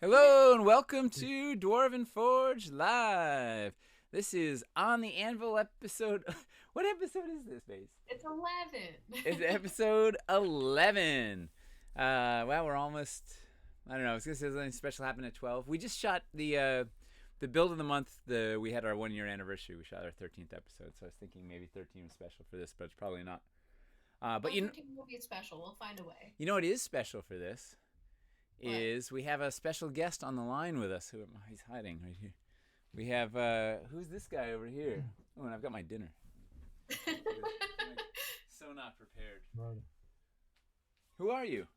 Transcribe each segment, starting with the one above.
Hello and welcome to Dwarven Forge Live. This is on the Anvil episode. What episode is this, Base? It's 11. It's episode 11. Well, we're almost. I don't know. I was gonna say something special happened at 12. We just shot the build of the month. We had our 1 year anniversary. We shot our 13th episode, so I was thinking maybe 13 was special for this, but it's probably not. But Well, 13 will be special. We'll find a way. you know what is special for this What? is we have a special guest on the line with us. He's hiding right here. We have who's this guy over here? Oh, and I've got my dinner. So not prepared. Right. Who are you?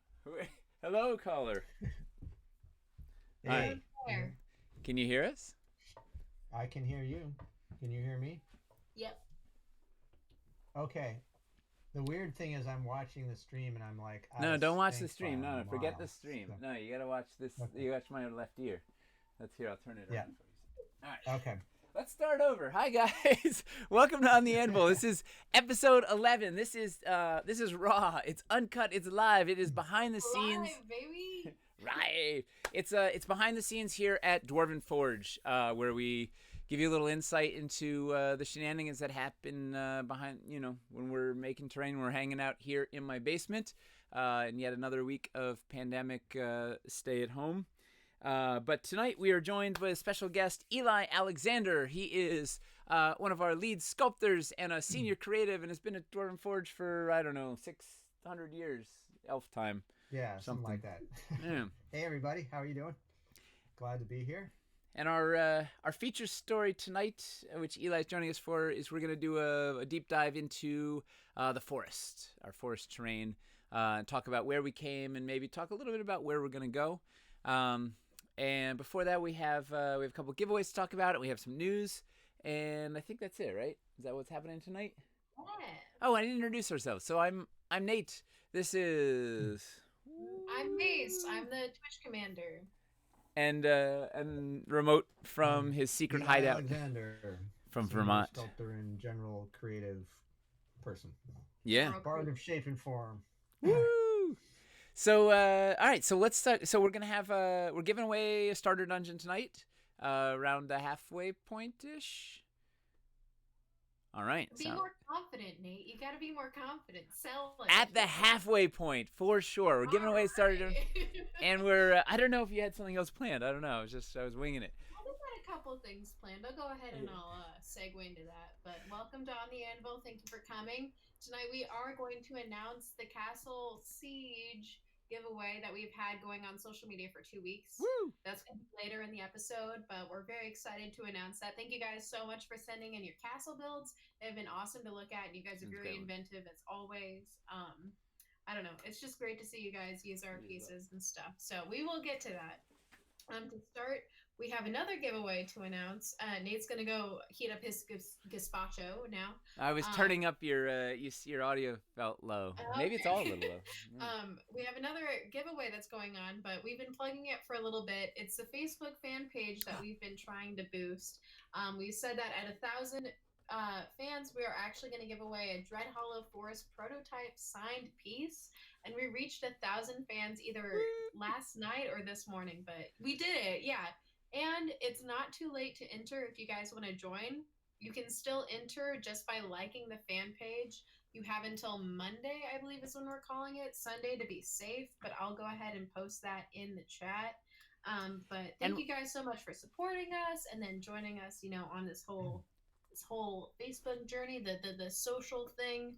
Hello, caller. Hi. There. Can you hear us? I can hear you. Can you hear me? Yep. Okay. The weird thing is I'm watching the stream and I'm like, No, don't watch the think stream. by No, forget the miles. stream. So- No, you gotta watch this. Okay. You watch my left ear. That's here. I'll turn it Yeah. around for you. All right. Okay. Let's start over. Hi guys, welcome to On the Anvil. This is episode 11. This is raw. It's uncut. It's live. It is behind the scenes. Live, baby. Right. It's behind the scenes here at Dwarven Forge, where we give you a little insight into the shenanigans that happen behind. When we're making terrain, we're hanging out here in my basement, and yet another week of pandemic stay at home. But tonight we are joined by a special guest, Elye Alexander. He is one of our lead sculptors and a senior creative, and has been at Dwarven Forge for, I don't know, 600 years, elf time. Yeah, something like that. Yeah. Hey everybody, how are you doing? Glad to be here. And our feature story tonight, which Eli is joining us for, is we're going to do a deep dive into the forest, our forest terrain, and talk about where we came, and maybe talk a little bit about where we're going to go. And before that, we have a couple giveaways to talk about. We have some news, and I think that's it. Right? Is that what's happening tonight? Yeah. Oh, I didn't introduce ourselves. So I'm Nate. This is. I'm Mace. I'm the Twitch commander. And remote from his secret Elye hideout Alexander, from senior Vermont. Sculptor and general creative person. Yeah. Bard of shape and form. Woo! So, all right. So let's start. So we're gonna have we're giving away a starter dungeon tonight, around the halfway point ish. All right. Be more confident, Nate. You gotta be more confident. Sell it. At the halfway point, for sure. We're giving away a starter dungeon, and we're. I don't know if you had something else planned. I don't know. I was winging it. Well, we've got a couple things planned. I'll go ahead and I'll segue into that. But welcome to On the Anvil. Thank you for coming. Tonight we are going to announce the Castle Siege giveaway that we've had going on social media for 2 weeks. Woo! That's going to be later in the episode, but we're very excited to announce that. Thank you guys so much for sending in your castle builds. They've been awesome to look at. You guys are very inventive as always. I don't know. It's just great to see you guys use our pieces and stuff. So we will get to that. To start, we have another giveaway to announce. Nate's gonna go heat up his gazpacho now. I was turning up your audio felt low. Maybe it's all a little low. We have another giveaway that's going on, but we've been plugging it for a little bit. It's the Facebook fan page that we've been trying to boost. We said that at 1,000 fans, we are actually going to give away a Dread Hollow Forest prototype signed piece, and we reached 1,000 fans either last night or this morning, but we did it. Yeah. And it's not too late to enter if you guys want to join. You can still enter just by liking the fan page. You have until Monday, I believe is when we're calling it, Sunday, to be safe, but I'll go ahead and post that in the chat. But thank you guys so much for supporting us and then joining us, on this whole Facebook journey, the social thing.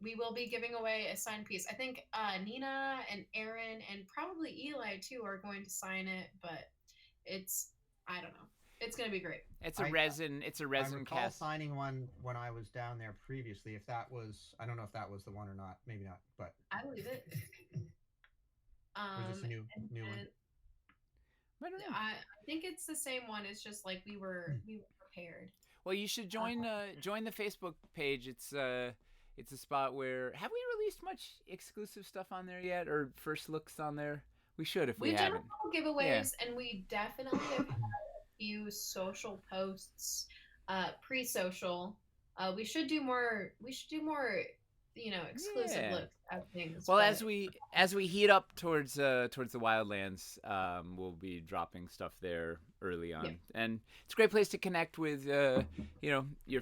We will be giving away a signed piece. I think Nina and Aaron and probably Eli too are going to sign it, but I don't know. It's gonna be great. It's a resin I recall cast. signing one when I was down there previously. If that was, I don't know if that was the one or not. Maybe not, but I believe it. was this a new one? I don't know. I think it's the same one. It's just like we were prepared. Well, you should join the Facebook page. It's a spot where have we released much exclusive stuff on there yet, or first looks on there? We should if we We've done haven't. a couple giveaways, and we definitely have had a few social posts, pre-social. We should do more. exclusive Yeah. looks at things. Well, but as we heat up towards the Wildlands, we'll be dropping stuff there early yeah. on, and it's a great place to connect with your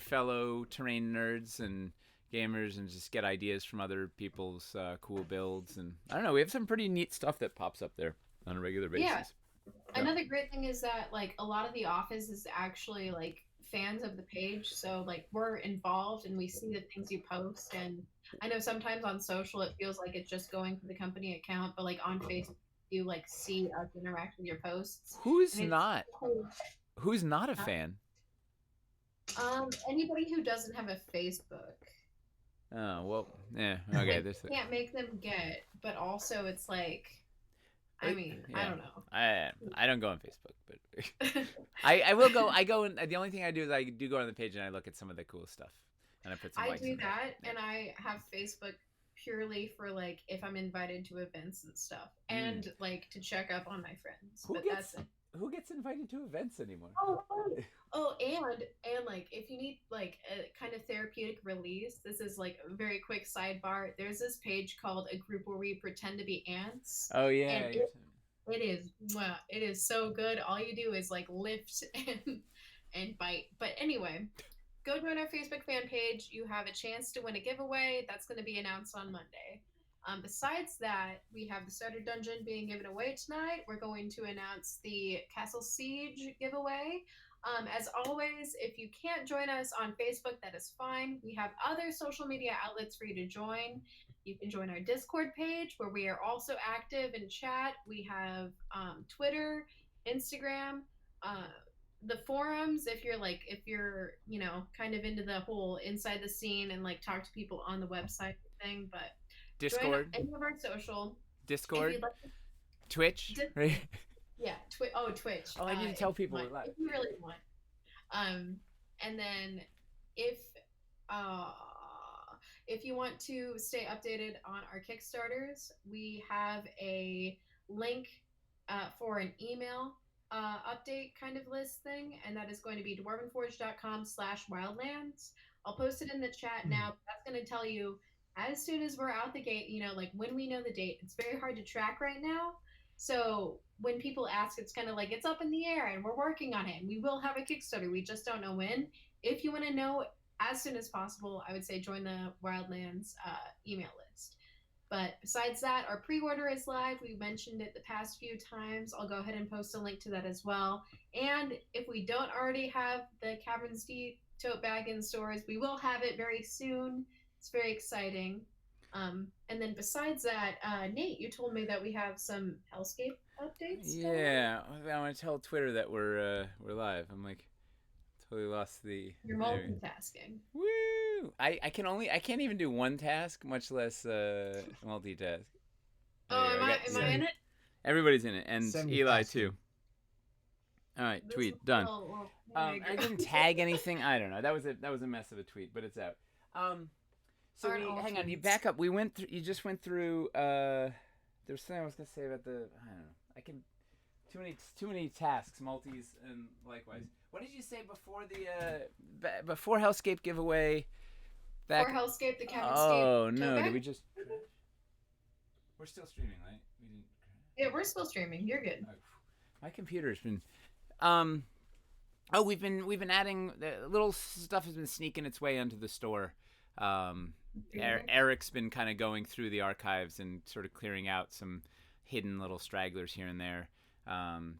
fellow terrain nerds and gamers, and just get ideas from other people's cool builds. And I don't know, we have some pretty neat stuff that pops up there on a regular basis. Yeah. Another great thing is that like a lot of the office is actually like fans of the page, so like we're involved and we see the things you post. And I know sometimes on social it feels like it's just going to the company account, but like on Facebook you like see us interact with your posts. Who's And it's not? cool. Who's not a fan? Anybody who doesn't have a Facebook. Oh well, yeah. Okay, Like, this you can't make them get, but also it's like, I mean, I yeah. don't know. I don't go on Facebook, but I will go. I go, and the only thing I do is I do go on the page and I look at some of the cool stuff, and I put some I likes do in there. that, Yeah. and I have Facebook purely for like if I'm invited to events and stuff, and like to check up on my friends. Who gets invited to events anymore? And like if you need like a kind of therapeutic release, this is like a very quick sidebar. There's this page called A Group Where We Pretend to Be Ants. Oh yeah. And it is so good. All you do is like lift and bite. But anyway, go join our Facebook fan page. You have a chance to win a giveaway that's going to be announced on Monday. Besides that, we have the starter dungeon being given away tonight. We're going to announce the Castle Siege giveaway. As always, if you can't join us on Facebook, that is fine. We have other social media outlets for you to join. You can join our Discord page where we are also active in chat. We have Twitter, Instagram, the forums. If you're kind of into the whole inside the scene and like talk to people on the website thing, but Discord. join any of our social. Discord. Like Twitch. Right? Yeah. Twitch. Oh, I need to tell people if you really want. And then if you want to stay updated on our Kickstarters, we have a link for an email update kind of list thing, and that is going to be dwarvenforge.com/wildlands. I'll post it in the chat now. That's going to tell you as soon as we're out the gate, like when we know the date. It's very hard to track right now. So when people ask, it's kind of like it's up in the air and we're working on it. And we will have a Kickstarter. We just don't know when. If you want to know as soon as possible, I would say join the Wildlands email list. But besides that, our pre-order is live. We mentioned it the past few times. I'll go ahead and post a link to that as well. And if we don't already have the Caverns Deep tote bag in stores, we will have it very soon. It's very exciting. And then besides that, Nate, you told me that we have some Hellscape updates. Yeah, I want to tell Twitter that we're live. I'm like totally lost the. You're multitasking. Woo! I can't even do one task, much less multitask. Oh, am I in it? Everybody's in it, and Eli too. All right, tweet done. I didn't tag anything. I don't know. That was a mess of a tweet, but it's out. So hang on, you back up. You just went through. There's something I was gonna say about the. I don't know. I can. Too many tasks, multis, and likewise. What did you say before the before Hellscape giveaway? Before Hellscape, the Cavernscape. Oh no! Did we just? We're still streaming, right? We didn't. Yeah, we're still streaming. You're good. My computer's been. We've been adding the little stuff has been sneaking its way into the store. Eric's been kind of going through the archives and sort of clearing out some hidden little stragglers here and there.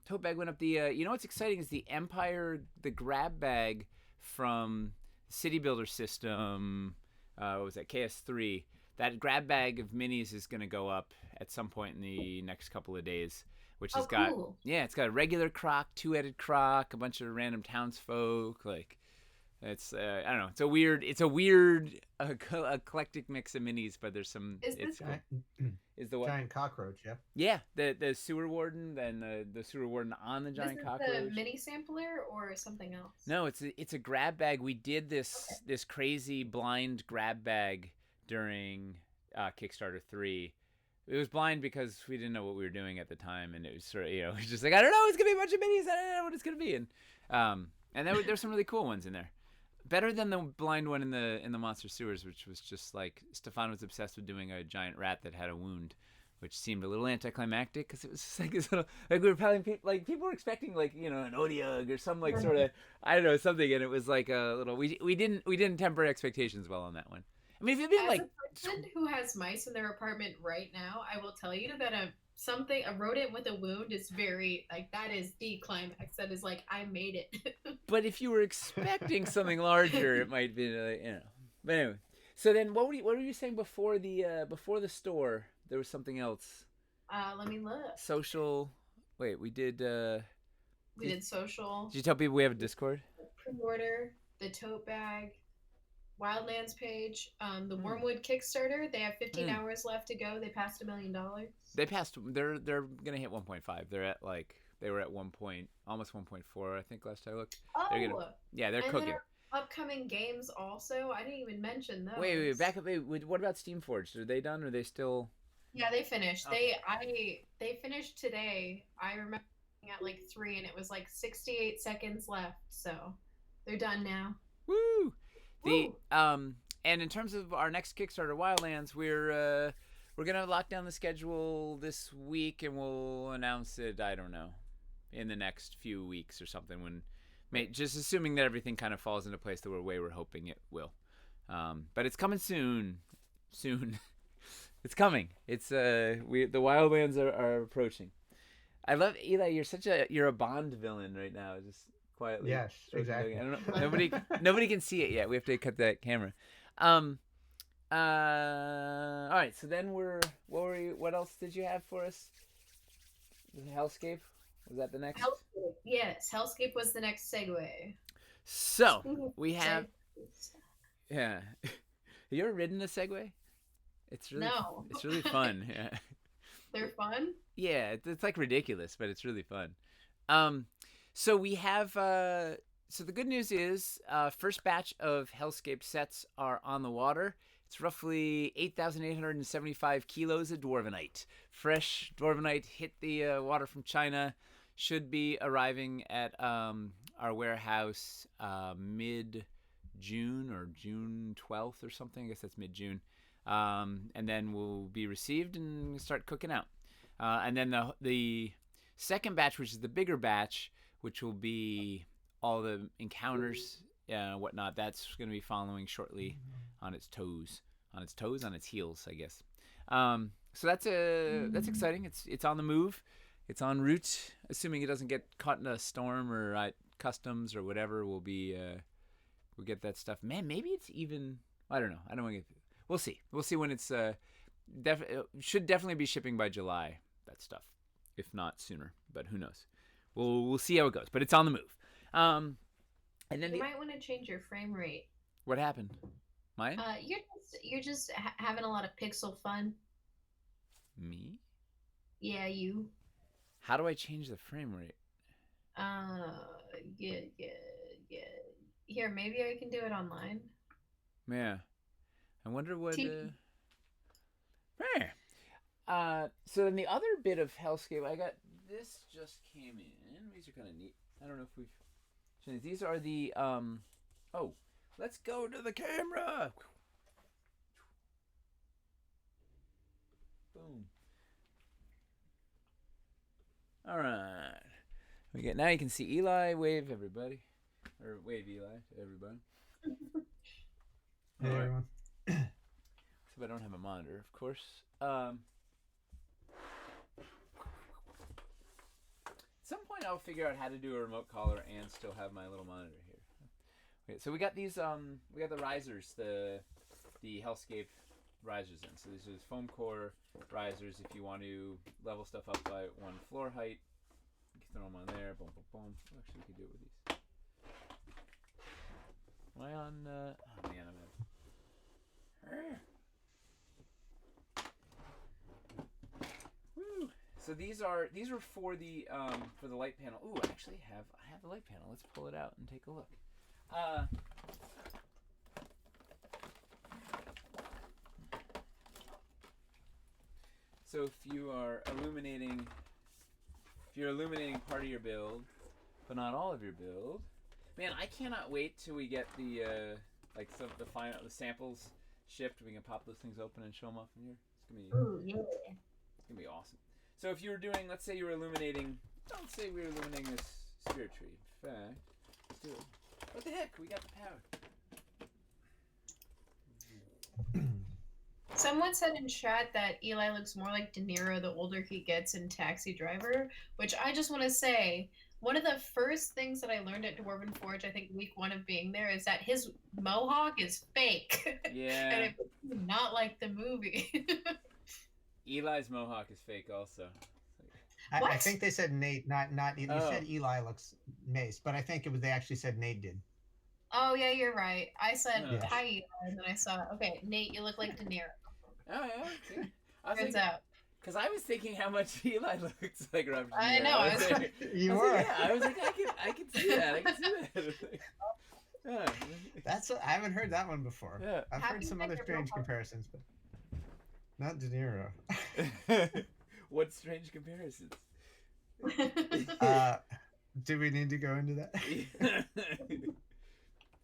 Tote bag went up. You know what's exciting is the Empire, the grab bag from City Builder system. What was that? KS3. That grab bag of minis is going to go up at some point in the next couple of days. Which has got cool. It's got a regular croc, 2-headed croc, a bunch of random townsfolk. Like it's I don't know. It's a weird eclectic mix of minis, but there's some. Is this is the what? Giant cockroach? Yeah. Yeah, the sewer warden, then the sewer warden on the giant cockroach. Is the mini sampler or something else? No, it's a grab bag. We did this crazy blind grab bag during Kickstarter 3. It was blind because we didn't know what we were doing at the time, and it was sort of it was just like I don't know, it's gonna be a bunch of minis. I don't know what it's gonna be, and there's some really cool ones in there. better than the blind one in the monster sewers, which was just like Stefan was obsessed with doing a giant rat that had a wound, which seemed a little anticlimactic because it was just like this little, like we were probably like people were expecting like an Odiug or some like sort of I don't know something, and it was like a little we didn't temper expectations well on that one. I mean, if you've been As like a person who has mice in their apartment right now, I will tell you that a rodent with a wound is very like that is the climax. That is like I made it. But if you were expecting something larger, it might be, But anyway, so then what were you saying before the store? There was something else. Let me look. Social. Wait, we did. We did social. Did you tell people we have a Discord? Pre-order, the tote bag, Wildlands page, the Wormwood Kickstarter. They have 15 hours left to go. They passed $1 million. They passed. They're gonna hit 1.5. They're at like they were at 1 point, almost 1.4. I think last time I looked. Oh, they're cooking. Upcoming games also. I didn't even mention those. Wait, back up. Wait, what about Steamforged? Are they done? Or are they still? Yeah, they finished. Okay. They finished today. I remember at like 3, and it was like 68 seconds left. So they're done now. Woo! Woo! And in terms of our next Kickstarter, Wildlands, we're gonna lock down the schedule this week, and we'll announce it. I don't know, in the next few weeks or something. Just assuming that everything kind of falls into place the way we're hoping it will. But it's coming soon. Soon. It's coming. It's the Wildlands are approaching. I love Eli. You're a Bond villain right now. Just quietly. Yes, exactly. I don't know. Nobody can see it yet. We have to cut that camera. All right. So then what else did you have for us? Hellscape. Was that the next? Hellscape. Yes, Hellscape was the next segue. So we have. Yeah. Have you ever ridden a Segway? It's really fun. Yeah. They're fun? Yeah, it's like ridiculous, but it's really fun. So we have so the good news is first batch of Hellscape sets are on the water. It's roughly 8,875 kilos of Dwarvenite. Fresh Dwarvenite hit the water from China. Should be arriving at our warehouse mid-June or June 12th or something. I guess that's mid-June. And then will be received and start cooking out. And then the second batch, which is the bigger batch, which will be all the encounters, whatnot, that's going to be following shortly on its heels, I guess. So that's exciting. It's on the move. It's en route. Assuming it doesn't get caught in a storm or at customs or whatever, we'll get that stuff. Man, maybe it's even. I don't know. I don't want to get. We'll see. We'll see when it's. Should definitely be shipping by July. That stuff, if not sooner. But who knows? We'll see how it goes. But it's on the move. And then you might want to change your frame rate. What happened? Mine? You're just having a lot of pixel fun. Me? Yeah, you. How do I change the frame rate? Yeah. Here, maybe I can do it online. Yeah. I wonder what. So then the other bit of Hellscape, I got this just came in. These are kind of neat. I don't know if we've. These are the Oh, let's go to the camera. Boom. All right. Now you can see Eli. Wave everybody, or wave Eli to everybody. Hey, everyone. So I don't have a monitor, of course. At some point, I'll figure out how to do a remote collar and still have my little monitor here. Okay, so we got these. We got the risers, the Hellscape risers in. So these are foam core risers. If you want to level stuff up by one floor height, you can throw them on there. Boom, boom, boom. Actually, we could do it with these. Am I on? Oh man, I'm at. Woo. So these are for the light panel. Ooh, I actually have the light panel. Let's pull it out and take a look. So if you're illuminating part of your build, but not all of your build, Man, I cannot wait till we get the the samples shipped. We can pop those things open and show them off in here. Ooh, yeah. It's gonna be awesome. So if you were doing, let's say you were illuminating, let's say we were illuminating this spirit tree. In fact, let's do it. What the heck? We got the power. Someone said in chat that Eli looks more like De Niro the older he gets in Taxi Driver, which I just want to say, one of the first things that I learned at Dwarven Forge, I think week 1 of being there, is that his mohawk is fake. Yeah. And it's not like the movie. Eli's mohawk is fake also. I think they said Nate, not you Oh. said Eli looks Mace, but I think they actually said Nate did. Oh, yeah, you're right. I said, Yeah. hi, Eli, and then I saw, okay, Nate, you look like De Niro. Oh yeah. See? I was Turns thinking, out. because I was thinking how much Eli looks like Robert De Niro. I know, I was- like, You I was were. like, yeah, I was like, I can see that. I can see that. Yeah. I haven't heard that one before. Yeah. I've Happy heard some to other make it strange real comparisons, but not De Niro. What strange comparisons? Do we need to go into that?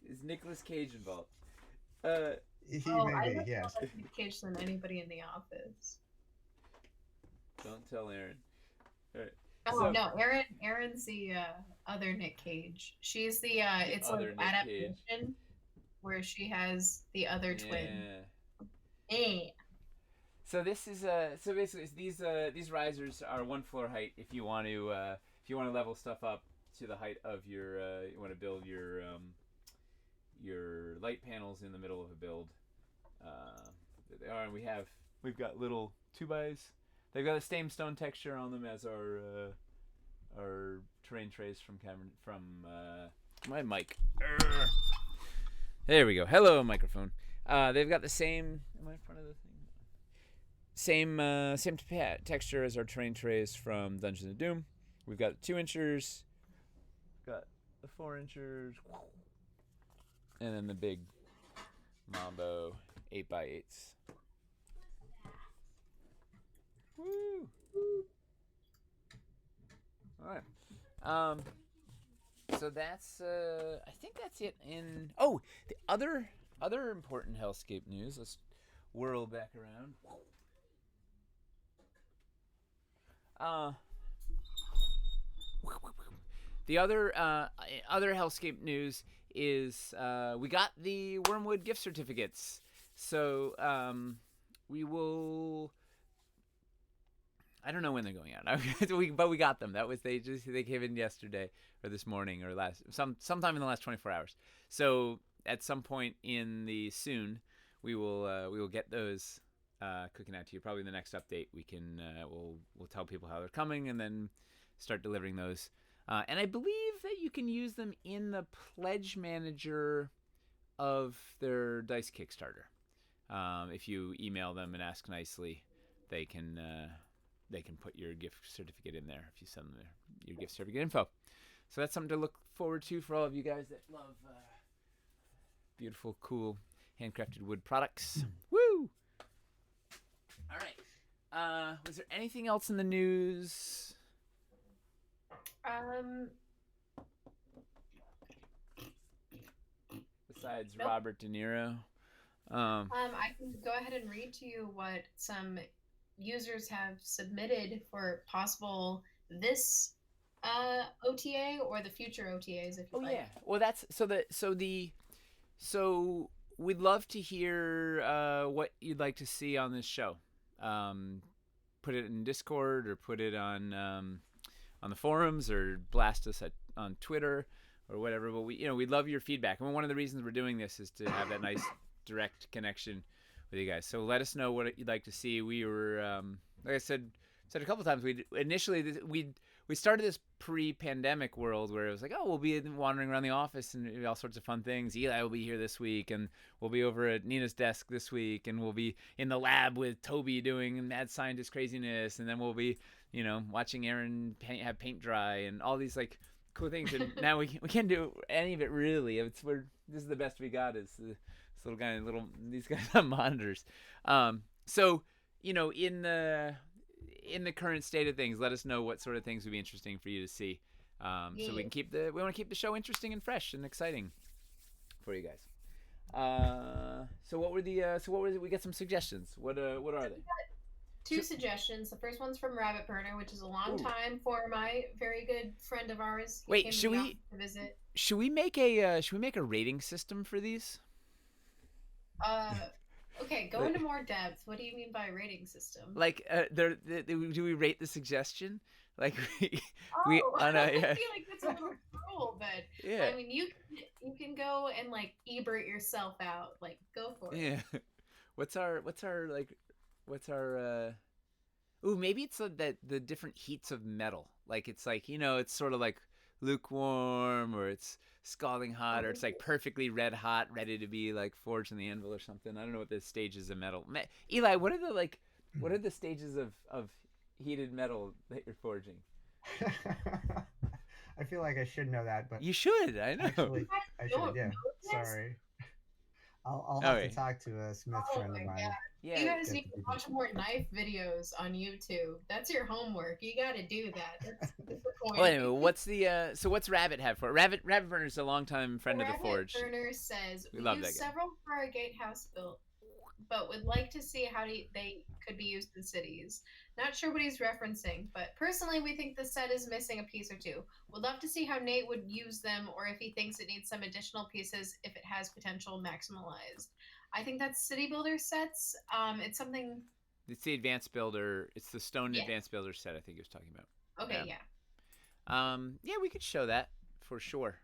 Is Nicolas Cage involved? He Oh, may I be, look yes. more like Nick Cage than anybody in the office. Don't tell Aaron. Oh So- no, Erin's the other Nick Cage. She's the it's other like Nick adaptation where she has the other twin. Yeah. Eh. So this is so basically these risers are 1 floor height if you want to level stuff up to the height of your you want to build your light panels in the middle of a build. There they are, and we've got little 2x. They've got the same stone texture on them as our terrain trays from my mic. Urgh. There we go. Hello, microphone. They've got the same. Am I in front of the thing? Same texture as our terrain trays from Dungeons of Doom. We've got 2 inchers, got the 4 inchers, and then the big Mambo 8x8s. Woo! All right. So that's I think that's it. The other important Hellscape news. Let's whirl back around. The other Hellscape news is we got the Wormwood gift certificates. So we will. I don't know when they're going out, but we got them. They came in yesterday or this morning or sometime in the last 24 hours. So at some point in the soon, we will get those cooking out to you. Probably in the next update, we'll tell people how they're coming and then start delivering those. And I believe that you can use them in the pledge manager of their Dice Kickstarter. If you email them and ask nicely, they can put your gift certificate in there if you send them your gift certificate info. So that's something to look forward to for all of you guys that love beautiful, cool, handcrafted wood products. Woo! All right. Was there anything else in the news? Besides Nope. Robert De Niro. I can go ahead and read to you what some users have submitted for possible this OTA or the future OTAs if you like. Yeah. Well, that's so we'd love to hear what you'd like to see on this show. Put it in Discord or put it on the forums or blast us on Twitter or whatever. But we'd love your feedback. I mean, one of the reasons we're doing this is to have that nice direct connection with you guys. So let us know what you'd like to see. We were, like I said a couple times, we started this pre-pandemic world where it was like, oh, we'll be wandering around the office and all sorts of fun things. Eli will be here this week, and we'll be over at Nina's desk this week, and we'll be in the lab with Toby doing mad scientist craziness, and then we'll be, watching Aaron have paint dry and all these like cool things. And now we can't do any of it really. This is the best we got is this little guy, these guys on monitors. So in the current state of things, let us know what sort of things would be interesting for you to see. So we want to keep the show interesting and fresh and exciting for you guys. So what were we got some suggestions? What are they? Two suggestions. The first one's from Rabbit Burner, which is a long time for my very good friend of ours. He came to the office to visit. Should we make a rating system for these? Okay, go into more depth. What do you mean by rating system? Like, do we rate the suggestion? Like I feel like that's a little cruel, but yeah. I mean, you can go and like Ebert yourself out. Like, go for it. Yeah. What's our ooh, maybe it's that the different heats of metal. Like it's like, it's sort of like lukewarm, or it's scalding hot, or it's like perfectly red hot, ready to be like forged in the anvil or something. I don't know what the stages of metal. Eli, what are the stages of heated metal that you're forging? I feel like I should know that, but you should. I know. Actually, I should. Yeah. Sorry. I'll have to talk to a smith friend of mine. God. Yeah, you guys need to watch more knife videos on YouTube. That's your homework. You got to do that. That's the point. Well, anyway, what's Rabbit have for it? Rabbit Burner's a longtime friend of the Forge. Rabbit Burner says we love use several for our gatehouse built, but would like to see how they could be used in cities. Not sure what he's referencing, but personally we think the set is missing a piece or two. Would love to see how Nate would use them, or if he thinks it needs some additional pieces if it has potential maximalized. I think that's City Builder sets. It's something... It's the Advanced Builder. It's the Stone Advanced Builder set I think he was talking about. Okay, yeah. Yeah, we could show that for sure.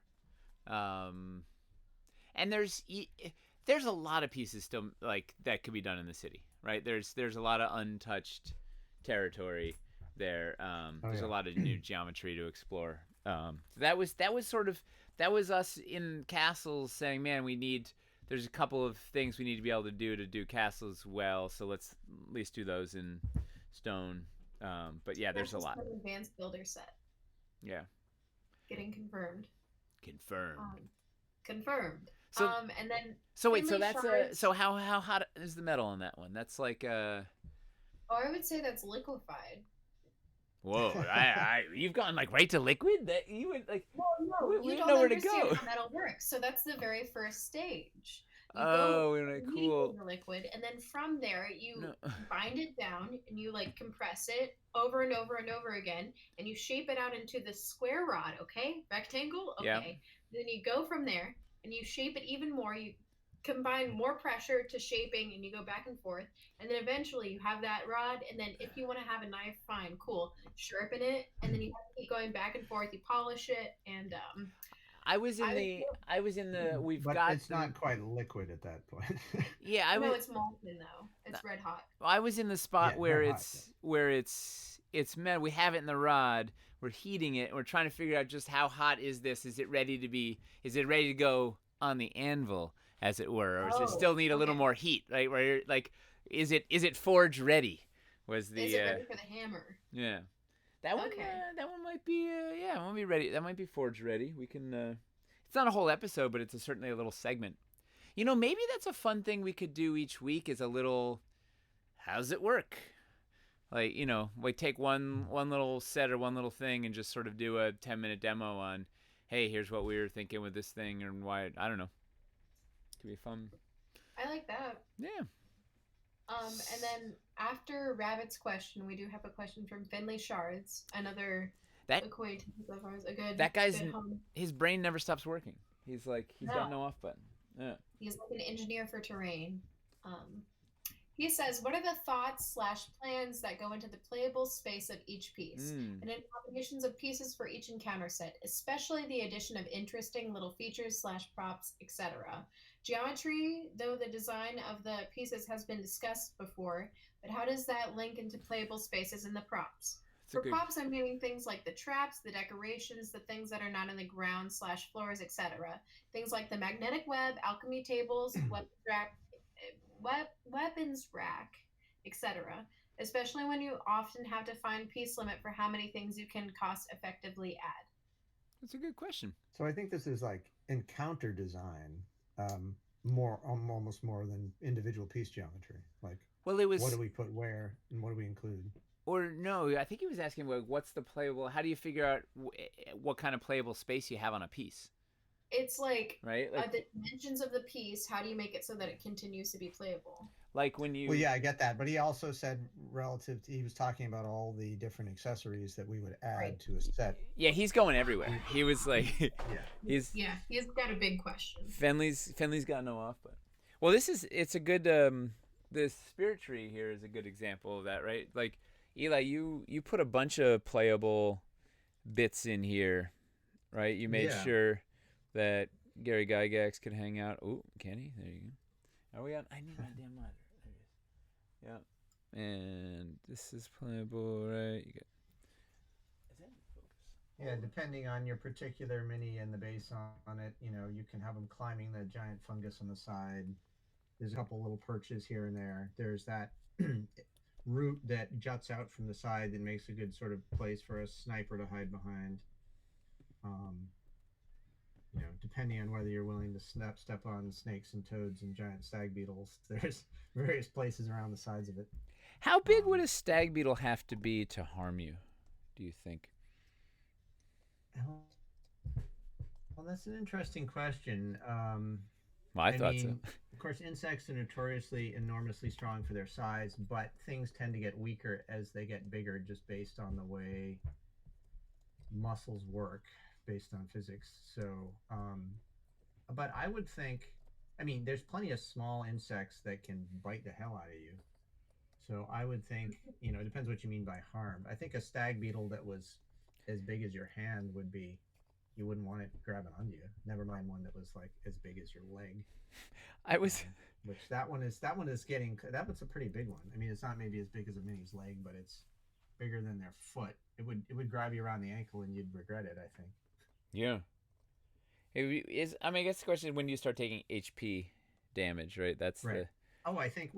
And there's a lot of pieces still like that could be done in the city, right? There's a lot of untouched territory there. There's a lot of new geometry to explore. So that was us in castles saying, man, there's a couple of things we need to be able to do castles well, so let's at least do those in stone. But yeah, there's a lot. Advanced Builder set. Yeah. Getting confirmed. Confirmed. So, and then. So wait, so that's so how hot is the metal on that one? That's like Oh, I would say that's liquefied. Whoa! You've gone like right to liquid. That you would like. Well, no, we you don't don't know where to understand go. how metal works. So that's the very first stage. Cool. The liquid, and then from there you bind it down and you like compress it over and over and over again, and you shape it out into the square rod. Okay, rectangle. Okay. Yeah. Then you go from there and you shape it even more. You combine more pressure to shaping, and you go back and forth, and then eventually you have that rod. And then if you want to have a knife, fine, cool, sharpen it, and then you have to keep going back and forth. You polish it, and it's not quite liquid at that point. Yeah, it's molten though. It's red hot. I was in the spot where it's metal. We have it in the rod. We're heating it. We're trying to figure out just how hot is this? Is it ready to go on the anvil, as it were, or does it still need a little more heat? Right? Where you're like, is it forge ready? Is it ready for the hammer? Yeah. That one might be it won't be ready. That might be forge ready. We can it's not a whole episode, but it's certainly a little segment. Maybe that's a fun thing we could do each week, is a little how's it work? Like, we take one little set or one little thing and just sort of do a 10-minute demo on, hey, here's what we were thinking with this thing and why, I don't know. Could be fun. I like that. Yeah. And then after Rabbit's question, we do have a question from Finley Shards, another acquaintance of ours. That guy's his brain never stops working. He's got no off button. Yeah. He's like an engineer for terrain. He says, what are the thoughts/plans that go into the playable space of each piece, and in combinations of pieces for each encounter set, especially the addition of interesting little features/props, etc. Geometry, though the design of the pieces has been discussed before, but how does that link into playable spaces and the props? For props, I'm meaning things like the traps, the decorations, the things that are not in the ground/floors, etc. Things like the magnetic web, alchemy tables, weapons rack, etc. Especially when you often have to find piece limit for how many things you can cost effectively add. That's a good question. So I think this is like encounter design, almost more than individual piece geometry. Like, what do we put where and what do we include? or no, I think he was asking like, what's the playable? How do you figure out what kind of playable space you have on a piece, It's like right? the dimensions of the piece. How do you make it so that it continues to be playable? Like when Well, you, yeah, I get that, but he also said relative to, he was talking about all the different accessories that we would Right. add to a set. yeah, he's going everywhere. He was like, Yeah. he's Yeah, he's got a big question. Finley's got no off, but well, it's a good the spirit tree here is a good example of that, right? Like Eli, you put a bunch of playable bits in here, right? You made Yeah. sure that Gary Gygax could hang out. Oh, can he? There you go. Are we on? I need my damn monitor. There it is. Yeah. And this is playable, right? You got. Is that in focus? Yeah, depending on your particular mini and the base on it, you can have them climbing the giant fungus on the side. There's a couple little perches here and there. There's that root that juts out from the side that makes a good sort of place for a sniper to hide behind. Um, depending on whether you're willing to step on snakes and toads and giant stag beetles, there's various places around the sides of it. How big would a stag beetle have to be to harm you? Do you think? Well, that's an interesting question. Well, I thought so. Of course, insects are notoriously enormously strong for their size, but things tend to get weaker as they get bigger just based on the way muscles work, based on physics. So, but I would think, there's plenty of small insects that can bite the hell out of you. So I would think, it depends what you mean by harm. I think a stag beetle that was as big as your hand would be, you wouldn't want it grabbing onto you. Never mind one that was like as big as your leg. I was, which that one is getting, that one's a pretty big one. It's not maybe as big as a mini's leg, but it's bigger than their foot. It would grab you around the ankle and you'd regret it, I think. yeah. I guess the question is when you start taking HP damage, right? That's right. the. Oh, I think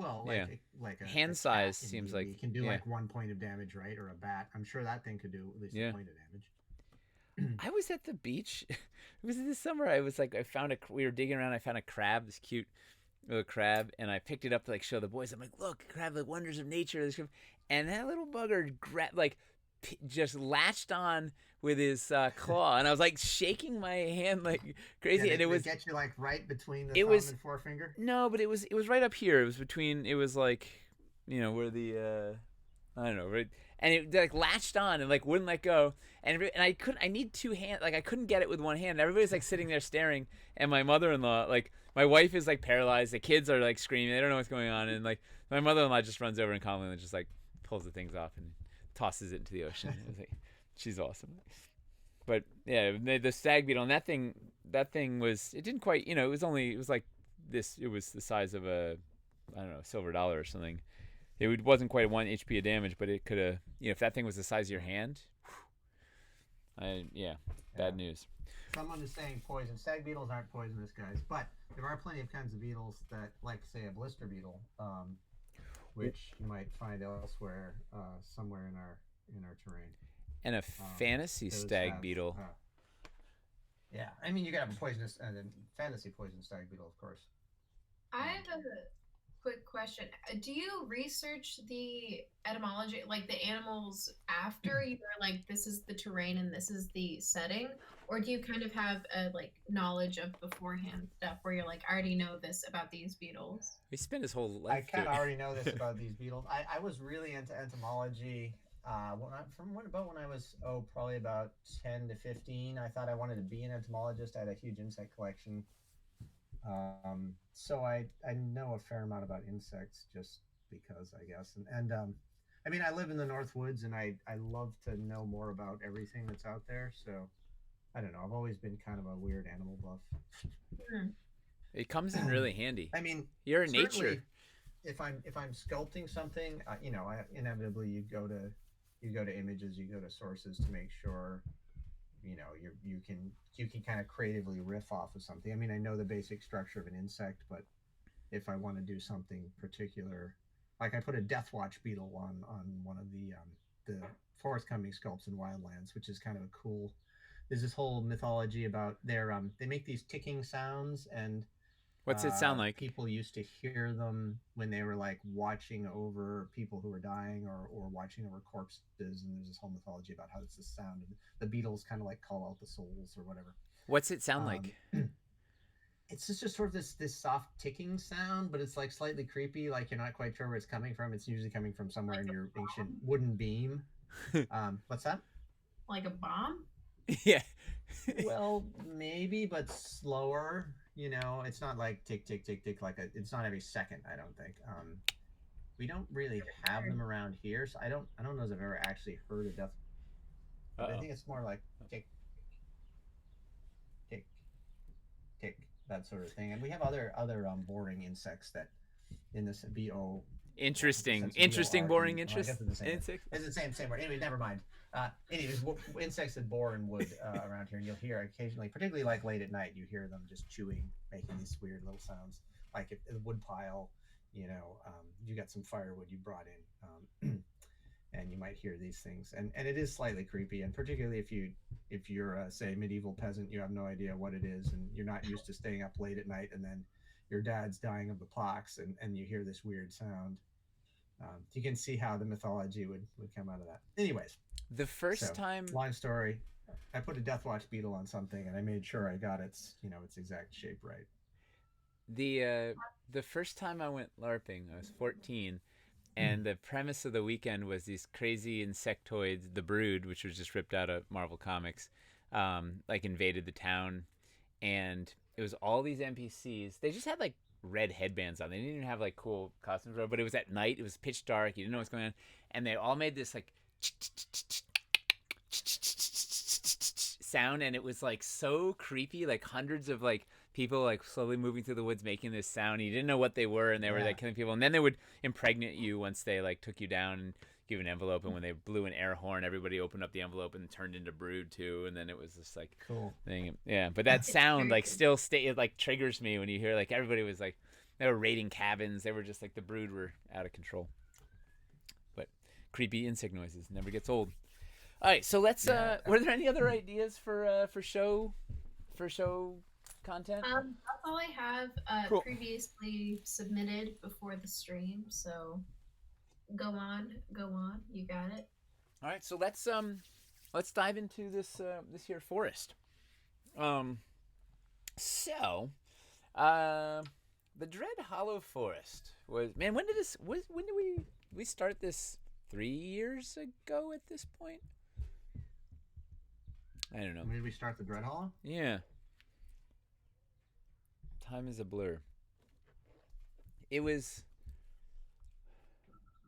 like a hand size seems like you can do like 1 point of damage, right? Or a bat. I'm sure that thing could do at least a point of damage. I was at the beach. It was this summer. I was like, we were digging around. I found a crab, this cute little crab, and I picked it up to like show the boys. I'm like, look, crab, the wonders of nature. And that little bugger just latched on with his claw, and I was like shaking my hand like crazy. Yeah, and it was get you like right between the thumb and forefinger. No, but it was right up here. It was between. It was like, where the I don't know, right? And it like latched on and like wouldn't let go. And I couldn't. I need two hands. Like I couldn't get it with one hand. Everybody's like sitting there staring. And my mother-in-law, like my wife is like paralyzed. The kids are like screaming. They don't know what's going on. And like my mother-in-law just runs over and calmly just like pulls the things off and tosses it into the ocean. It was like, she's awesome. But yeah, the stag beetle and that thing was. It didn't quite. It was like this. It was the size of a, I don't know, silver dollar or something. It wasn't quite 1 HP of damage, but it could have. If that thing was the size of your hand, bad news. Someone is saying poison. Stag beetles aren't poisonous, guys, but there are plenty of kinds of beetles that, like say a blister beetle, which you might find elsewhere, somewhere in our terrain. And a fantasy stag beetle. Yeah, you got a poisonous and a fantasy poison stag beetle, of course. I have a quick question. Do you research the etymology, like the animals after you're like, this is the terrain and this is the setting? Or do you kind of have a like knowledge of beforehand stuff where you're like, I already know this about these beetles? He spent his whole life. I kind of already know this about these beetles. I was really into entomology when I was probably about 10 to 15. I thought I wanted to be an entomologist. I had a huge insect collection. So I know a fair amount about insects just because, I guess. And I live in the North Woods and I love to know more about everything that's out there. So I don't know. I've always been kind of a weird animal buff. It comes in really handy. You're in nature. If I'm sculpting something, inevitably you go to images, you go to sources to make sure you can kind of creatively riff off of something. I know the basic structure of an insect, but if I want to do something particular, like I put a death watch beetle on one of the forthcoming sculpts in Wildlands, which is kind of a cool. There's this whole mythology about they make these ticking sounds, and What's it sound like? People used to hear them when they were like watching over people who were dying or watching over corpses. And there's this whole mythology about how it's the sound. And the Beatles kind of like call out the souls or whatever. What's it sound like? It's just sort of this soft ticking sound, but it's like slightly creepy. Like you're not quite sure where it's coming from. It's usually coming from somewhere in your ancient wooden beam. What's that? Like a bomb? Yeah. Well, maybe, but slower. It's not like tick tick tick tick it's not every second. I don't think. We don't really have them around here, so I don't know if I've ever actually heard a death. But I think it's more like tick tick tick, that sort of thing. And we have other boring insects that in this BO. Interesting B-O-R-E, boring I interest. guess it's the same word. Anyway, never mind. Anyways, insects that bore in wood around here, and you'll hear occasionally, particularly like late at night, you hear them just chewing, making these weird little sounds. Like if a wood pile, you got some firewood you brought in, and you might hear these things, and it is slightly creepy, and particularly if you're say medieval peasant, you have no idea what it is, and you're not used to staying up late at night, and then your dad's dying of the pox, and you hear this weird sound. You can see how the mythology would come out of that. Anyways, the first time, long story, I put a Death Watch beetle on something, and I made sure I got its exact shape right. The first time I went LARPing, I was 14, and the premise of the weekend was these crazy insectoids, the Brood, which was just ripped out of Marvel Comics, like invaded the town, and it was all these NPCs. They just had like red headbands on. They didn't even have like cool costumes, but it was at night. It was pitch dark. You didn't know what's going on, and they all made this like sound, and it was like so creepy. Like hundreds of like people like slowly moving through the woods making this sound. You didn't know what they were, and they were like killing people. And then they would impregnate you once they like took you down and give an envelope. And when they blew an air horn, everybody opened up the envelope and turned into Brood too. And then it was this like cool thing. Yeah, but that sound like still it like triggers me when you hear like everybody was like they were raiding cabins. They were just like the Brood were out of control. But creepy insect noises never gets old. All right, so let's. Were there any other ideas for show content? That's all I have Cool. previously submitted before the stream. So go on, you got it. All right, so let's dive into this here forest. The Dread Hollow Forest was when did we start this 3 years ago at this point? I don't know. When did we start the Dread Hollow? Yeah. Time is a blur. It was.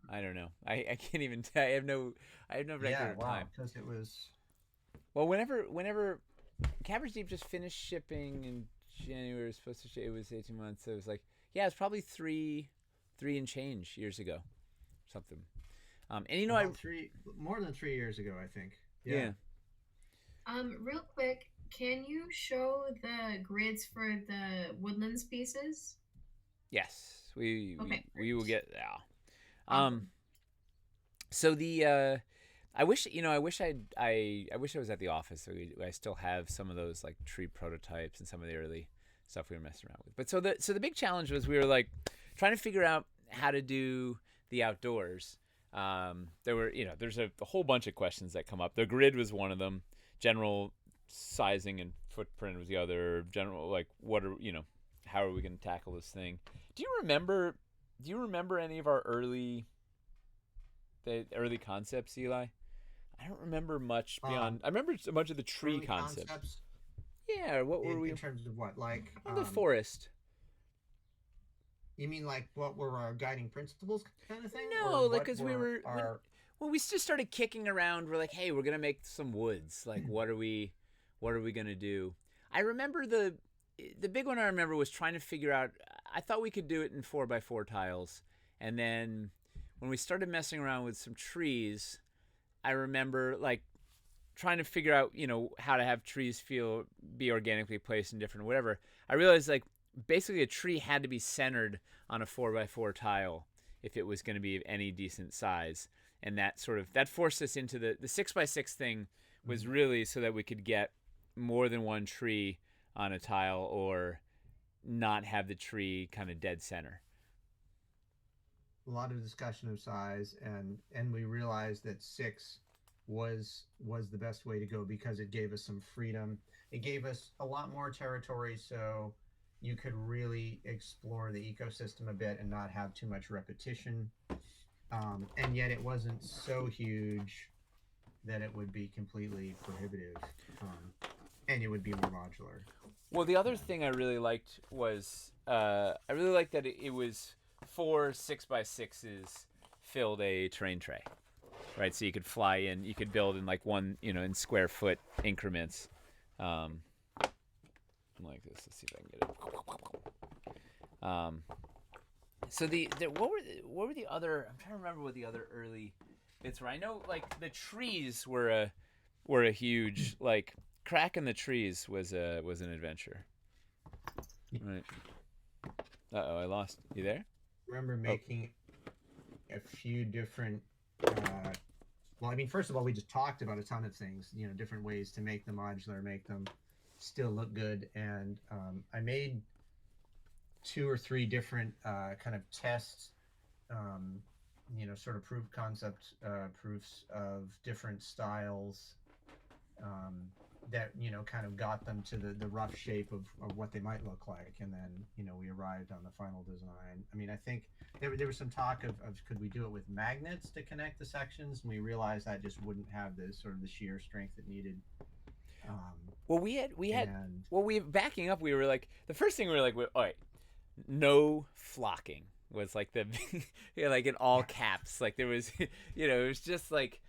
I don't know. I can't even. I have no record of time. Because it was. Well, whenever Cabbage Deep just finished shipping in January, it was supposed to ship. It was 18 months. So it was like, yeah, it's probably three and change years ago, something. And more than 3 years ago, I think. Yeah. Real quick, can you show the grids for the Woodlands pieces? Yes, we will get. Yeah. Awesome. So the I wish I wish I was at the office. So I still have some of those like tree prototypes and some of the early stuff we were messing around with. But so the big challenge was we were like trying to figure out how to do the outdoors. There were there's a whole bunch of questions that come up. The grid was one of them. General sizing and footprint was the other. General like what are how are we going to tackle this thing? Do you remember any of our early concepts, Eli? I don't remember much beyond. I remember a bunch of the tree concepts. Yeah, what were we in terms of what like the forest? You mean like what were our guiding principles kind of thing? No, like because when we just started kicking around, we're like, hey, we're gonna make some woods. Like, what are we gonna do? I remember the big one I remember was trying to figure out. I thought we could do it in 4x4 tiles, and then when we started messing around with some trees, I remember like trying to figure out how to have trees be organically placed in different whatever. I realized like basically a tree had to be centered on a 4x4 tile if it was going to be of any decent size. And that forced us into the 6x6 thing was really so that we could get more than one tree on a tile or not have the tree kind of dead center. A lot of discussion of size, and we realized that 6 was the best way to go because it gave us some freedom. It gave us a lot more territory, so you could really explore the ecosystem a bit and not have too much repetition. And yet it wasn't so huge that it would be completely prohibitive, and it would be more modular. Well, the other thing I really liked was I really liked that it was 4 6x6s filled a terrain tray, right? So you could fly in, you could build in like one, in square foot increments. Like this. Let's see if I can get it. So what were the other? I'm trying to remember what the other early bits were. I know like the trees were a huge like cracking the trees was an adventure. Right. Uh-oh, I lost. You there? Remember making a few different. Well, I mean, first of all, we just talked about a ton of things. Different ways to make them modular, make them still look good, and I made 2 or 3 different kind of tests, sort of proof concept proofs of different styles that kind of got them to the rough shape of what they might look like, and then we arrived on the final design. I mean, I think there was some talk of could we do it with magnets to connect the sections, and we realized that just wouldn't have the sort of the shear strength it needed. Well, we backing up. We were like, the first thing we were like, all right, no flocking was like the, like in all caps. Like there was, it was just like,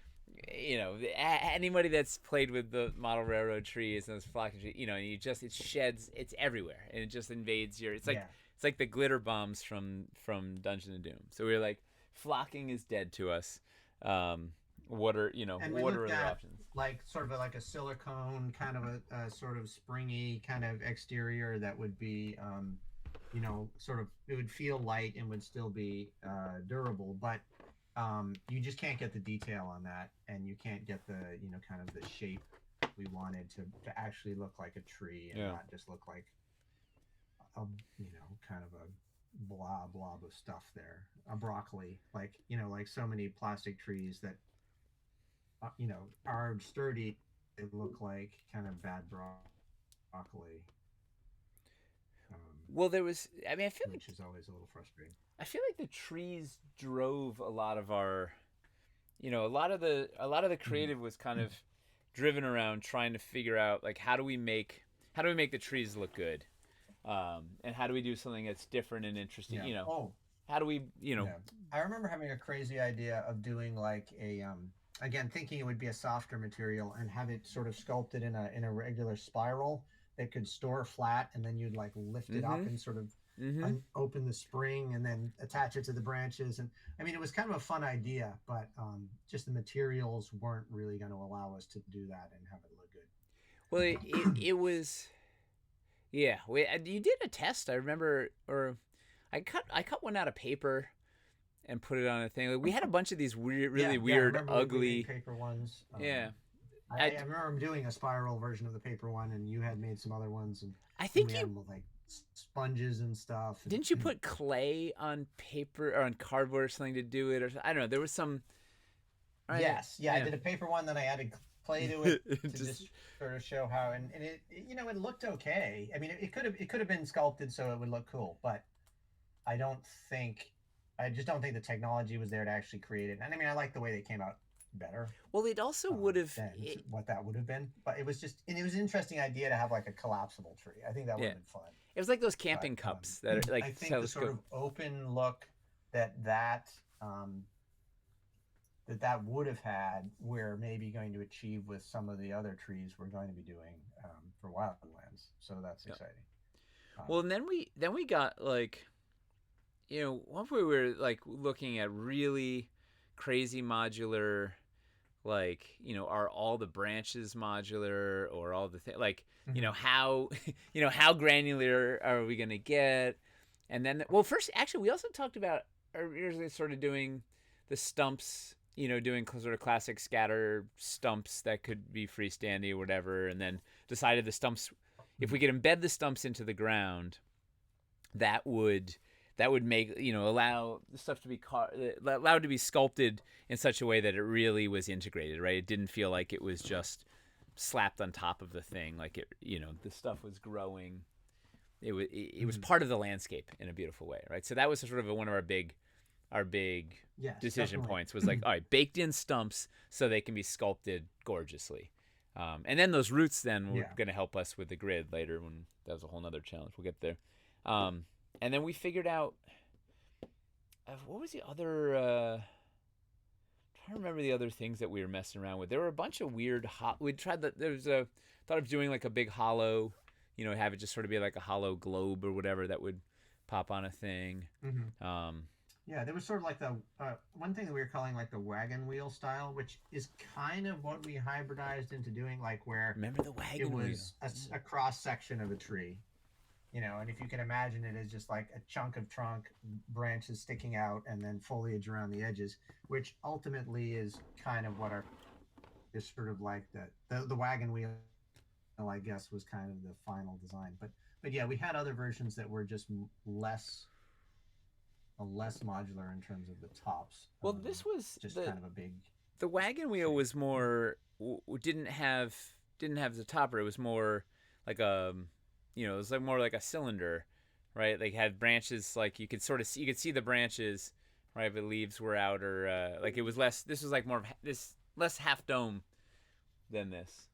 anybody that's played with the model railroad trees and those flocking trees, it sheds, it's everywhere, and it just invades your. It's like the glitter bombs from Dungeon of Doom. So we were like, flocking is dead to us. What are what are other options? Like sort of like a silicone kind of a sort of springy kind of exterior that would be sort of, it would feel light and would still be durable, but you just can't get the detail on that, and you can't get the kind of the shape we wanted to actually look like a tree and not just look like a kind of a blob of stuff there, a broccoli, like like so many plastic trees that are sturdy, they look like kind of bad broccoli. Well, there was. I mean, I feel which is always a little frustrating. I feel like the trees drove a lot of our, a lot of the creative was kind of driven around trying to figure out like how do we make the trees look good, and how do we do something that's different and interesting. How do we I remember having a crazy idea of doing like a again, thinking it would be a softer material and have it sort of sculpted in a regular spiral that could store flat, and then you'd like lift it up and sort of open the spring and then attach it to the branches. And I mean, it was kind of a fun idea, but just the materials weren't really going to allow us to do that and have it look good. Well, it was, yeah. You did a test, I remember, or I cut one out of paper and put it on a thing. Like, we had a bunch of these really weird, ugly paper ones. I remember doing a spiral version of the paper one, and you had made some other ones, and I think we had them with like sponges and stuff. Didn't you put clay on paper or on cardboard or something to do it? Or I don't know. There was some. Right? Yes, I did a paper one, then I added clay to it to just sort of show how, and it it looked okay. I mean, it could have been sculpted so it would look cool, but I just don't think the technology was there to actually create it. And I mean, I like the way they came out better. Well, it also would have what that would have been, but it was an interesting idea to have like a collapsible tree. I think that would have been fun. It was like those camping cups that are like. I think the sort of open look that would have had, we're maybe going to achieve with some of the other trees we're going to be doing for Wildlands. So that's exciting. Well, and then we got like, once we were like looking at really crazy modular, like, are all the branches modular or all the things, like, how granular are we going to get? And then, first, actually, we also talked about originally sort of doing the stumps, doing sort of classic scatter stumps that could be freestanding or whatever, and then decided the stumps, if we could embed the stumps into the ground, that would make, allow the stuff to be allowed to be sculpted in such a way that it really was integrated, right? It didn't feel like it was just slapped on top of the thing, like the stuff was growing. It was part of the landscape in a beautiful way, right? So that was sort of one of our big Yes, decision definitely. points, was like, all right, baked in stumps so they can be sculpted gorgeously. And then those roots then were going to help us with the grid later, when that was a whole nother challenge. We'll get there. And then we figured out, what was the other, trying to remember the other things that we were messing around with. There were a bunch of weird, we tried that, thought of doing like a big hollow, have it just sort of be like a hollow globe or whatever that would pop on a thing. Mm-hmm. Yeah, there was sort of like the one thing that we were calling like the wagon wheel style, which is kind of what we hybridized into doing, like where remember the wagon it wheel? was a cross section of a tree, and if you can imagine it as just like a chunk of trunk, branches sticking out, and then foliage around the edges, which ultimately is kind of what is sort of like the wagon wheel, I guess, was kind of the final design. But yeah, we had other versions that were just less modular in terms of the tops. Well, this was just kind of a big. The wagon wheel was more didn't have the topper. It was more like it was like more like a cylinder, right? Like had branches, like you could see the branches, right? If the leaves were out, or like it was less. This was like more of less half dome than this,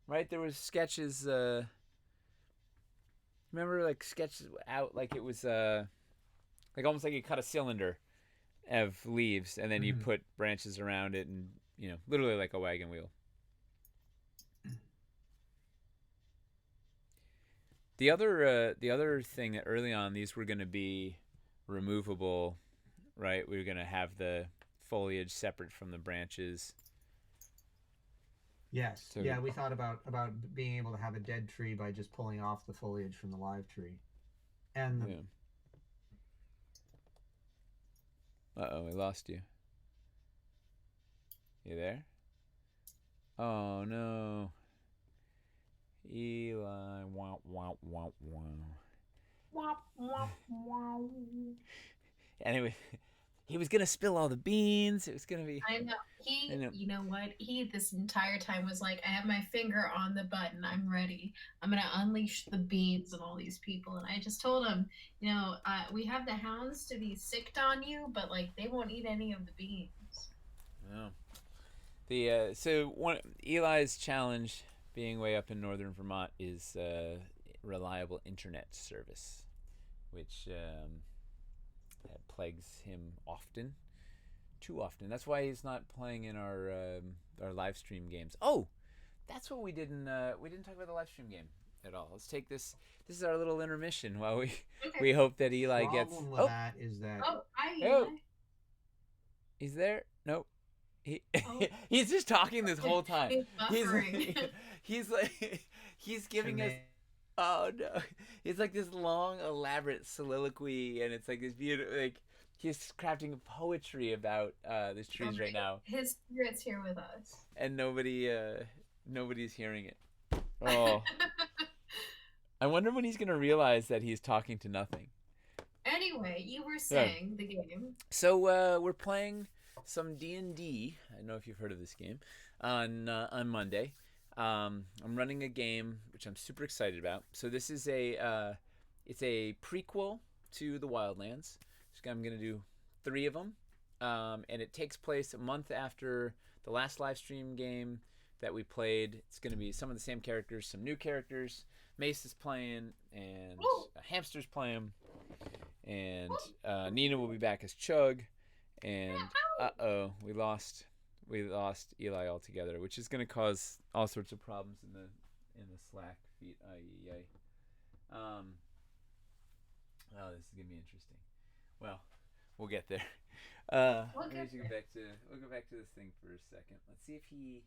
right? There was sketches. Remember, like sketches out, like it was like almost like you cut a cylinder of leaves and then you put branches around it, and literally like a wagon wheel. The other thing that early on, these were going to be removable, right? We were going to have the foliage separate from the branches. Yes. So, yeah, we thought about being able to have a dead tree by just pulling off the foliage from the live tree. And Uh-oh, we lost you. You there? Oh, no. Eli, wow, wow, wow, wow. Womp, womp, wow. Anyway, he was going to spill all the beans. It was going to be... I know. You know what? He, this entire time, was like, I have my finger on the button. I'm ready. I'm going to unleash the beans on all these people. And I just told him, we have the hounds to be sicked on you, but, like, they won't eat any of the beans. No. Eli's challenge, being way up in northern Vermont, is reliable internet service, which plagues him often. Too often. That's why he's not playing in our live stream games. Oh, that's what we didn't talk about the live stream game at all. Let's take this. This is our little intermission while we hope that Eli gets. The problem with that is that. Oh, hi, Eli. He's there. Nope. He's just talking this whole time. He's like he's giving us. Oh no! It's like this long, elaborate soliloquy, and it's like this beautiful, like he's crafting poetry about these trees right now. His spirit's here with us, and nobody's hearing it. Oh, I wonder when he's gonna realize that he's talking to nothing. Anyway, you were saying the game. So we're playing some D&D. I don't know if you've heard of this game. On Monday. I'm running a game which I'm super excited about. So this is it's a prequel to the Wildlands. I'm going to do 3 of them, and it takes place a month after the last live stream game that we played. It's going to be some of the same characters, some new characters. Mace is playing, and Hamster's playing, and Nina will be back as Chug, and we lost Eli altogether, which is going to cause all sorts of problems in the Slack feed. This is going to be interesting. Well, we'll get there. We'll go back to this thing for a second. Let's see if he.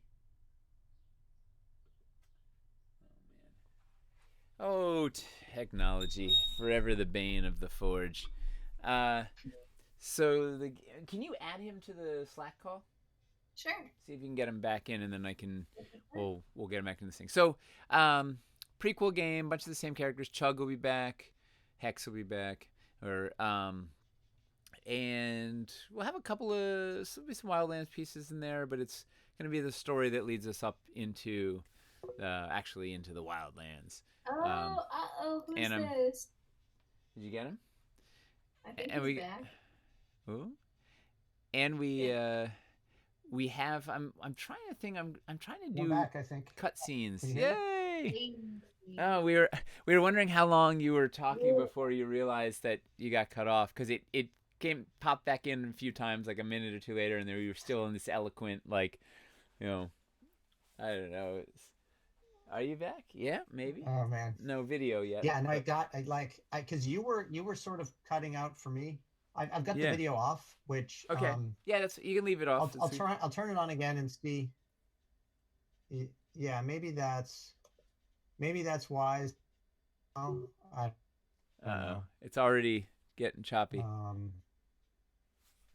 Oh man. Oh, technology, forever the bane of the Forge. So can you add him to the Slack call? Sure. See if you can get him back in, and then we'll get him back in this thing. So, prequel game, bunch of the same characters. Chug will be back. Hex will be back, or and we'll have a couple of there'll be some Wildlands pieces in there, but it's gonna be the story that leads us up into actually into the Wildlands. Who's And this? did you get him? I think And he's we back. ooh, and Yeah. we have I'm trying to think I'm trying to We're do back, I think. cutscenes. Can you hear me? Yay! Hey. Oh, we were wondering how long you were talking before you realized that you got cut off, because it came popped back in a few times, like a minute or two later, and then you were still in this eloquent, like, you know, I don't know. Are you back? Yeah, maybe. Oh man. No video yet. Yeah, no, but- because you were sort of cutting out for me. I've got the Yeah. video off, which Okay. Yeah, that's you can leave it off. I'll turn it on again and see. Yeah, maybe that's why. Oh, I don't know. It's already getting choppy. Um,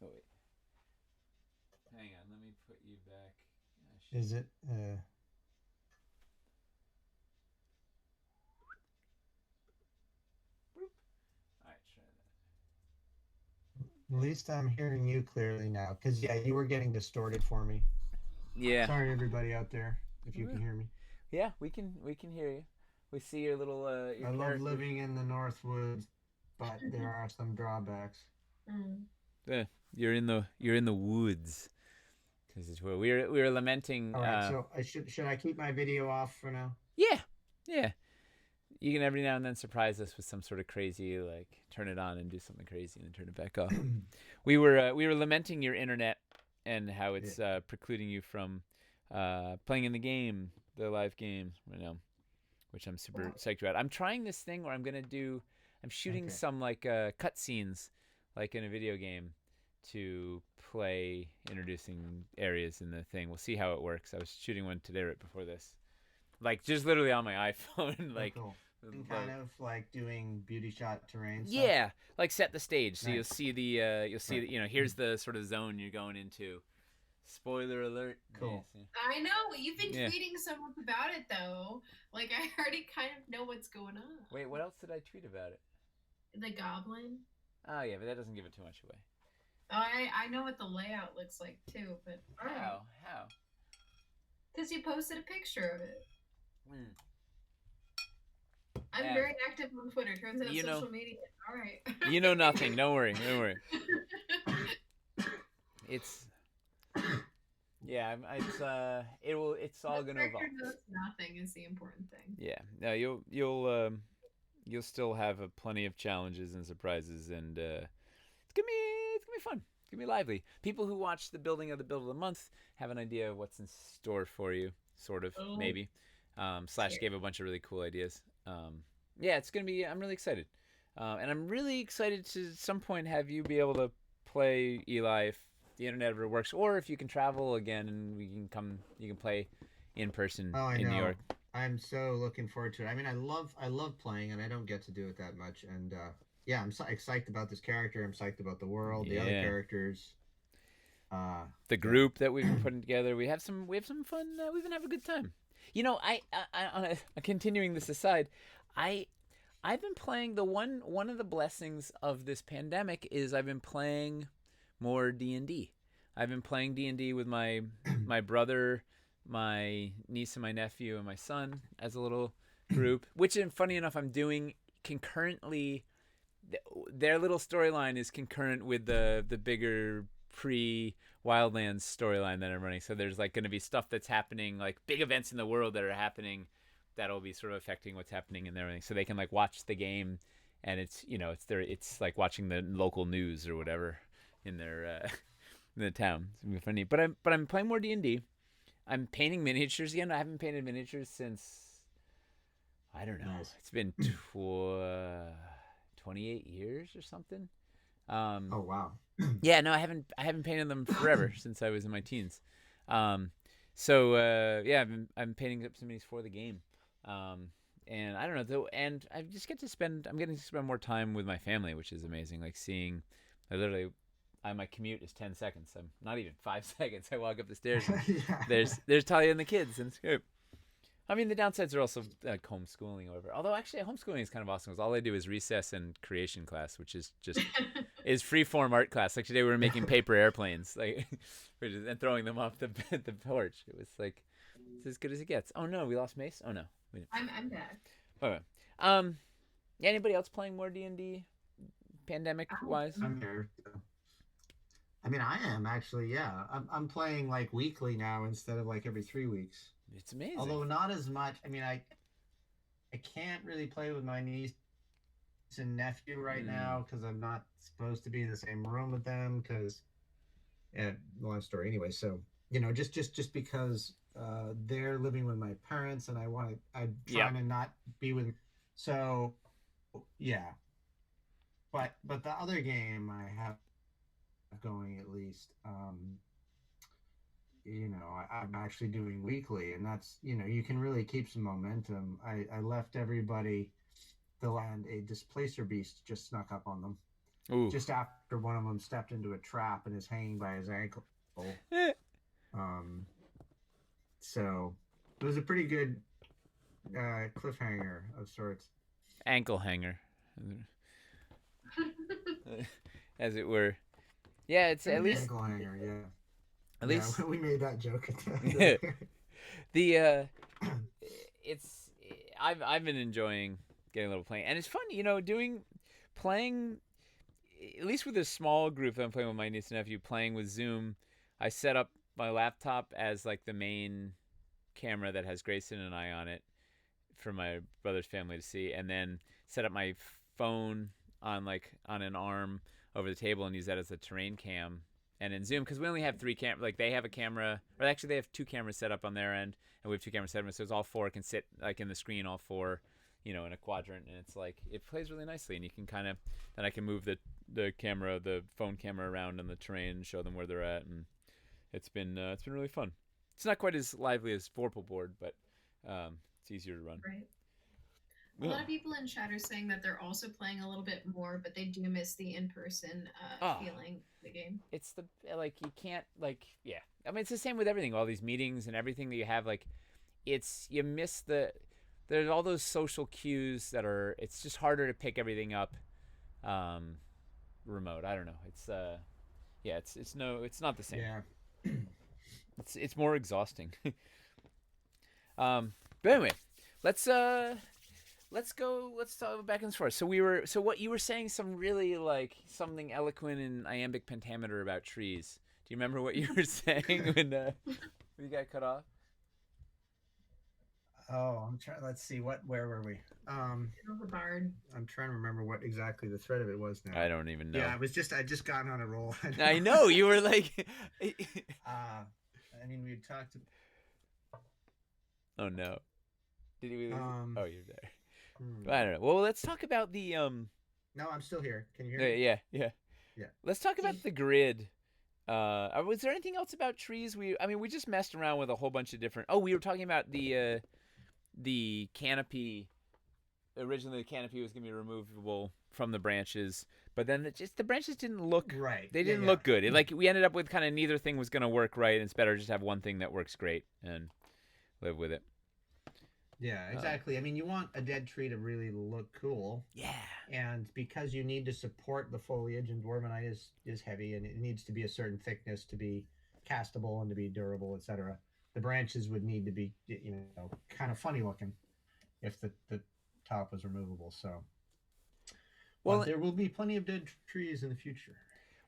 Oh wait. Hang on. Let me put you back. is it? All right, try At least I'm hearing you clearly now. Because yeah, you were getting distorted for me. that. Yeah. Sorry, everybody out there, if you can hear me. Yeah, we can hear you. We see your little your I love character. living in the North Woods, but there are some drawbacks. You're in the woods. This is where we were lamenting. All right, so should I keep my video off for now? Yeah. You can every now and then surprise us with some sort of crazy, like turn it on and do something crazy and then turn it back off. we were lamenting your internet and how it's precluding you from playing in the game, the live game, which I'm super psyched about. I'm trying this thing where I'm shooting some like cutscenes, like in a video game, to play introducing areas in the thing. We'll see how it works. I was shooting one today right before this, like just literally on my iPhone, like. Cool. And kind of like doing beauty shot terrain stuff. Yeah, like set the stage, so Nice. you'll see the here's the sort of zone you're going into. Spoiler alert. Cool. Yes, I know you've been tweeting so much about it though. Like I already kind of know what's going on. Wait, what else did I tweet about it? The goblin. Oh yeah, but that doesn't give it too much away. Oh, I know what the layout looks like too, but How? Because you posted a picture of it. Mm. I'm very active on Twitter. Turns out social media. All right. You know nothing. Don't worry. It's it's all gonna evolve. Nothing is the important thing. Yeah. No, you'll still have plenty of challenges and surprises, and it's gonna be fun. It's gonna be lively. People who watch the build of the month have an idea of what's in store for you, sort of, maybe. Slash gave a bunch of really cool ideas. Yeah, it's gonna be. I'm really excited, and I'm really excited to at some point have you be able to play Eli if the internet ever works, or if you can travel again and you can play in person in New York. I'm so looking forward to it. I mean, I love playing, and I don't get to do it that much. And yeah, I'm so excited about this character. I'm psyched about the world, the other characters, the group that we've been putting together. We have some fun. We've been having a good time. I on continuing this aside, I've been playing one of the blessings of this pandemic is I've been playing more D&D. I've been playing D&D with my brother, my niece and my nephew and my son as a little group, which funny enough I'm doing concurrently. Their little storyline is concurrent with the bigger pre-Wildlands storyline that I'm running. So there's like going to be stuff that's happening, like big events in the world that are happening that'll be sort of affecting what's happening and everything. So they can like watch the game, and it's it's like watching the local news or whatever in their in the town. It's gonna be funny. But I'm playing more D&D. I'm painting miniatures again. I haven't painted miniatures since I don't know. Nice. It's been 28 years or something. Oh wow. Yeah, no, I haven't painted them forever since I was in my teens. So yeah, I'm painting up some minis for the game. And I don't know though, and I'm getting to spend more time with my family, which is amazing. Like seeing, my commute is 10 seconds. I'm not even 5 seconds. I walk up the stairs. And Yeah. there's Talia and the kids, and it's great. I mean, the downsides are also like homeschooling over. Although actually, homeschooling is kind of awesome because all I do is recess and creation class, which is just is free-form art class. Like today, we were making paper airplanes, like and throwing them off the the porch. It was like it's as good as it gets. Oh no, we lost Mace. Oh no, we didn't. I'm bad. Okay. Yeah, anybody else playing more D&D, pandemic wise? I'm here. I mean, I am actually. Yeah, I'm playing like weekly now instead of like every 3 weeks. It's amazing. Although not as much. I mean, I can't really play with my niece and nephew right now because I'm not supposed to be in the same room with them. Because, yeah, long story anyway. So just because they're living with my parents and I'm trying to not be with. So, yeah. But the other game I have going at least. I'm actually doing weekly, and that's you can really keep some momentum. I left everybody the land a displacer beast just snuck up on them. Ooh. Just after one of them stepped into a trap and is hanging by his ankle. So it was a pretty good cliffhanger of sorts. Ankle hanger, as it were. Yeah, it's at least ankle hanger. Yeah. At least we made that joke. The it's I've been enjoying getting a little playing, and it's fun, playing at least with a small group that I'm playing with my niece and nephew. Playing with Zoom, I set up my laptop as like the main camera that has Grayson and I on it for my brother's family to see, and then set up my phone on an arm over the table and use that as a terrain cam. And in Zoom, because we only have 3 cameras, like they have a camera, or actually they have 2 cameras set up on their end, and we have 2 cameras set up, so it's all 4 can sit like in the screen, all 4, in a quadrant, and it's like it plays really nicely, and you can kind of then I can move the phone camera around in the terrain and show them where they're at, and it's been really fun. It's not quite as lively as Vorpal board, but it's easier to run. Right. A lot of people in chat are saying that they're also playing a little bit more, but they do miss the in-person feeling of the game. It's you can't yeah. I mean, it's the same with everything. All these meetings and everything that you have, you miss there's all those social cues that are. It's just harder to pick everything up, remote. I don't know. It's it's not the same. Yeah. It's more exhausting. But anyway, let's go. Let's talk back and forth. So what you were saying, some really something eloquent in iambic pentameter about trees. Do you remember what you were saying when we got cut off? Oh, I'm trying. Let's see. Where were we? The bard. I'm trying to remember what exactly the thread of it was now. I don't even know. Yeah, I just gotten on a roll. I know you were like. I mean, we talked. Oh no! Did we? Oh, you're there. I don't know. Well, let's talk about the No, I'm still here. Can you hear me? Yeah. Let's talk about the grid. Was there anything else about trees? We just messed around with a whole bunch of different. Oh, we were talking about the canopy. Originally, the canopy was going to be removable from the branches, but then the branches didn't look right. They didn't look good. We ended up with kind of neither thing was going to work right, and it's better to just have one thing that works great and live with it. Yeah, exactly. I mean, you want a dead tree to really look cool. Yeah. And because you need to support the foliage, and dwarvenite is heavy, and it needs to be a certain thickness to be castable and to be durable, etc. The branches would need to be, kind of funny looking if the top was removable. So, well, there will be plenty of dead trees in the future.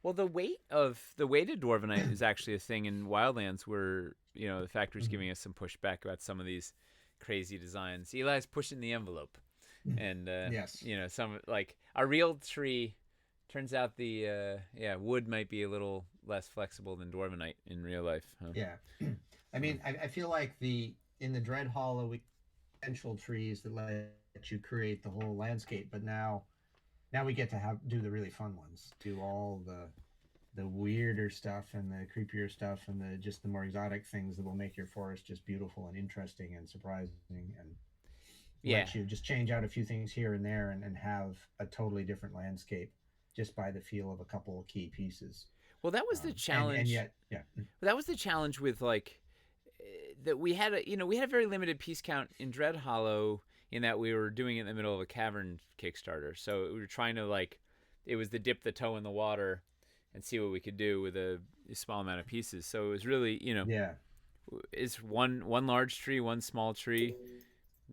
Well, the weight of dwarvenite is actually a thing in Wildlands where the factory's giving us some pushback about some of these crazy designs. Eli's pushing the envelope, and yes, some a real tree. Turns out the wood might be a little less flexible than dwarvenite in real life. Huh? Yeah, I mean, I feel like in the Dread Hollow potential trees that let you create the whole landscape, but now we get to do the really fun ones, do all the weirder stuff and the creepier stuff and the more exotic things that will make your forest just beautiful and interesting and surprising and let you just change out a few things here and there and have a totally different landscape just by the feel of a couple of key pieces. Well, that was the challenge. And yet, yeah. That was the challenge with that we had a very limited piece count in Dread Hollow in that we were doing it in the middle of a cavern Kickstarter. So we were trying to it was to dip the toe in the water and see what we could do with a small amount of pieces. So it was really, Yeah. it's one large tree, one small tree,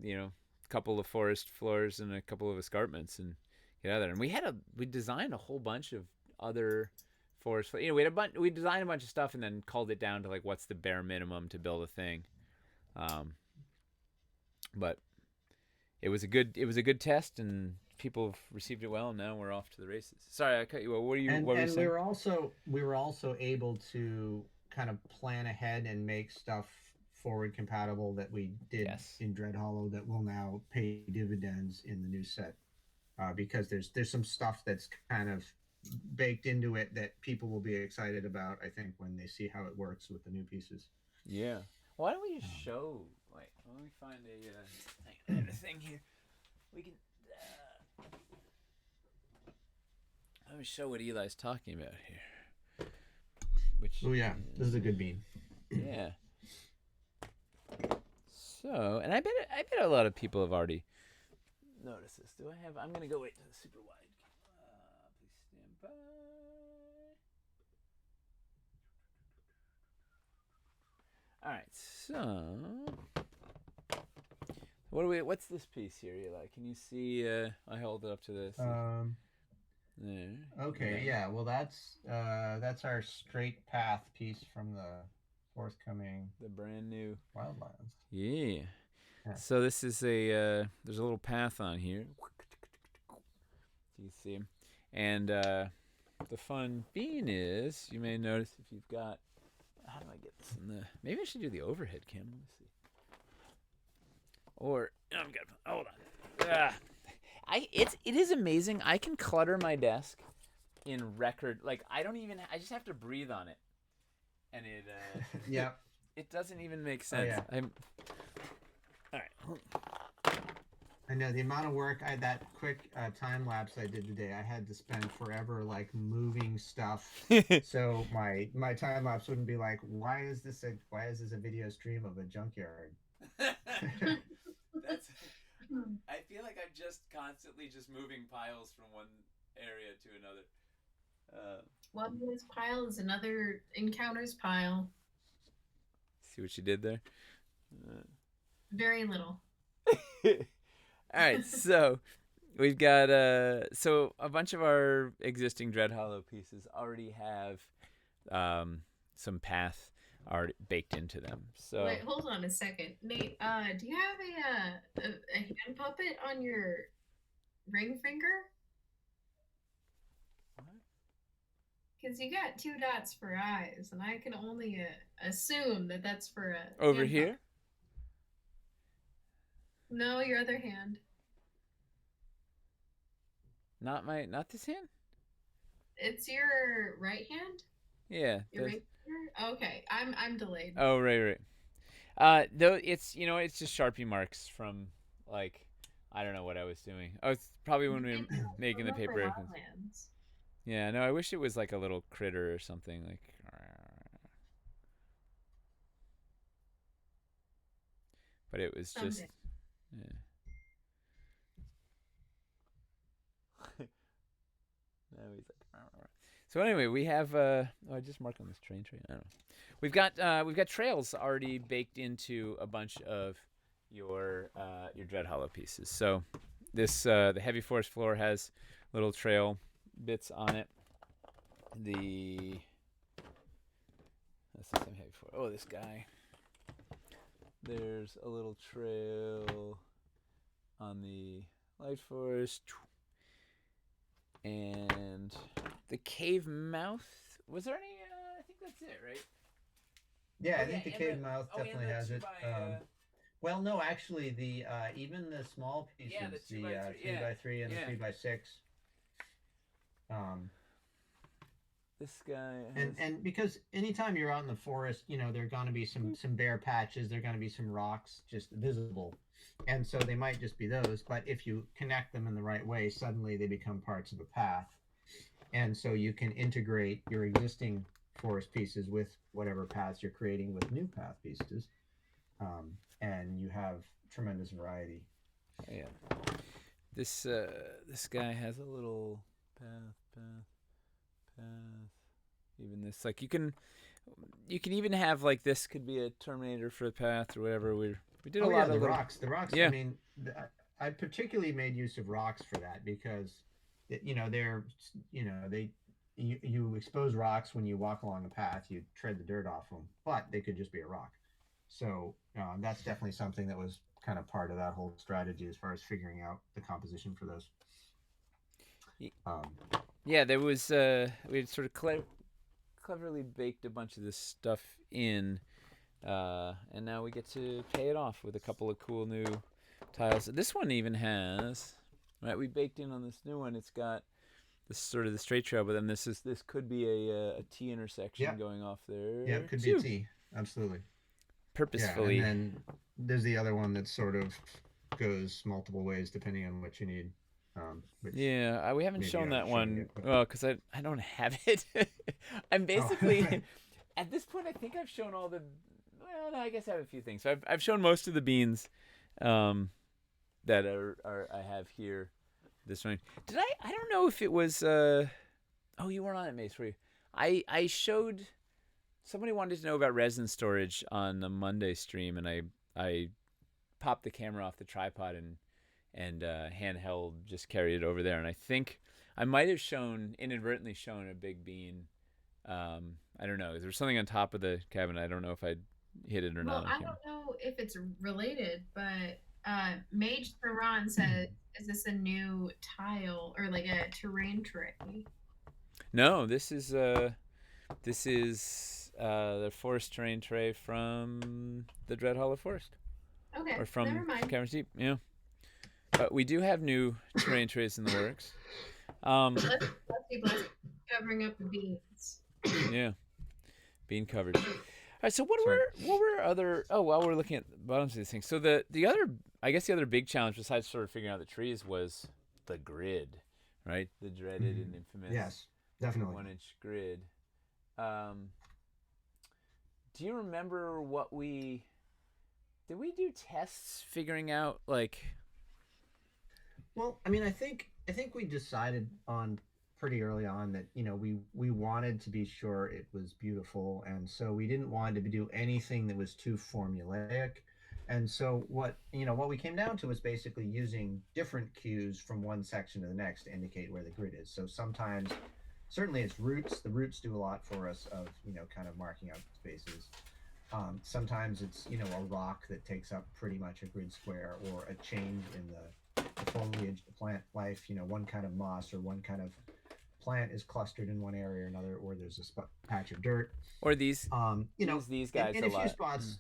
a couple of forest floors and a couple of escarpments, and get out of there. And we designed a whole bunch of other forest. We designed a bunch of stuff and then called it down to what's the bare minimum to build a thing. But it was a good test, and people have received it well, and now we're off to the races. Sorry, I cut you. What were you? And, what were you and saying? we were also able to kind of plan ahead and make stuff forward compatible that we did in Dread Hollow that will now pay dividends in the new set, because there's some stuff that's kind of baked into it that people will be excited about, I think, when they see how it works with the new pieces. Yeah. Why don't we just show? Wait, let me find a thing here. We can. Let me show what Eli's talking about here. Oh yeah, this is a good bean. Yeah. So, and I bet a lot of people have already noticed this. I'm gonna go wait to the super wide. Please stand by. All right, so what's this piece here, Eli? Can you see? I hold it up to this. There. Okay, yeah. Well, that's our straight path piece from the forthcoming, the brand new Wildlands. Yeah. So this is there's a little path on here. You see him, and the fun bean is, you may notice if you've got. How do I get this in the? Maybe I should do the overhead cam. Let me see. Or I'm gonna hold on. It is amazing. I can clutter my desk in record. I just have to breathe on it, and it. Yeah. It doesn't even make sense. Oh, yeah. All right. I know the amount of work that quick time lapse I did today. I had to spend forever moving stuff, so my time lapse wouldn't be like, why is this a video stream of a junkyard? That's. I feel like I'm just constantly moving piles from one area to another. One guy's pile is another encounter's pile. See what you did there? Very little. All right, so we've got so a bunch of our existing Dread Hollow pieces already have some path already baked into them. So wait, hold on a second, Nate. Do you have a hand puppet on your ring finger? What? Because you got 2 dots for eyes, and I can only assume that that's for a over here. puppet. No, your other hand. Not this hand? It's your right hand? Yeah. Your right finger? Okay, I'm delayed. Oh, right. Though it's it's just Sharpie marks from I don't know what I was doing. Oh, it's probably when we were making the paper airplanes. Yeah, no, I wish it was like a little critter or something but it was just yeah. No, he's like. So anyway, we have I just marked on this train. I don't know. We've got trails already baked into a bunch of your Dread Hollow pieces. So this the heavy forest floor has little trail bits on it. That's the same heavy forest. Oh, this guy. There's a little trail on the light forest. And the cave mouth. Was there any? I think that's it, right? Yeah, I think the cave mouth definitely has it. Well, no, actually, the even the small pieces, the 3x3 and the 3x6. This guy. And because anytime you're out in the forest, there are going to be some bare patches. There are going to be some rocks just visible. And so they might just be those, but if you connect them in the right way, suddenly they become parts of a path. And so you can integrate your existing forest pieces with whatever paths you're creating with new path pieces. and you have tremendous variety. Yeah. This guy has a little path. Even this, like you can even have like this could be a Terminator for the path or whatever. We did a Oh yeah, lot of little. the rocks. I Yeah. mean, I particularly made use of rocks for that because, they're, they you expose rocks when you walk along a path. You tread the dirt off them, but they could just be a rock. So that's definitely something that was kind of part of that whole strategy as far as figuring out the composition for those. Um, Yeah, there was we had sort of cleverly baked a bunch of this stuff in, and now we get to pay it off with a couple of cool new tiles. This one even has, right? We baked in on this new one. It's got this sort of the straight trail, but then this could be a T intersection yeah, going off there. yeah, it could be a too. T. Absolutely. Yeah, and Purposefully. then there's the other one that sort of goes multiple ways depending on what you need. Which Yeah, we haven't maybe shown I that showed one. it, but Well, because I don't have it. I'm oh, basically at this point. I think I've shown all the. Well, no, I guess I have a few things. So I've shown most of the beans, that are I have here. This one. Did I? I don't know if it was. Oh, you weren't on it, Mace, were you? I showed. Somebody wanted to know about resin storage on the Monday stream, and I popped the camera off the tripod and handheld just carried it over there. And I think I might have inadvertently shown a big bean. I don't know. Is there something on top of the cabinet? I don't know if I hit it or Well, not on I camera. don't know if it's related, but Mage Theron said, "Is this a new tile or like a terrain tray?" No, this is the forest terrain tray from the Dread Hollow Forest, Okay, or never from mind. Cameron Deep. Yeah, we do have new terrain trays in the works. Bless you, covering up the beans. Yeah, being covered. All right. So sorry. what were other? Oh, while we're looking at the bottoms of these things, so the other, I guess the other big challenge besides sort of figuring out the trees was the grid, right? The dreaded and infamous Yes, definitely. 1-inch grid. Um, do you remember what did we do tests figuring out like? Well, I mean, I think we decided on pretty early on that we wanted to be sure it was beautiful, and so we didn't want to do anything that was too formulaic. And so what we came down to was basically using different cues from one section to the next to indicate where the grid is. So sometimes, certainly it's roots. The roots do a lot for us of kind of marking out spaces. Sometimes it's a rock that takes up pretty much a grid square, or a change in the foliage, the plant life. One kind of moss or one kind of plant is clustered in one area or another, or there's a patch of dirt. Or these these guys In a a few lot. spots,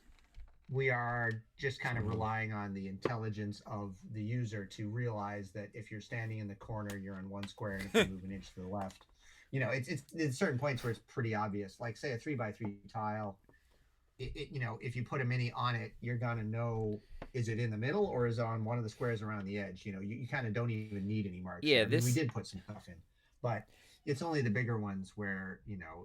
we are just kind of relying on the intelligence of the user to realize that if you're standing in the corner, you're in one square, and if you move an inch to the left, it's certain points where it's pretty obvious. Like say a 3x3 tile, if you put a mini on it, you're gonna know, is it in the middle or is it on one of the squares around the edge? You kind of don't even need any marks. Yeah, I mean, we did put some stuff in, but it's only the bigger ones where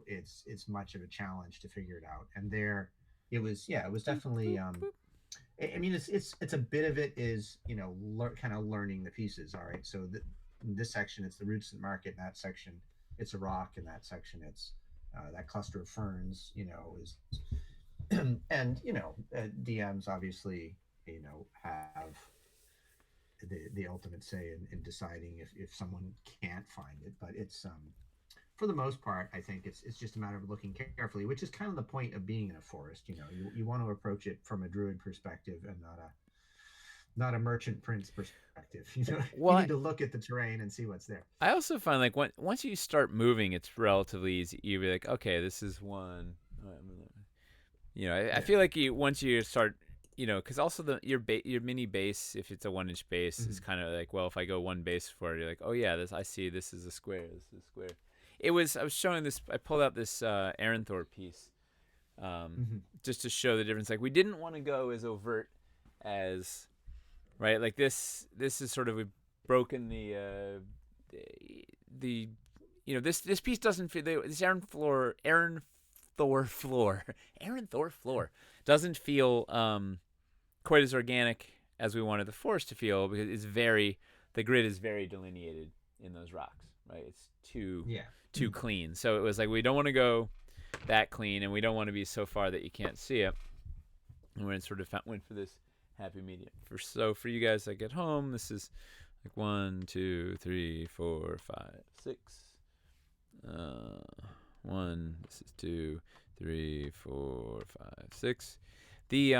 it's much of a challenge to figure it out. And there, it was definitely. I mean, it's a bit of it is kind of learning the pieces. All right, so in this section it's the roots that mark it. In that section, it's a rock. In that section, it's that cluster of ferns. Is and DMs obviously have the ultimate say in deciding if someone can't find it, but it's for the most part, I think it's just a matter of looking carefully, which is kind of the point of being in a forest. You want to approach it from a druid perspective and not a merchant prince perspective. Well, you need to look at the terrain and see what's there. I also find like once you start moving, it's relatively easy. You be like, okay, this is one. I feel like once you start, because also your mini base, if it's a 1-inch base, is kind of like, well, if I go one base for it, you're like, oh yeah, I see this is a square. This is a square. I was showing this. I pulled out this Aaron Thor piece, just to show the difference. Like we didn't want to go as overt as, right? Like this is sort of we've broken the this piece doesn't fit. This Aaron Thor floor. Aaron Thor floor doesn't feel quite as organic as we wanted the forest to feel, because the grid is very delineated in those rocks, right? It's too clean. So it was like, we don't want to go that clean, and we don't want to be so far that you can't see it. And we sort of went for this happy medium. For you guys like at home, this is like 1, 2, 3, 4, 5, 6. 1. This is 2, 3, 4, 5, 6. We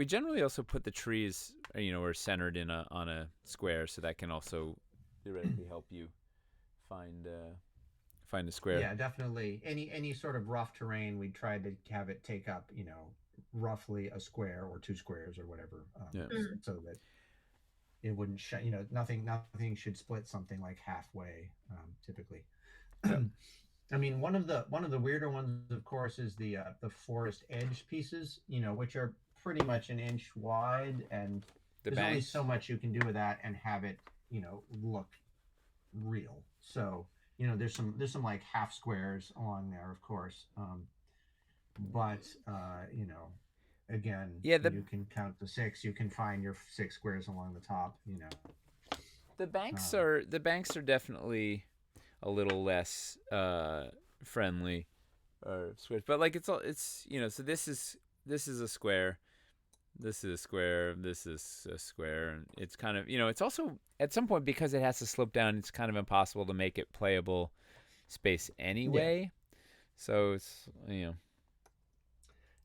generally also put the trees, are centered on a square, so that can also theoretically help you find a square. Yeah, definitely. Any sort of rough terrain, we tried to have it take up, roughly a square or 2 squares or whatever, so that it wouldn't nothing should split something like halfway, typically. I mean, one of the weirder ones, of course, is the forest edge pieces, which are pretty much an inch wide, and there's only so much you can do with that and have it, look real. So, there's some like half squares along there, of course, but again, you can count to 6. You can find your 6 squares along the top. The banks are definitely a little less friendly or switch, but like it's so this is a square, this is a square, this is a square, and it's kind of it's also at some point, because it has to slope down, it's kind of impossible to make it playable space anyway. Yeah. So it's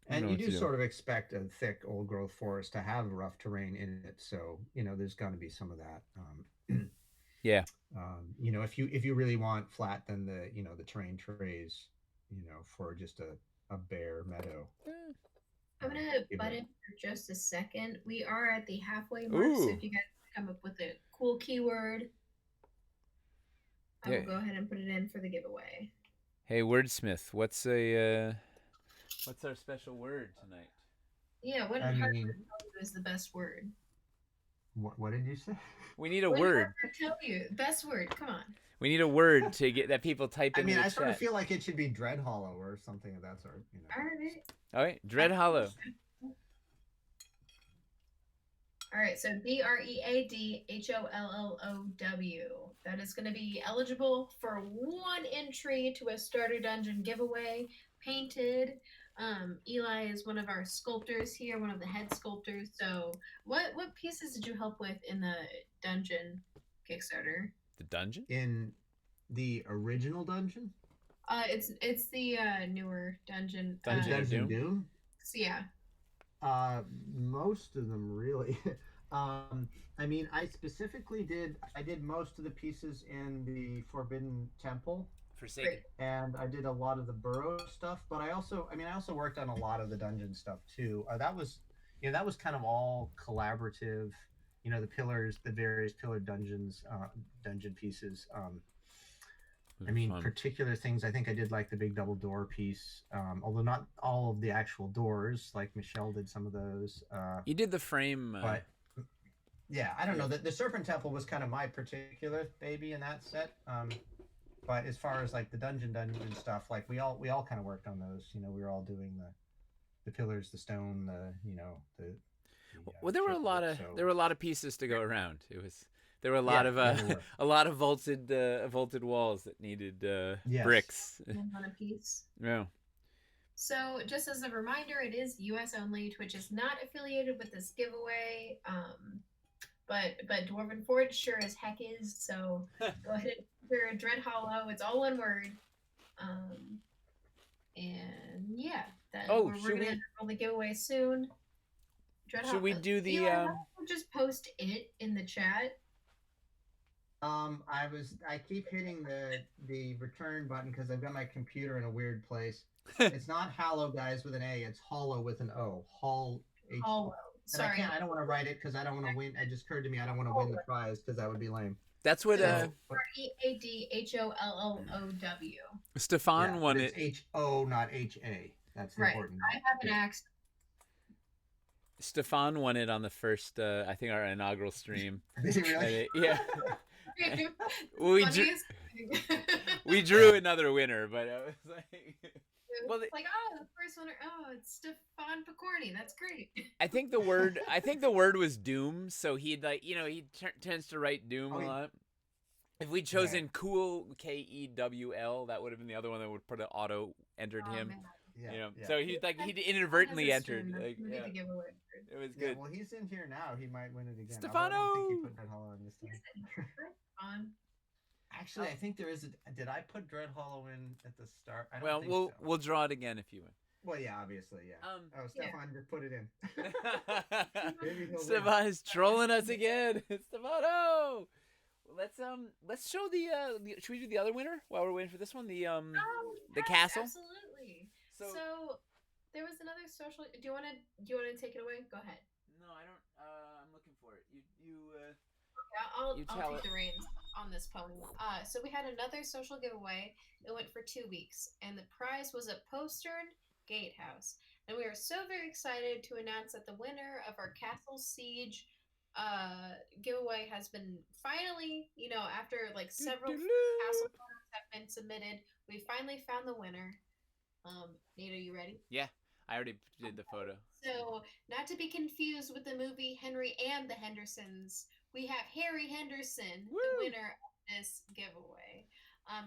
and you do sort of expect a thick old growth forest to have rough terrain in it, so there's going to be some of that. Yeah. If you really want flat, then the terrain trays, for just a bare meadow. I'm gonna butt in for just a second. We are at the halfway mark, so if you guys come up with a cool keyword, I will go ahead and put it in for the giveaway. Hey, wordsmith, what's our special word tonight? Yeah, what is the best word? What did you say? We need a word. Tell you, best word. Come on. We need a word to get that people type in the chat. I sort of feel like it should be Dread Hollow or something of that sort. All right, Dread Hollow. All right, so BreadHollow. That is going to be eligible for 1 entry to a starter dungeon giveaway. Painted. Eli is one of our sculptors here, one of the head sculptors. So, what pieces did you help with in the dungeon Kickstarter? The dungeon? In the original dungeon? It's the newer dungeon. Dungeon Doom? So, yeah. Most of them, really. I specifically did most of the pieces in the Forbidden Temple. Forsaken. And I did a lot of the burrow stuff, but I also worked on a lot of the dungeon stuff too. That was kind of all collaborative. The pillars, the various pillar dungeons, dungeon pieces. Particular things. I think I did like the big double door piece, although not all of the actual doors. Like Michelle did some of those. You did the frame. But yeah, I don't know. The Serpent Temple was kind of my particular baby in that set. But as far as like the dungeon stuff, like we all kind of worked on those. We were all doing the pillars, the stone, there were a lot of pieces to go around. There were a lot of vaulted walls that needed bricks. On a piece. Yeah. So just as a reminder, it is US only. Twitch is not affiliated with this giveaway. But Dwarven Forge sure as heck is. So go ahead and enter Dread Hollow. It's all one word. And yeah, we're gonna roll the giveaway soon. Should we do the? Just post it in the chat. I keep hitting the return button because I've got my computer in a weird place. It's not Hallow, guys, with an A. It's Hollow with an O. Hollow. Sorry. I don't want to write it because I don't want to win. It just occurred to me I don't want to win the prize because that would be lame. That's what ReadHollow. Stefan won it. It's HO, not HA. That's important. I have an accent. Stefan won it on the first, I think, our inaugural stream. Did he really? Yeah. we drew another winner, but I was like, Well, It's like, oh, the first winner. Oh, it's Stefan Picorni. That's great. I think the word was Doom, so he'd like he tends to write Doom Oh, a yeah. lot. If we'd Right. chosen Cool Kewl, that would have been the other one that would put an auto entered Oh him. man. Yeah. Yeah. So He he'd has inadvertently his entered. turn. That's Like, gonna be yeah, the giveaway. it was Yeah. good. Well, he's in here now. He might win it again. Although I Stefano. don't think he put Dread Hollow in this time. Fun. Actually, I think there is. Did I put Dread Hollow in at the start? I don't Well, think we'll so. we'll draw it again if you win. Well, yeah, obviously, yeah. Oh, Yeah. Stefan just put it in. Maybe he'll win. Stefan is trolling us again. Stefano. Let's show should we do the other winner while we're waiting for this one? The Yes, castle. Absolutely. So There was another social. Do you want to take it away? Go ahead. no, I don't. I'm looking for it. Yeah, You I'll tell take it. the reins on this poem. So we had another social giveaway. It went for 2 weeks, and the prize was a postern gatehouse. And we are so very excited to announce that the winner of our Castle Siege giveaway has been finally, after like several castle photos have been submitted, we finally found the winner. Nate, are you ready? Yeah, I already did the photo. So, not to be confused with the movie Henry and the Hendersons, we have Harry Henderson, Woo! the winner of this giveaway.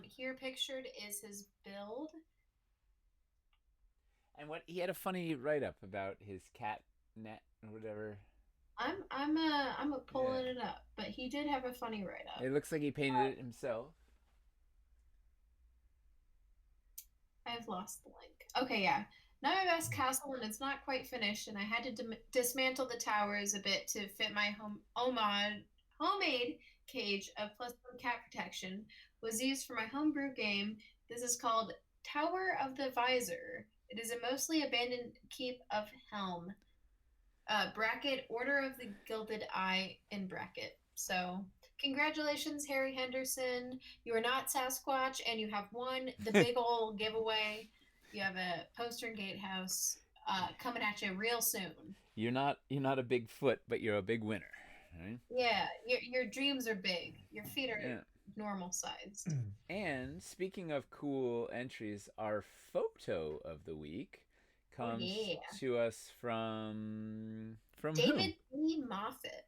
Here pictured is his build. And what he had a funny write up about his cat net or whatever. I'm pulling it up, but he did have a funny write up. It looks like he painted it himself. I've lost the link. Okay, yeah. Not my best castle, and it's not quite finished, and I had to dismantle the towers a bit to fit my homemade cage of +1 cat protection. Was used for my homebrew game. This is called Tower of the Visor. It is a mostly abandoned keep of Helm. Bracket Order of the Gilded Eye in bracket. So, congratulations, Harry Henderson. You are not Sasquatch, and you have won the big old giveaway. You have a poster and gatehouse coming at you real soon. You're not a big foot, but you're a big winner, right? Yeah, your dreams are big. Your feet are normal sized. And speaking of cool entries, our photo of the week comes to us from David E. Moffat.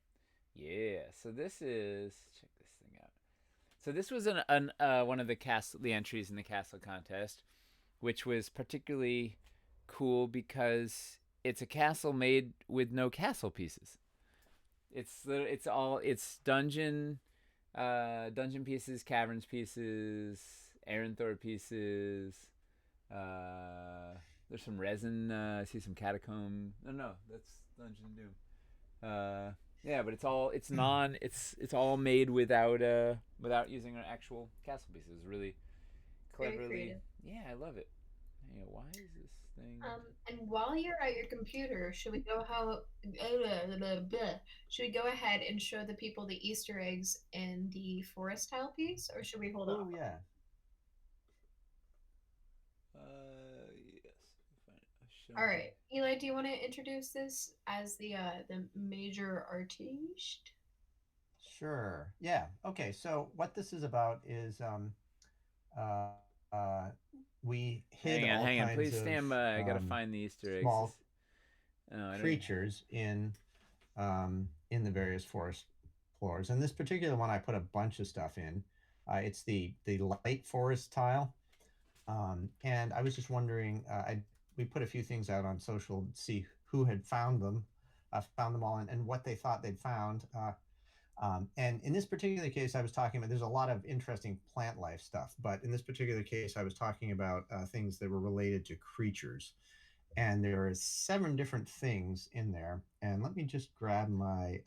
Yeah, so this is check this thing out. So this was one of the entries in the castle contest, which was particularly cool because it's a castle made with no castle pieces. It's dungeon pieces, caverns pieces, Aranthor pieces. There's some resin. I see some catacomb. No, that's Dungeon Doom. Yeah, but it's all made without using our actual castle pieces. It's really cleverly. Yeah, I love it. Hey, why is this thing? And while you're at your computer, should we go ahead and show the people the Easter eggs in the forest tile piece, or should we hold on? Oh yeah. Yes. All right, Eli, do you want to introduce this as the major artiste? Sure. Yeah. Okay. So what this is about is we hid hang on. kinds Please of, stand by. I gotta find the Easter eggs. Small Oh, creatures in the various forest floors. And this particular one, I put a bunch of stuff in. It's the light forest tile. And I was just wondering, we put a few things out on social to see who had found them all, and what they thought they'd found. And in this particular case, I was talking about, there's a lot of interesting plant life stuff, but in this particular case, I was talking about things that were related to creatures. And there are 7 different things in there. And let me just grab my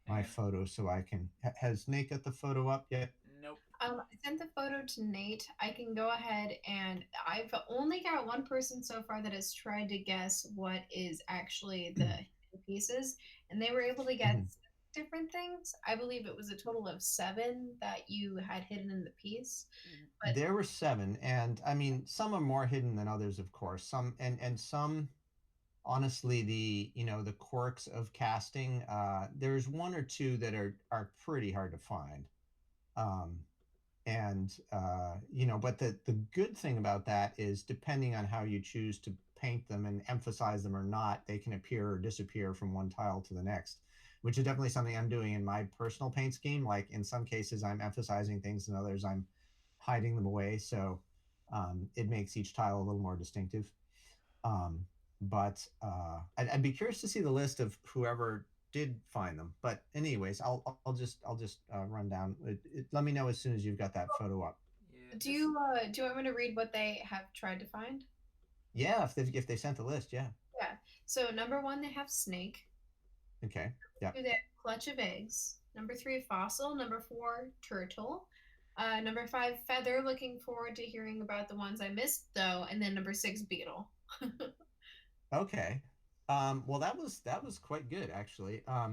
my photo so I can. Has Nate got the photo up yet? Nope. I sent the photo to Nate. I can go ahead, and I've only got one person so far that has tried to guess what is actually the pieces, and they were able to get different things. I believe it was a total of 7 that you had hidden in the piece. But there were 7, and I mean, some are more hidden than others, of course. Some and some, honestly, the quirks of casting. There's 1 or 2 that are pretty hard to find. And but the good thing about that is depending on how you choose to paint them and emphasize them or not, they can appear or disappear from one tile to the next, which is definitely something I'm doing in my personal paint scheme. Like in some cases I'm emphasizing things, and others I'm hiding them away, so it makes each tile a little more distinctive. um, but I'd be curious to see the list of whoever did find them. But anyways, I'll just run down. Let me know as soon as you've got that photo up. Yeah, Do you want me to read what they have tried to find? Yeah, if they sent the list, yeah. Yeah. So number one, they have snake. Okay. Yeah. Two, they have clutch of eggs. Number three, fossil. Number four, turtle. Number five, feather. Looking forward to hearing about the ones I missed though. And then number six, beetle. Okay. Well, that was quite good actually. All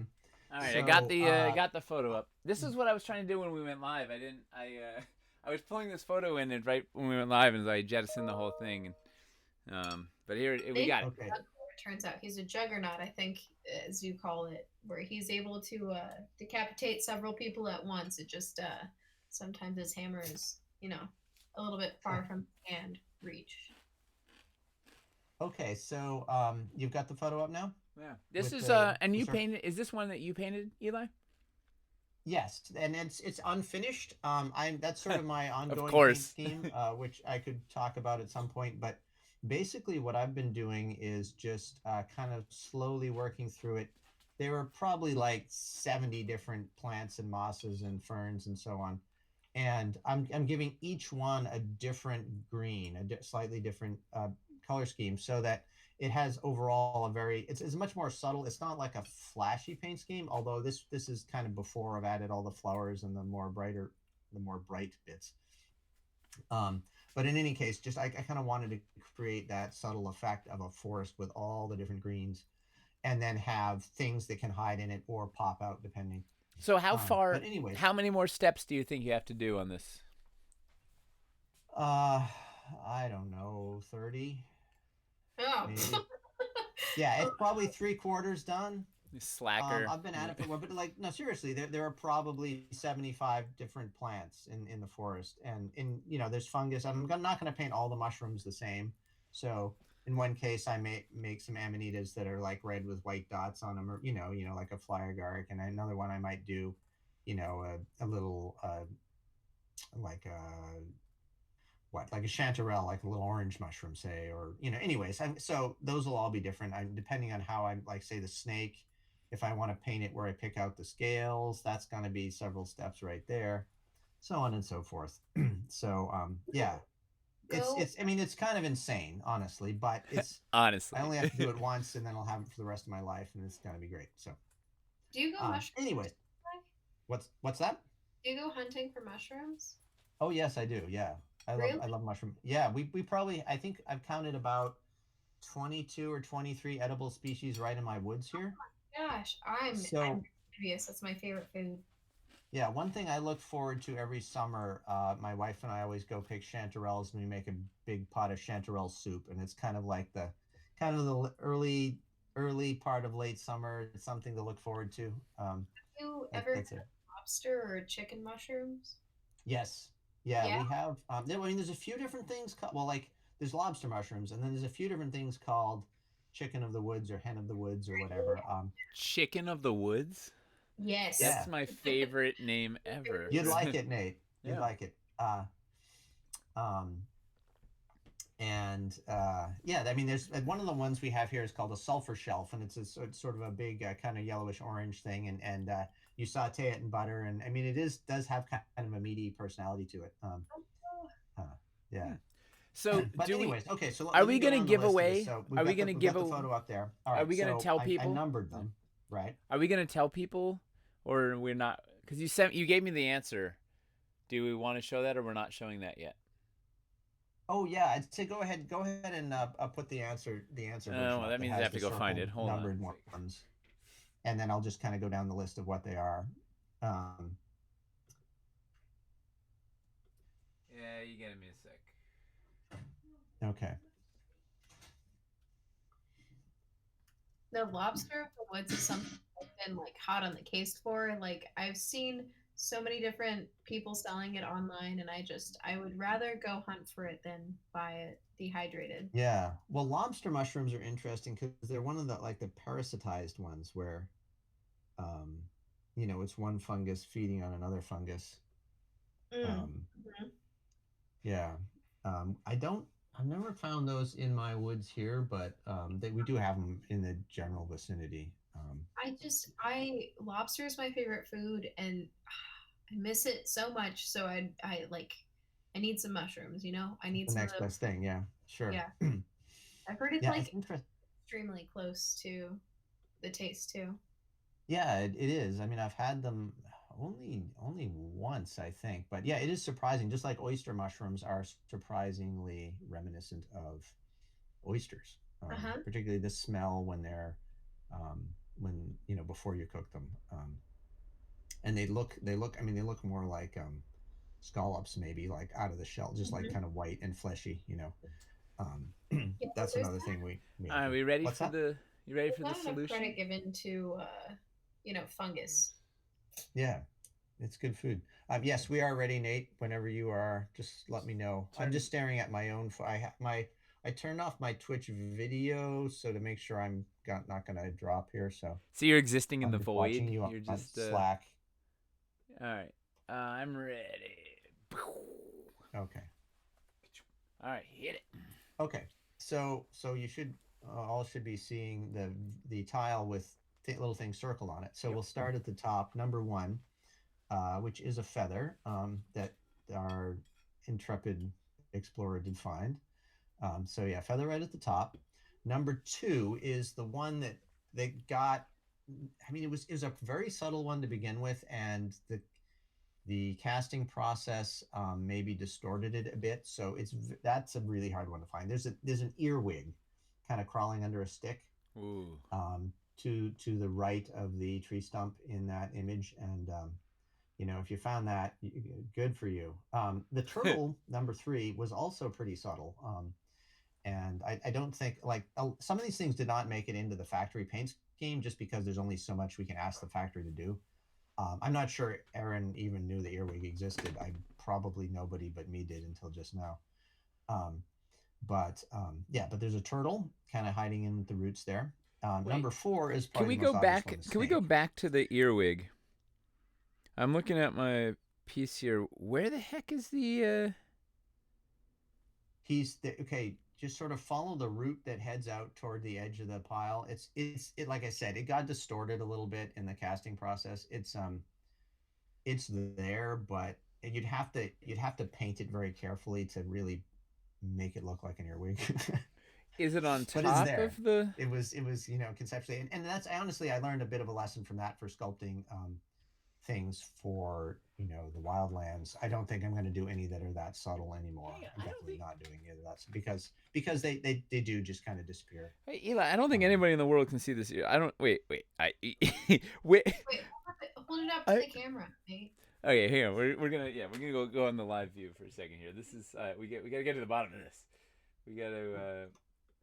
right, So I got the photo up. This is what I was trying to do when we went live. I was pulling this photo in and right when we went live, and I jettisoned the whole thing. And but here we got it. okay. It turns out he's a juggernaut, I think, as you call it, where he's able to decapitate several people at once. It just sometimes his hammer is, a little bit far from hand reach. Okay. So you've got the photo up now. Yeah, this With is the and you sort of, painted. Is this one that you painted, Eli? yes, and it's unfinished. I'm That's sort of my Of ongoing paint course. scheme, which I could talk about at some point. But basically, what I've been doing is just kind of slowly working through it. There were probably like 70 different plants and mosses and ferns and so on, and I'm giving each one a different green, slightly different color scheme, so that it has overall a very it's much more subtle. It's not like a flashy paint scheme, although this is kind of before I've added all the flowers and the more bright bits. um but in any case, just I kind of wanted to create that subtle effect of a forest with all the different greens, and then have things that can hide in it or pop out depending. So But anyways, how many more steps do you think you have to do on this? uh I don't know, 30 Oh. maybe. Yeah, it's probably three quarters done. Slacker. I've been at it for a while, but like, no, seriously, there are probably 75 different plants in the forest, and there's fungus. Not going to paint all the mushrooms the same. So in one case, I may make some amanitas that are like red with white dots on them, or like a fly agaric, and another one I might do, a little like like a chanterelle, like a little orange mushroom, say, or anyways. So those will all be different. Depending on how I like, say, the snake. If I want to paint it where I pick out the scales, that's going to be several steps right there, so on and so forth. So yeah, Go. I mean, it's kind of insane, honestly, but I Honestly. only have to do it once, and then I'll have it for the rest of my life, and it's going to be great. So Do you go mushroom? anyways, what's that? Do you go hunting for mushrooms? Oh yes, I do. Yeah, Really? I love mushroom. Yeah, we probably, I think I've counted about 22 or 23 edible species right in my woods here. Gosh, I'm So envious. That's my favorite food. yeah, one thing I look forward to every summer, my wife and I always go pick chanterelles, and we make a big pot of chanterelle soup, and it's kind of the early part of late summer. It's something to look forward to. Have you ever had That's it. lobster or chicken mushrooms? Yes. Yeah, Yeah. we have. I mean, there's a few different things. Well, like there's lobster mushrooms, and then there's a few different things called chicken of the woods or hen of the woods or whatever. Chicken of the Woods? Yes. Yeah, That's my favorite name ever. you'd like it, Nate. You'd Yeah. like it. Um, and yeah, I mean, there's one of the ones we have here is called a sulfur shelf, and it's sort of a big kind of yellowish orange thing, and you saute it in butter, and I mean, does have kind of a meaty personality to it. Uh, yeah. So But do we? anyways, okay. So Are let me we go gonna down the give list of this. away? So Are we gonna we've give got the a? photo up there. All Are right. we gonna So tell I people? numbered them. Right. Are we gonna tell people, or we're not? Because you gave me the answer. Do we want to show that, or we're not showing that yet? Oh yeah, I'd say go ahead and put the answer version Oh, well, up that that means I has have to the go find circled it. Hold on. numbered ones, and then I'll just kind of go down the list of what they are. Um, Yeah, you get me a sec. okay. The lobster of the woods is something I've been like hot on the case for. Like I've seen so many different people selling it online, and I would rather go hunt for it than buy it dehydrated. Yeah. Well, lobster mushrooms are interesting because they're one of the like the parasitized ones where, um, it's one fungus feeding on another fungus. Mm. Um, Mhm. yeah. I don't. I've never found those in my woods here, but we do have them in the general vicinity. Lobster is my favorite food, and I miss it so much. So I need some mushrooms. I need The some of next the, best thing. Yeah. Sure. yeah. I've heard it's Yeah, it's like interesting. extremely close to the taste too. Yeah, it is. I mean, I've had them only once, I think. But yeah, it is surprising. Just like oyster mushrooms are surprisingly reminiscent of oysters, Uh huh. particularly the smell when they're um, when before you cook them. And they look. I mean, they look more like scallops, maybe like out of the shell, just like Hmm. kind of white and fleshy. Yeah, That's there's another thing we have Are here. we ready What's for that? the? You ready for the not enough solution? credit given to fungus. Yeah. It's good food. Yes, we are ready, Nate. Whenever you are, just let me know. I'm just staring at my own. I turned off my Twitch video so to make sure not gonna drop here. So So you're existing in I'm the just watching void. you You're on just. Slack. All right. I'm ready. Okay. All right, hit it. Okay. So you should all should be seeing the tile with little things circled on it. So Yep. we'll start at the top, number one, which is a feather that our intrepid explorer did find. So yeah, feather right at the top. Number two is the one that they got. I mean, it was a very subtle one to begin with, and the casting process maybe distorted it a bit. So that's a really hard one to find. There's an earwig, kind of crawling under a stick, Ooh. to the right of the tree stump in that image, and if you found that, good for you. The turtle number three was also pretty subtle. And I don't think like some of these things did not make it into the factory paint scheme just because there's only so much we can ask the factory to do. I'm not sure Aaron even knew the earwig existed. Probably nobody but me did until just now. Um, but there's a turtle kind of hiding in the roots there. Wait. Number four is Can probably we the go most obvious back? one, the Can we go snake. back to the earwig? I'm looking at my piece here. Where the heck is the? Okay. Just sort of follow the route that heads out toward the edge of the pile. It like I said, it got distorted a little bit in the casting process. It's there, but you'd have to paint it very carefully to really make it look like an earwig. Is it on But it's top there. of the? It was conceptually, and that's honestly I learned a bit of a lesson from that for sculpting things for the wildlands. I don't think I'm going to do any that are that subtle anymore. Hey, I'm I don't definitely think. not doing either. That's because they do just kind of disappear. Hey, Eli, I don't think Um, anybody in the world can see this. I don't. Wait, wait. Wait. Wait, hold it up to I. the camera, Nate. Okay, hang on. We're gonna go on the live view for a second here. This is we gotta get to the bottom of this. We gotta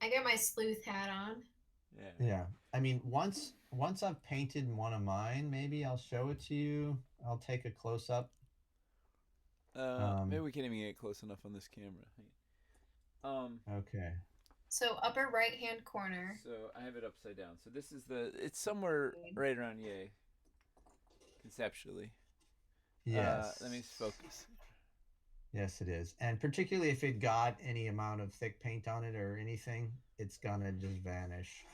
I got my sleuth hat on. yeah. yeah, I mean once I've painted one of mine, maybe I'll show it to you. I'll take a close up. Maybe Um, we can't even get close enough on this camera. Um, okay. So upper right hand corner. so I have it upside down. So this is it's somewhere right around yay, conceptually. Let me Yes. focus. Yes, it is. And particularly if it got any amount of thick paint on it or anything, it's gonna just vanish.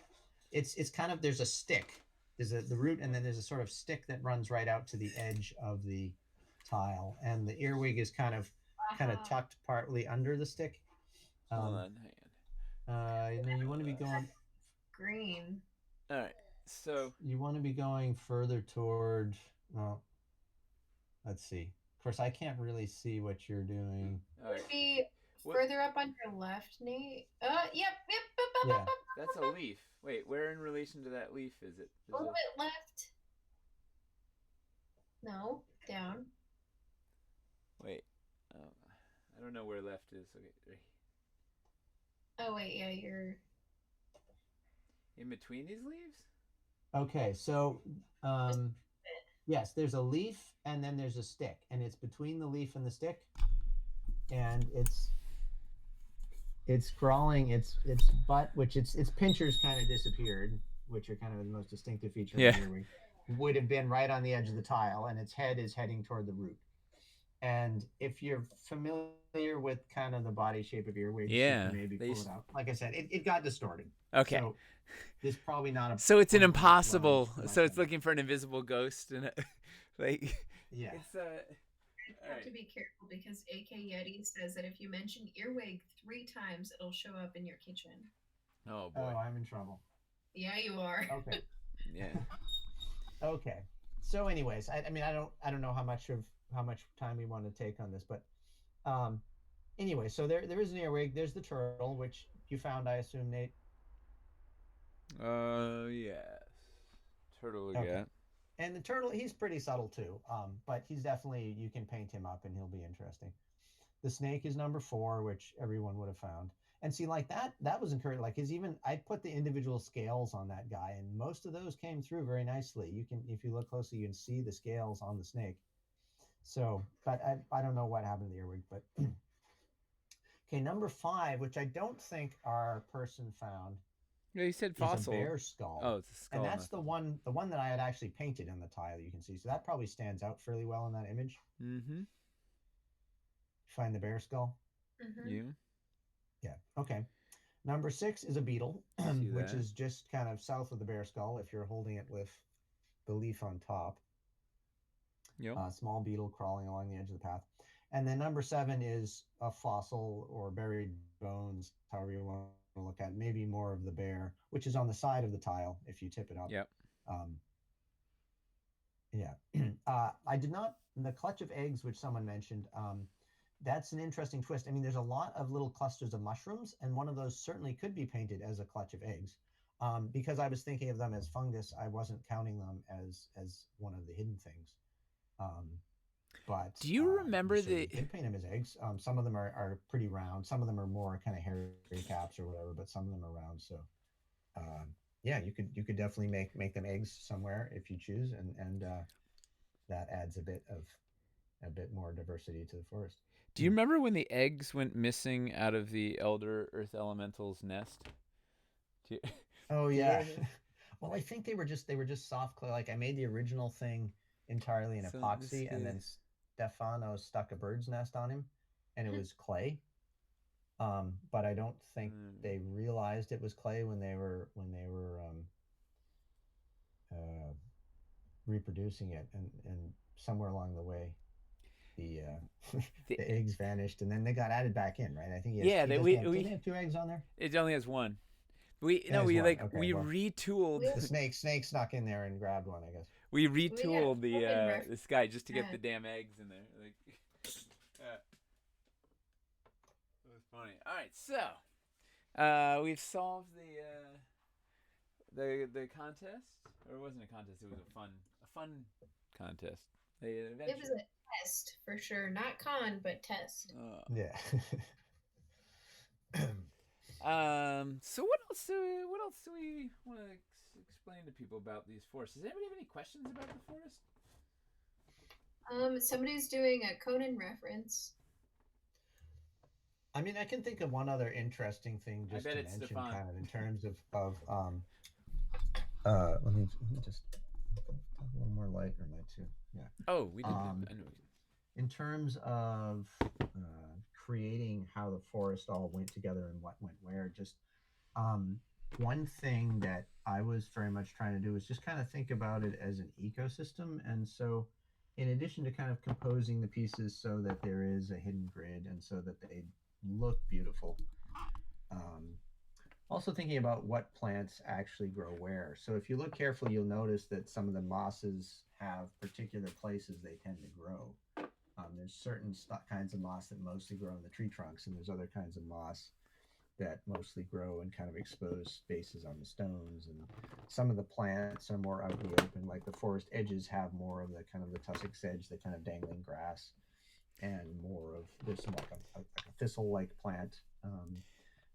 It's kind of there's a stick. There's the root, and then there's a sort of stick that runs right out to the edge of the tile, and the earwig is kind of Uh-huh. tucked partly under the stick. Hold Um, on, hang on. you want to be going. Green. All right. So You want to be going further toward. Well, let's see. Of course, I can't really see what you're doing. all right. Would be What? further up on your left, Nate. Yep. Yeah. That's a leaf. Wait, where in relation to that leaf is it? A little bit left. No, down. Wait. I don't know where left is. Okay. Oh wait, yeah, you're. In between these leaves? Okay, so Yes, there's a leaf and then there's a stick, and it's between the leaf and the stick, and it's crawling its butt, which its pinchers kind of disappeared, which are kind of the most distinctive feature of Yeah. an earwig, would have been right on the edge of the tile, and its head is heading toward the root. And if you're familiar with kind of the body shape of earwigs, you can Yeah. maybe They pull it used... out. Like I said, it got distorted. Okay. So there's probably not a So it's an point in exploring impossible. too much So on it's it. looking for an invisible ghost, and like Yeah. it's Have Alright. to be careful because AK Yeti says that if you mention earwig 3 times, it'll show up in your kitchen. Oh boy. Oh, I'm in trouble. Yeah, you are. Okay. Yeah. Okay. So, anyways, I mean, I don't know how much time we want to take on this, but um, anyway, so there is an earwig. There's the turtle, which you found, I assume, Nate. Yes. Turtle Okay. again. And the turtle, he's pretty subtle too. But he's definitely, you can paint him up and he'll be interesting. The snake is number 4, which everyone would have found. And see, like that was encouraging. Like, his even I put the individual scales on that guy, and most of those came through very nicely. You can, if you look closely, you can see the scales on the snake. So, but I don't know what happened to the earwig. But okay, number 5, which I don't think our person found, Yeah, you said is a fossil. bear skull. Oh, it's a skull. And that's the one that I had actually painted in the tile, you can see. So that probably stands out fairly well in that image. Mm-hmm. Find the bear skull. Mm-hmm. You Yeah. Okay. Number 6 is a beetle, see which that? is just kind of south of the bear skull if you're holding it with the leaf on top. Yep. Small beetle crawling along the edge of the path. And then number 7 is a fossil or buried bones, however you want to look at it. Maybe more of the bear, which is on the side of the tile if you tip it up. Yep. Um, yeah. I did not, the clutch of eggs, which someone mentioned, that's an interesting twist. I mean, there's a lot of little clusters of mushrooms, and one of those certainly could be painted as a clutch of eggs. Because I was thinking of them as fungus, I wasn't counting them as one of the hidden things. Um, but Do you remember certainly the? could paint them as eggs. Some of them are pretty round. Some of them are more kind of hairy caps or whatever, but some of them are round. So yeah, you could definitely make them eggs somewhere if you choose, and that adds a bit more diversity to the forest. Do you remember when the eggs went missing out of the Elder Earth Elemental's nest? Do you, Oh do you yeah. remember this? Well, I think they were just soft clay. Like, I made the original thing entirely in So this epoxy, and kid. then Stefano stuck a bird's nest on him, and it was clay. But I don't think they realized it was clay when they were uh, reproducing it, and somewhere along the way, the The, the eggs vanished, and then they got added back in, right? I think yeah, he that doesn't we have, we doesn't he have 2 eggs on there? it only has one. We It no has we one. like Okay, we well, retooled the snake snuck in there and grabbed one, I guess. we We got retooled the open ref- this guy just to get Yeah. the damn eggs in there. Like, it was funny. All right, so we've solved the contest, or it wasn't a contest. It was a fun contest. An adventure. It was a test for sure. Not con, but test. Yeah. So what else do we want to explain to people about these forests? Does anybody have any questions about the forest? Somebody's doing a Conan reference. I mean, I can think of one other interesting thing I just bet to it's mention, Stefan. kind of in terms of let me just have a little more light, or am I too? Yeah. Oh, we did. Um, I know. In terms of creating how the forest all went together and what went where, just one thing that I was very much trying to do was just kind of think about it as an ecosystem. And so, in addition to kind of composing the pieces so that there is a hidden grid and so that they look beautiful, um, also thinking about what plants actually grow where. So if you look carefully, you'll notice that some of the mosses have particular places they tend to grow. There's certain kinds of moss that mostly grow in the tree trunks, and there's other kinds of moss that mostly grow in kind of exposed spaces on the stones. And some of the plants are more out in the open, like the forest edges have more of the kind of the tussock sedge, the kind of dangling grass, and more of there's some like a thistle-like plant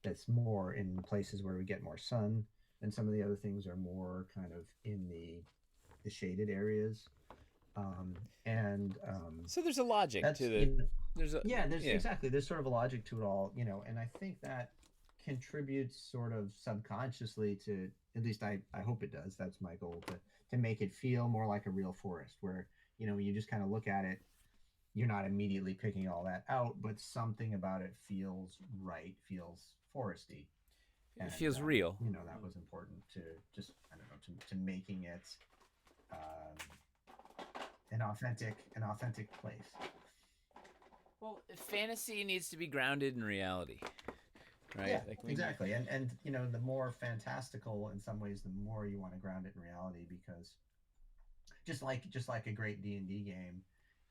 that's more in places where we get more sun, and some of the other things are more kind of in the shaded areas. And So there's a logic that's to you the. know, There's a yeah, there's yeah. exactly there's sort of a logic to it all, and I think that contributes sort of subconsciously to, at least I hope it does. That's my goal, to make it feel more like a real forest where you just kind of look at it. You're not immediately picking all that out, but something about it feels right, feels foresty, It and feels real. that was important to just, I don't know, to making it an authentic place. Well, fantasy needs to be grounded in reality, right? Yeah, Like exactly. And the more fantastical in some ways, the more you want to ground it in reality, because just like a great D&D game,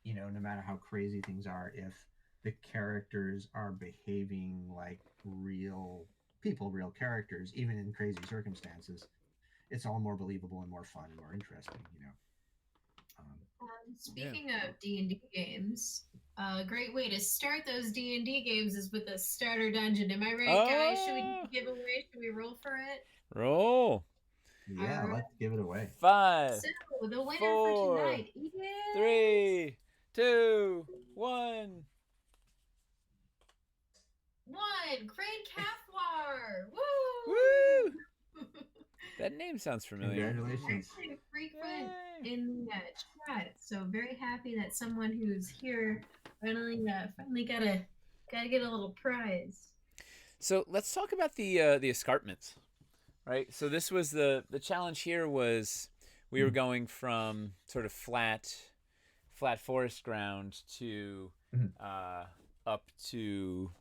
no matter how crazy things are, if the characters are behaving like real people, real characters, even in crazy circumstances, it's all more believable and more fun and more interesting. Um, yeah. Speaking of D&D games, a great way to start those D&D games is with a starter dungeon. Am I right, guys? Should we do Oh, the giveaway? Should we roll for it? roll. yeah, All right. let's give it away. 5, So the winner for 4, tonight is 3, 2, 1. one. Great Cathlar. Woo! Woo! That name sounds familiar. Congratulations. Actually frequent Yay. in the chat, so very happy that someone who's here finally gotta get a little prize. So let's talk about the escarpments, right? So this was the challenge here was we were going from sort of flat forest ground to up to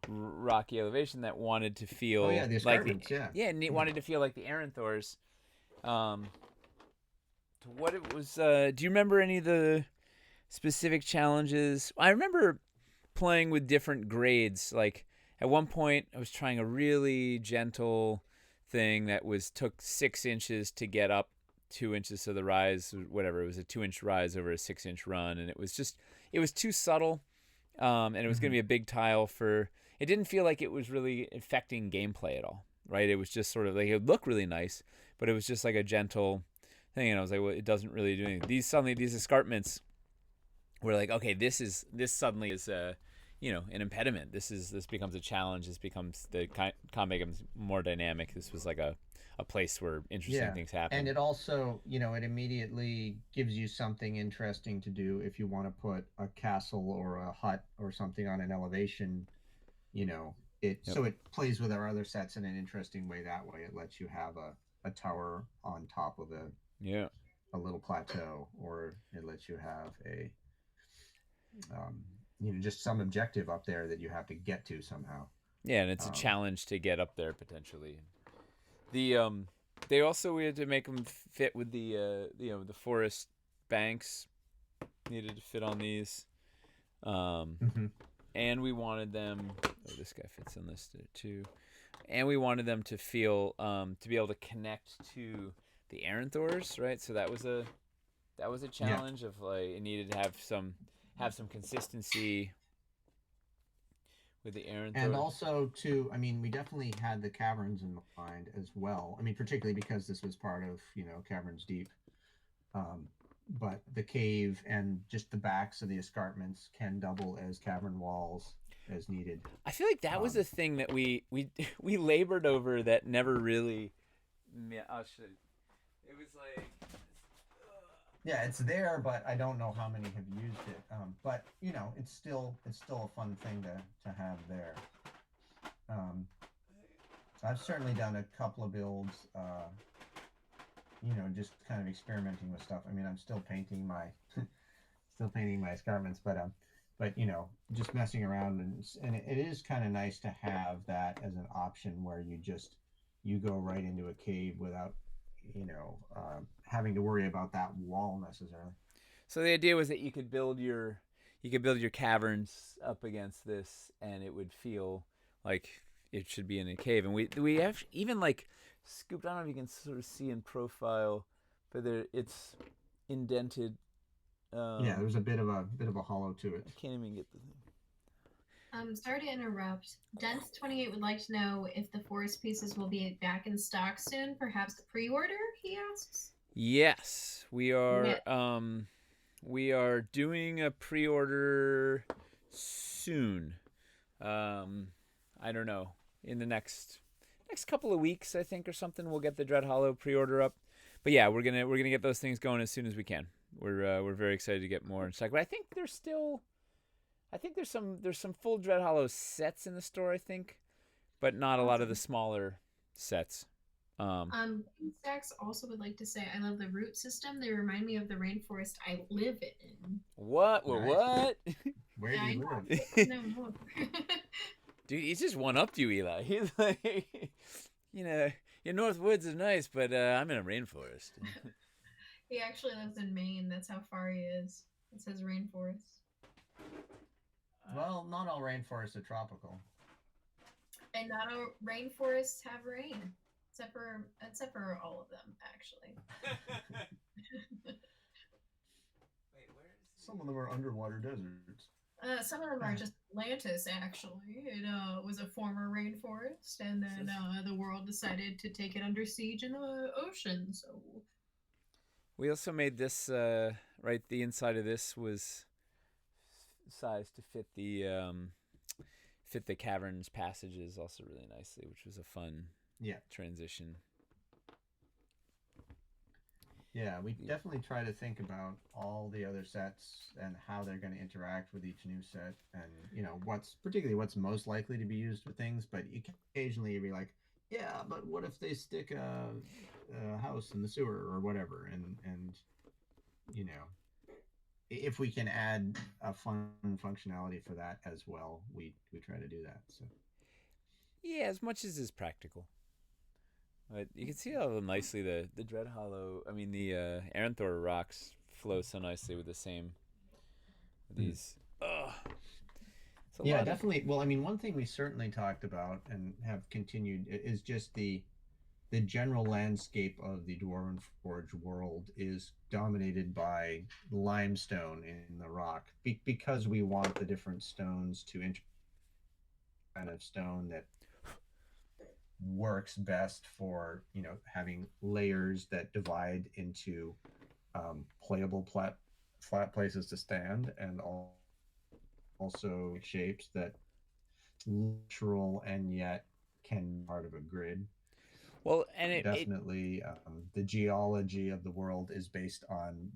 rocky elevation that wanted to feel Oh yeah, the like escarpments. and it wanted to feel like the Aranthors. What it was? Do you remember any of the specific challenges? I remember playing with different grades. Like at one point, I was trying a really gentle thing that took 6 inches to get up 2 inches of the rise, whatever. It was a 2-inch rise over a 6-inch run, and it was too subtle, and it was going to be a big tile for. It didn't feel like it was really affecting gameplay at all, right? It was just sort of like it would look really nice, but it was just like a gentle thing, and I was like, well, it doesn't really do anything. These escarpments were like, okay, this suddenly is an impediment. This becomes a challenge. This becomes the combat becomes more dynamic. This was like a place where interesting things happen. And it also, it immediately gives you something interesting to do if you want to put a castle or a hut or something on an elevation. So it plays with our other sets in an interesting way. That way, it lets you have a tower on top of a little plateau, or it lets you have a just some objective up there that you have to get to somehow. Yeah, and it's a challenge to get up there potentially. They also, we had to make them fit with the forest banks needed to fit on these, and we wanted them. Oh, this guy fits in this too, and we wanted them to feel to be able to connect to the Aranthors, right? So that was a challenge of like it needed to have some consistency with the Aranthors. And also, too, we definitely had the caverns in mind as well. Particularly because this was part of, Caverns Deep. But the cave and just the backs of the escarpments can double as cavern walls as needed. I feel like that was a thing that we labored over that never really. It was like. Yeah, it's there, but I don't know how many have used it. But it's still a fun thing to have there. I've certainly done a couple of builds. Just kind of experimenting with stuff. I'm still painting my escarpments, but just messing around, and it is kind of nice to have that as an option where you go right into a cave without having to worry about that wall necessarily. So the idea was that you could build your caverns up against this, and it would feel like it should be in a cave. And we have even like scooped. I don't know if you can sort of see in profile, but it's indented. There's a bit of a hollow to it. I can't even get the thing. Sorry to interrupt. Dense28 would like to know if the forest pieces will be back in stock soon. Perhaps the pre-order, he asks. Yes, we are. Yeah. we are doing a pre-order soon. I don't know, in the next couple of weeks, I think, or something. We'll get the Dread Hollow pre-order up. But yeah, we're gonna get those things going as soon as we can. We're very excited to get more in stock. But I think there's some full Dread Hollow sets in the store. I think, but not a lot of the smaller sets. Stacks also would like to say I love the root system. They remind me of the rainforest I live in. What? Nice. What? Where do you live? No more. Dude, he's just one upped you, Eli. He's like, your North Woods is nice, but I'm in a rainforest. He actually lives in Maine. That's how far he is. It says rainforest. Well, not all rainforests are tropical. And not all rainforests have rain. Except for all of them, actually. Wait, where is Some of them are underwater deserts. Some of them are just Atlantis, actually. It was a former rainforest, and then the world decided to take it under siege in the ocean. So we also made this right. The inside of this was sized to fit the caverns passages also really nicely, which was a fun transition. Yeah, we definitely try to think about all the other sets and how they're going to interact with each new set, and what's most likely to be used with things. But occasionally you'd be like, yeah, but what if they stick a house in the sewer or whatever, and if we can add a fun functionality for that as well, we try to do that. So yeah, as much as is practical. But you can see how nicely the Dread Hollow, the Aranthor rocks flow so nicely with the same these. Yeah, definitely. Well, one thing we certainly talked about and have continued is just the general landscape of the Dwarven Forge world is dominated by limestone in the rock because we want the different stones to kind of stone that works best for having layers that divide into playable flat places to stand, and also shapes that literal and yet can be part of a grid. Well, and definitely the geology of the world is based on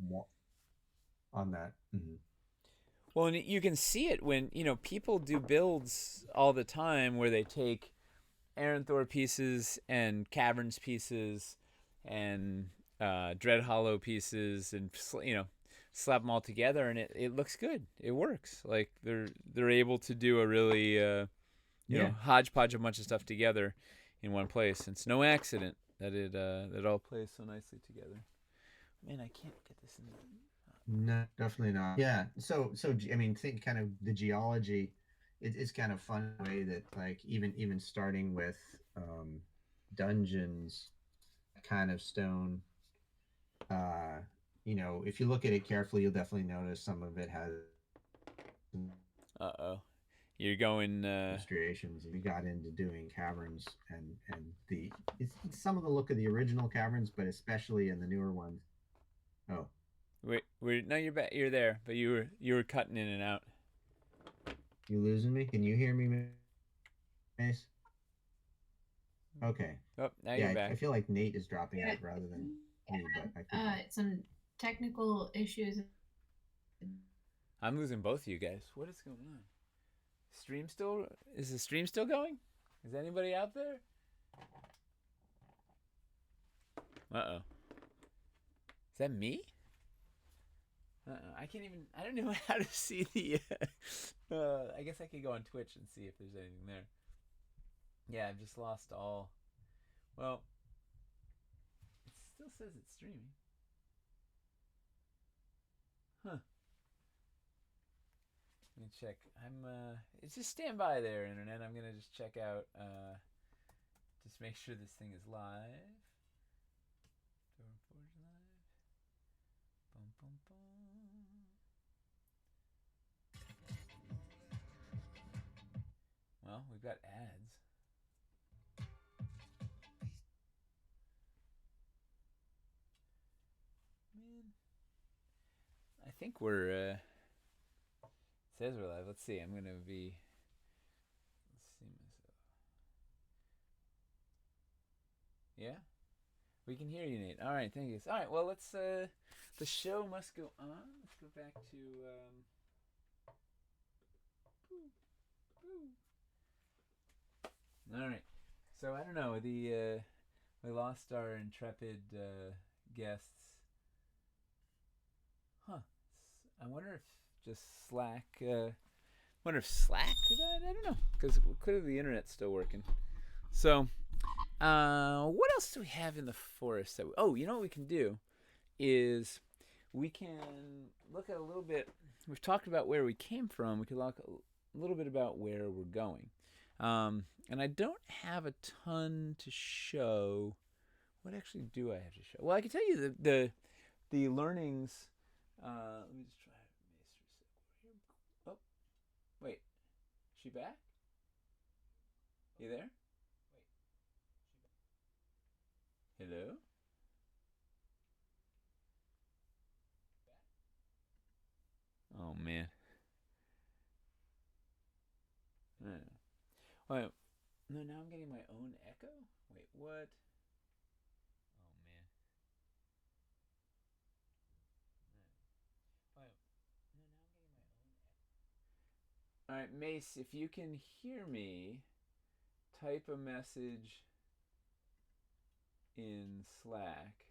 that. Mm-hmm. Well, and you can see it when people do builds all the time where they take Aranthor pieces and Caverns pieces and Dread Hollow pieces and slap them all together, and it looks good. It works. Like they're able to do a really hodgepodge of a bunch of stuff together in one place. It's no accident that it all plays so nicely together. Man, I can't get this in there. No, definitely not. Yeah. So think kind of the geology. It's kind of fun way that like even starting with dungeons kind of stone. If you look at it carefully, you'll definitely notice some of it has. You're going illustrations. We got into doing caverns and it's some of the look of the original caverns, but especially in the newer ones. Oh. Wait, no, you're back. You're there, but you were cutting in and out. You losing me? Can you hear me, Mace? Okay. Oh, now you're back. I feel like Nate is dropping out rather than me, but I think some technical issues. I'm losing both of you guys. What is going on? Is the stream still going? Is anybody out there? Uh-oh. Is that me? I can't even. I don't know how to see the. I guess I could go on Twitch and see if there's anything there. Yeah, I've just lost all. Well, it still says it's streaming. Huh. Let me check. It's just stand by there, internet. I'm gonna just check out. Just make sure this thing is live. Forge live. Boom, boom, boom. Well, we've got ads. Man, I think we're. Says we're live. Let's see. I'm gonna be. Let's see myself. Yeah, we can hear you, Nate. All right, thank you. All right, well, let's. The show must go on. Let's go back to. All right. So I don't know. We lost our intrepid guests. Huh. I wonder if just Slack. Wonder if Slack died. I don't know, because clearly the internet's still working. So, what else do we have in the forest? You know what we can do is we can look at a little bit. We've talked about where we came from. We can look a little bit about where we're going. And I don't have a ton to show. What actually do I have to show? Well, I can tell you the learnings. Let me just try Mace for a sec. Oh, wait. Is she back? You there? Hello? Oh, man. I don't know. Wait. No, now I'm getting my own echo? Wait, what? Oh, man. Wait. No, now I'm getting my own echo. Alright, Mace, if you can hear me, type a message in Slack.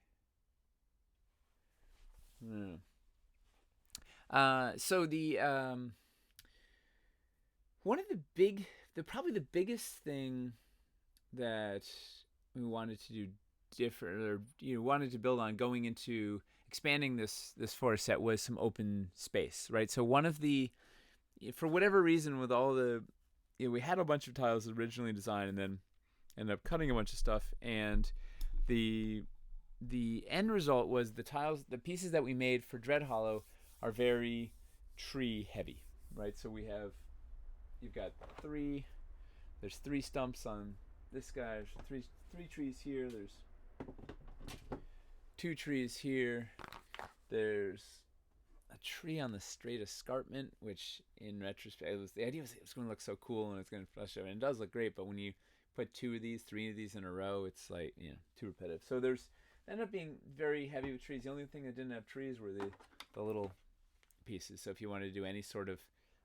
So the one of probably the biggest thing that we wanted to do different, or wanted to build on going into expanding this forest set, was some open space, right? So one of the, for whatever reason, with all the, we had a bunch of tiles originally designed and then ended up cutting a bunch of stuff, and the end result was the pieces that we made for Dread Hollow are very tree heavy, right? So you've got there's 3 stumps on this guy, there's three trees here, there's 2 trees here, there's a tree on the straight escarpment, which in retrospect, the idea was it was going to look so cool and it's going to flush out, and it does look great, but when you put 2 of these, 3 of these in a row, it's like, too repetitive. So ended up being very heavy with trees. The only thing that didn't have trees were the little pieces. So if you wanted to do any sort of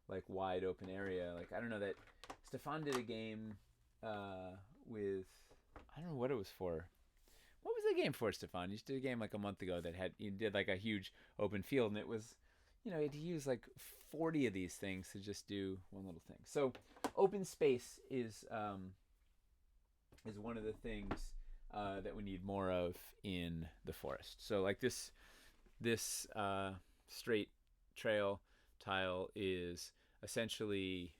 like wide open area, like, I don't know, that Stefan did a game with, I don't know what it was for. What was the game for, Stefan? You did a game like a month ago that you did like a huge open field, and it was, you had to use like 40 of these things to just do one little thing. So open space is one of the things that we need more of in the forest. So like this straight trail tile is essentially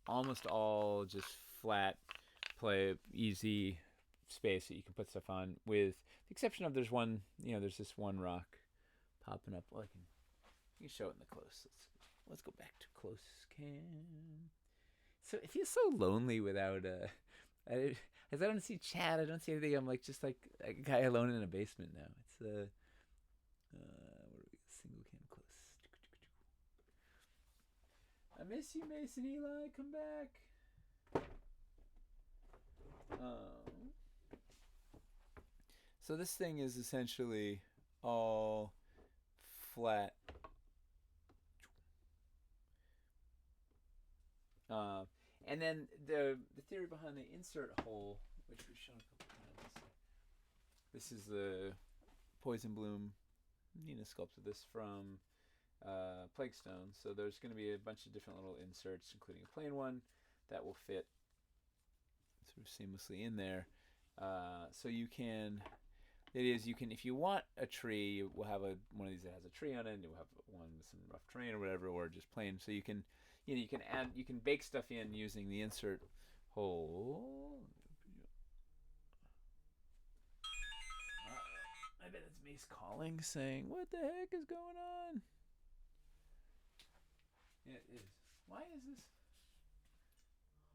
almost all just flat, easy space that you can put stuff on, with the exception of there's this one rock popping up. Well, you can show it in the close. Let's go back to close cam. So it feels so lonely without as I don't see chat, I don't see anything. I'm like just like a guy alone in a basement now. It's what are we, single cam close. I miss you, Mason Eli. Come back. So this thing is essentially all flat. And then the theory behind the insert hole, which we've shown a couple times. This is the Poison Bloom. Nina sculpted this from Plague Stone. So there's going to be a bunch of different little inserts, including a plain one that will fit sort of seamlessly in there. So you can, if you want a tree, we'll have one of these that has a tree on it, and we'll have one with some rough terrain or whatever, or just plain. So you can bake stuff in using the insert hole. I bet it's Mace calling, saying, "What the heck is going on?" Yeah, it is. Why is this?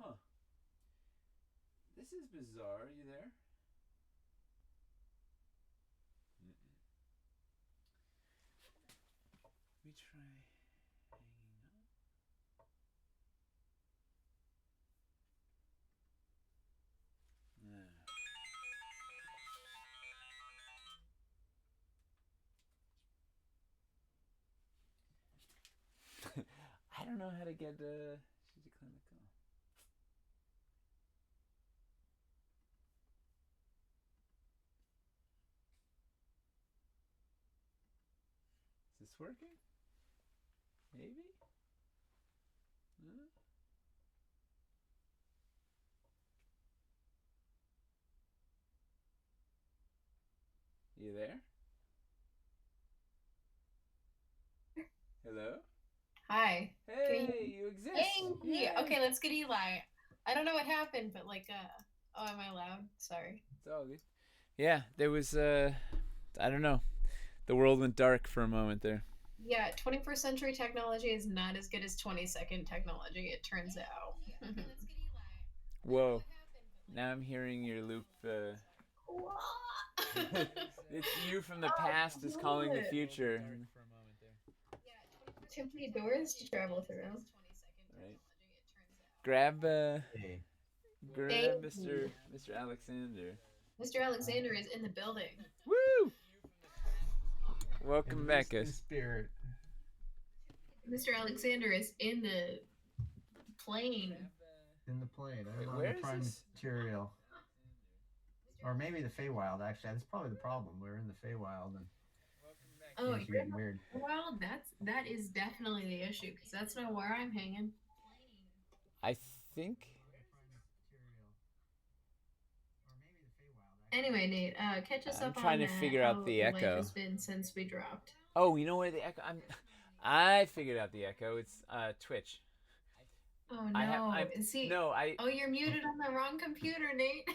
Huh. This is bizarre. Are you there? We try. I don't know how to get. She declined the call. Is this working? Maybe. Huh? You there? Hello? Hi. Hey, you exist. Hey. Yay. Okay, let's get Eli. I don't know what happened, but oh, am I loud? Sorry. It's all good. Yeah, there was I don't know. The world went dark for a moment there. Yeah, 21st century technology is not as good as 22nd technology, it turns out. Whoa. Now I'm hearing your loop. It's you from the past is calling the future. Too many doors to travel through. Right. Grab Hey. grab Mr. Alexander. Mr. Alexander is in the building. Woo! Welcome back, In guys. spirit. Mr. Alexander is in the plane. In the plane. Wait, I'm on where the is prime this? material. Or maybe the Feywild, actually. That's probably the problem. We're in the Feywild and Oh, things are you're getting weird. well, that is definitely the issue because that's not where I'm hanging. I think. Anyway, Nate, catch us I'm up trying on to figure how out the your life echo. has been since we dropped. Oh, you know where the echo? I figured out the echo. It's Twitch. Oh no! Oh, you're muted on the wrong computer, Nate.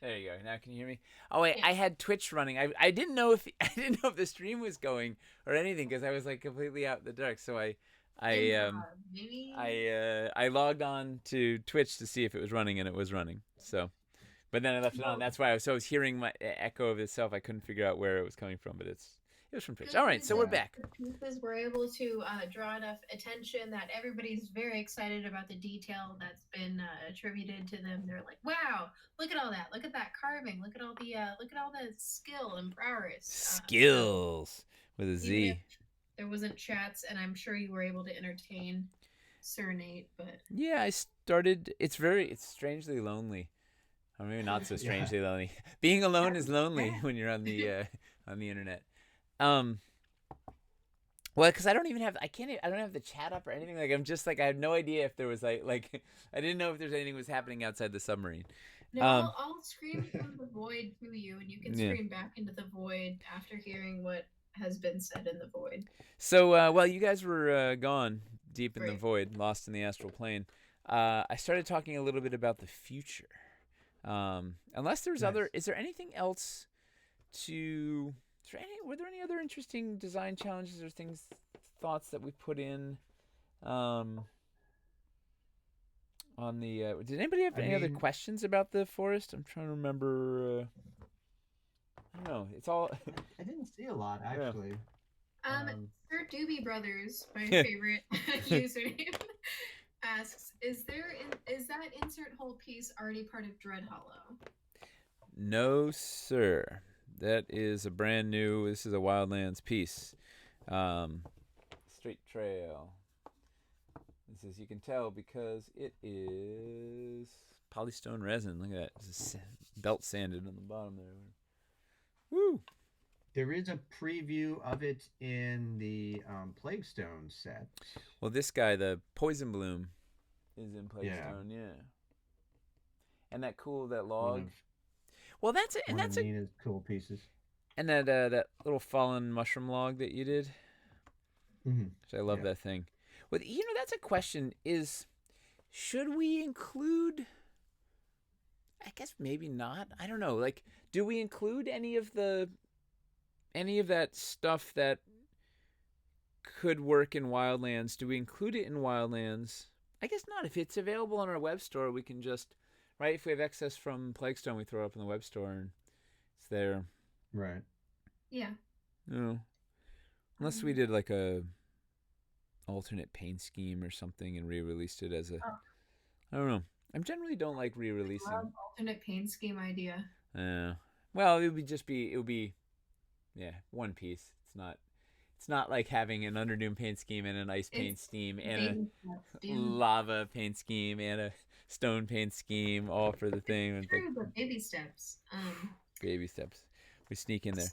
There you go. Now can you hear me? Oh wait, Yeah. I had Twitch running. I didn't know if I didn't know if the stream was going or anything because I was like completely out in the dark. So I logged on to Twitch to see if it was running, and it was running. So, but then I left it on. That's why I was hearing my echo of itself. I couldn't figure out where it was coming from, but it was from Twitch. All right, so we're back. Pieces were able to draw enough attention that everybody's very excited about the detail that's been attributed to them. They're like, "Wow, look at all that! Look at that carving! Look at all the skill and prowess." Skills with a Z. There wasn't chats, and I'm sure you were able to entertain Sir Nate, but yeah, I started. It's strangely lonely. Or maybe not so strangely lonely. Being alone is lonely when you're on the internet. Well, because I don't have the chat up or anything. Like I'm just like I have no idea if there was like I didn't know if there's anything was happening outside the submarine. No, I'll scream from the void to you, and you can scream back into the void after hearing what has been said in the void. So while you guys were gone deep in the void, lost in the astral plane, I started talking a little bit about the future. Unless there's is there anything else were there any other interesting design challenges or thoughts that we put in on the did anybody have any other questions about the forest? I'm trying to remember. I don't know. It's all I didn't see a lot actually. Sir Doobie Brothers, my favorite username, asks, is that insert hole piece already part of Dread Hollow? No, sir. That is a brand new. This is a Wildlands piece. Straight trail. This is, you can tell because it is polystone resin. Look at that. It's belt sanded on the bottom there. Woo! There is a preview of it in the Plaguestone set. Well, this guy, the Poison Bloom, is in Plaguestone, yeah. And that log. Well, that's it, and that's Nina's cool pieces. And that little fallen mushroom log that you did. Mm-hmm. I love that thing. Well, that's a question: should we include? I guess maybe not. I don't know. Like, do we include any of that stuff that could work in Wildlands? Do we include it in Wildlands? I guess not. If it's available on our web store, we can just, right? If we have excess from Plaguestone, we throw it up in the web store and it's there. Right. Yeah. No. Unless we did like a alternate paint scheme or something and re-released it as a. Oh. I don't know. I generally don't like I re-releasing. love alternate paint scheme idea. Well, it would be yeah, one piece. It's not like having an Underdoom paint scheme and an ice paint scheme and a Baby steps, dude. lava paint scheme and a stone paint scheme all for the thing. It's true, but baby steps. Baby steps. We sneak in there.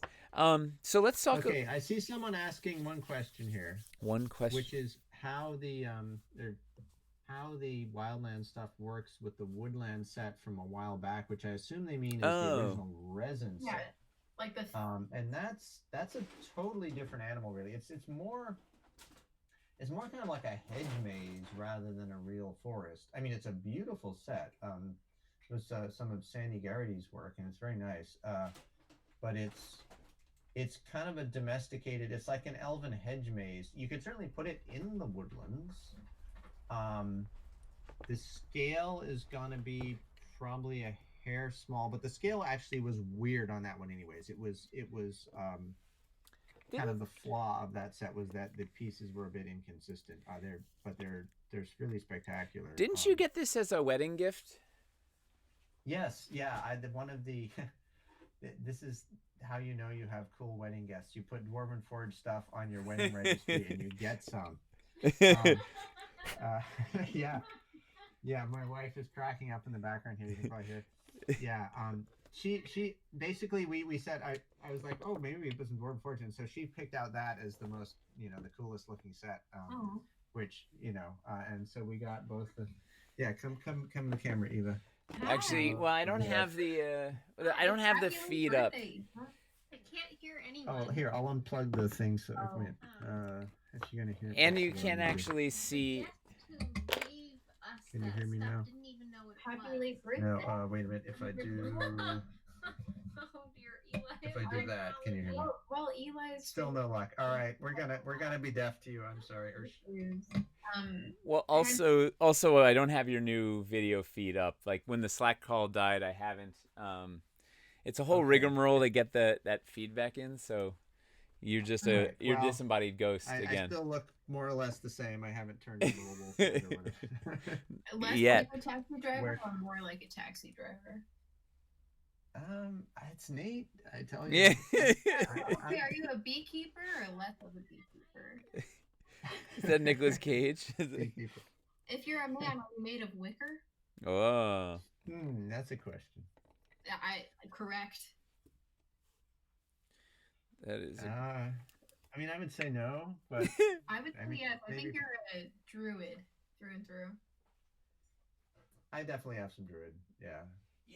So let's talk. Okay, I see someone asking one question here. One question, which is how the wildland stuff works with the woodland set from a while back, which I assume they mean is the original resin set. Yeah, like the. And that's a totally different animal, really. It's more kind of like a hedge maze rather than a real forest. I mean, it's a beautiful set. It was some of Sandy Garrity's work, and it's very nice. But it's kind of a domesticated. It's like an elven hedge maze. You could certainly put it in the woodlands. The scale is gonna be probably a hair small, but the scale actually was weird on that one. Anyways, it was kind of the flaw of that set was that the pieces were a bit inconsistent. They're really spectacular. Didn't you get this as a wedding gift? Yes, yeah. One of the this is how you know you have cool wedding guests. You put Dwarven Forge stuff on your wedding registry and you get some. Yeah, my wife is cracking up in the background here. You can probably hear it. Yeah, she basically we said I was like, oh, maybe we put some Dwarven Forge in. So she picked out that as the most, the coolest looking set. Which, and so we got both the. Yeah, come to the camera, Eva. Actually, well, I don't have the feed up. I can't hear anyone. Oh, here, I'll unplug the thing so actually gonna hear. And you can actually see. Can you hear me now? Didn't even know what Happy late birthday. No, wait a minute. If I do, Oh dear, Eli. if I do that, can you hear me? Well, Eli's Still no luck. All right, we're gonna be deaf to you. I'm sorry. Well, also, I don't have your new video feed up. Like when the Slack call died, I haven't. It's a whole rigmarole to get that feedback in. So you're just you're disembodied ghost again. I still look more or less the same. I haven't turned into a wolf or whatever. Less Yet. like a taxi driver or more like a taxi driver? It's Nate. I tell you. Yeah. Okay, are you a beekeeper or less of a beekeeper? Is that Nicolas Cage? If you're a man, are you made of wicker? Oh. That's a question. Correct. That is. I mean, I would say no, but I would say yes. I think you're a druid through and through. I definitely have some druid. Yeah.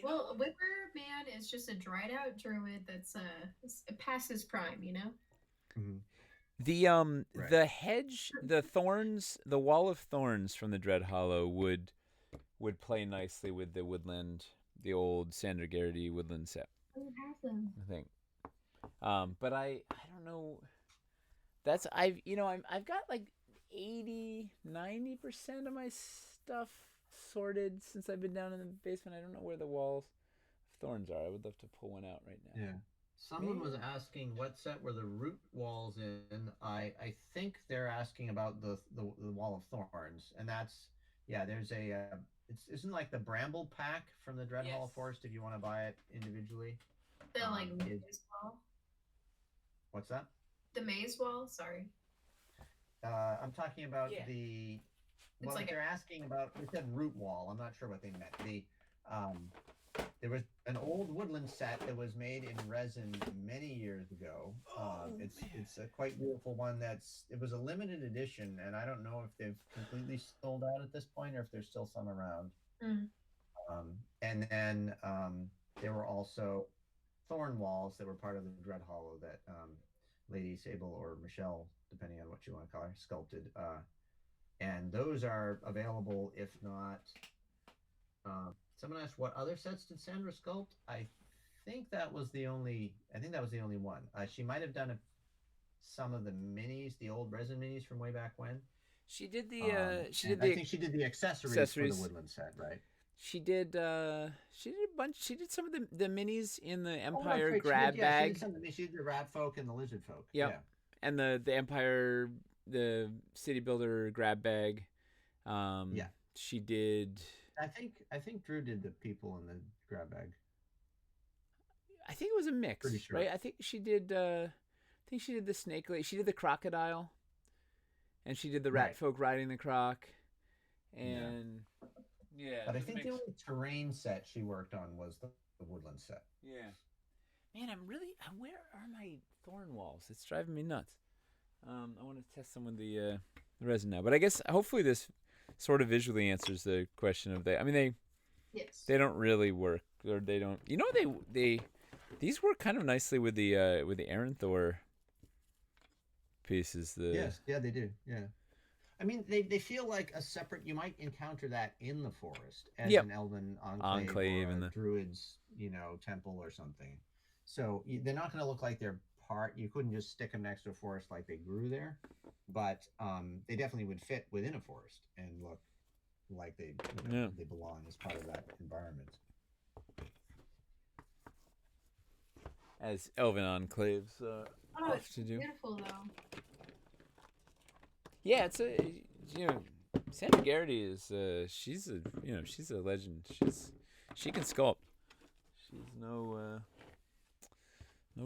Well, a wicker man is just a dried out druid that's past his prime, Mm-hmm. The hedge, the thorns, the wall of thorns from the Dread Hollow would play nicely with the woodland, the old Sandra Garrity woodland set. I would have them. I think. But I don't know. I've got like 80-90% of my stuff sorted since I've been down in the basement. I don't know where the walls of thorns are. I would love to pull one out right now. Yeah. Someone was asking what set were the root walls in. I think they're asking about the wall of thorns, and that's there's a isn't like the bramble pack from the Dread Hall Forest if you want to buy it individually. The maze wall. What's that? The maze wall. Sorry. I'm talking about the. Well, It's like they're asking about. They said root wall. I'm not sure what they meant. There was an old woodland set that was made in resin many years ago. It's a quite beautiful one. It was a limited edition, and I don't know if they've completely sold out at this point or if there's still some around. And then there were also thorn walls that were part of the Dread Hollow that Lady Sable or Michelle, depending on what you want to call her, sculpted. And those are available, if not. Someone asked, what other sets did Sandra sculpt? I think that was the only one. She might have done some of the minis, the old resin minis from way back when. She did the. I think she did the accessories for the woodland set, right? She did a bunch. She did some of the minis in the Empire grab bag. She did the rat folk and the lizard folk. Yep. Yeah. and the Empire, the city builder grab bag. Yeah. She did. I think Drew did the people in the grab bag. I think it was a mix, Pretty sure. right? I think she did. I think she did the snake. She did the crocodile, and she did the rat Right. folk riding the croc, and yeah. But it I was a think mix. the only terrain set she worked on was the woodland set. Yeah. Man, where are my thorn walls? It's driving me nuts. I want to test some with the resin now, but I guess hopefully this sort of visually answers the question of I mean, Yes. they don't really work, or they don't. You know, these work kind of nicely with the Aranthor pieces. Yes, yeah, they do. Yeah. I mean, they feel like a separate. You might encounter that in the forest as Yep. an elven Enclave or and a the druid's, temple or something. So they're not going to look like they're part. You couldn't just stick them next to a forest like they grew there, but they definitely would fit within a forest and look like they they belong as part of that environment. as elven enclaves Oh, have it's to do. beautiful though. Yeah, it's Sandra Garrity is she's a legend. She can sculpt. She's no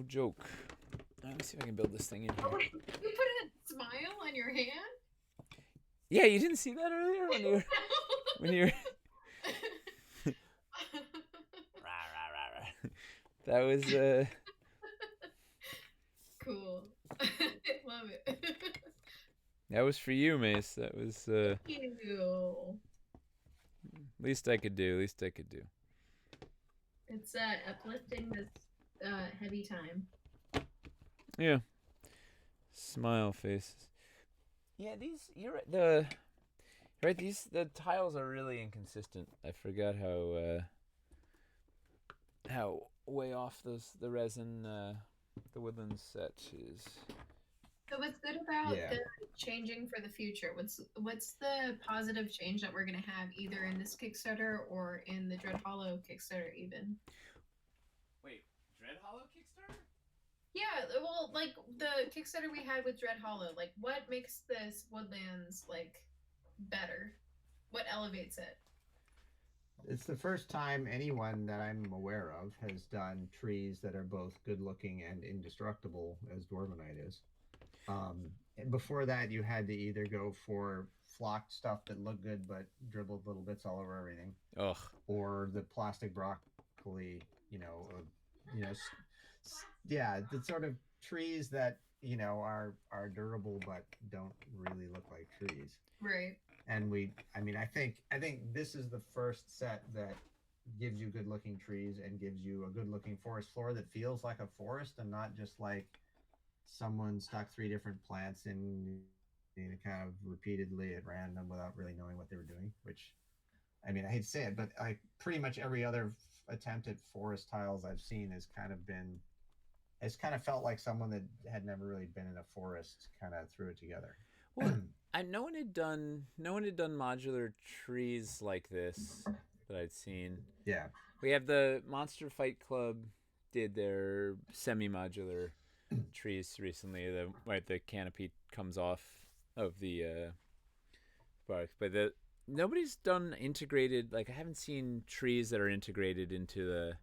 joke. Let me see if I can build this thing in Oh, here. wait, you put a smile on your hand? Yeah, you didn't see that earlier when you were rah, rah, rah, rah. That was Cool. I love it. that was for you, Mace. That was Ew. least I could do. Least I could do. It's uplifting this heavy time. Yeah. Smile faces. Yeah, you're right. The tiles are really inconsistent. I forgot how way off the resin the woodland set is. So what's good about Yeah. the changing for the future? What's the positive change that we're gonna have either in this Kickstarter or in the Dread Hollow Kickstarter even? Wait, Dread Hollow Kickstarter? Yeah, well, like the Kickstarter we had with Dread Hollow, like what makes this Woodlands like better? What elevates it? It's the first time anyone that I'm aware of has done trees that are both good looking and indestructible as Dwarvenite is. And before that, you had to either go for flocked stuff that looked good but dribbled little bits all over everything, Ugh. or the plastic broccoli, yeah, the sort of trees that are durable but don't really look like trees. Right. And I think this is the first set that gives you good looking trees and gives you a good looking forest floor that feels like a forest and not just like someone stuck 3 different plants in kind of repeatedly at random without really knowing what they were doing, which I mean, I hate to say it, but like pretty much every other attempt at forest tiles I've seen has kind of felt like someone that had never really been in a forest kind of threw it together. Well, no one had done modular trees like this that I'd seen. Yeah. We have the Monster Fight Club did their semi-modular trees recently. The canopy comes off of the bark, but nobody's done integrated. Like I haven't seen trees that are integrated into the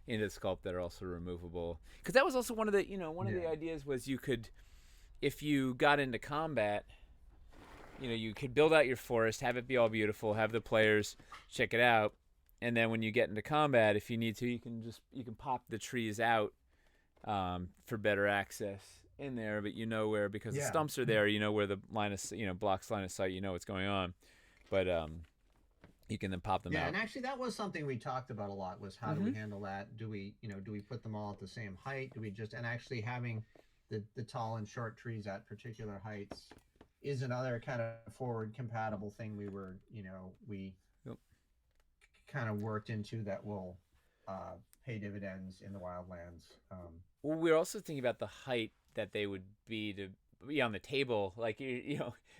sculpt that are also removable. Because that was also one of the of the ideas was you could, if you got into combat, you could build out your forest, have it be all beautiful, have the players check it out, and then when you get into combat, if you need to, you can pop the trees out for better access in there. But where, because the stumps are there, where the line of blocks line of sight, what's going on. But you can then pop them out. Yeah, and actually that was something we talked about a lot, was how do we handle that? Do we put them all at the same height? Do we and actually having the tall and short trees at particular heights is another kind of forward compatible thing we kind of worked into that will pay dividends in the wildlands. Well, we're also thinking about the height that they would be to be on the table. Like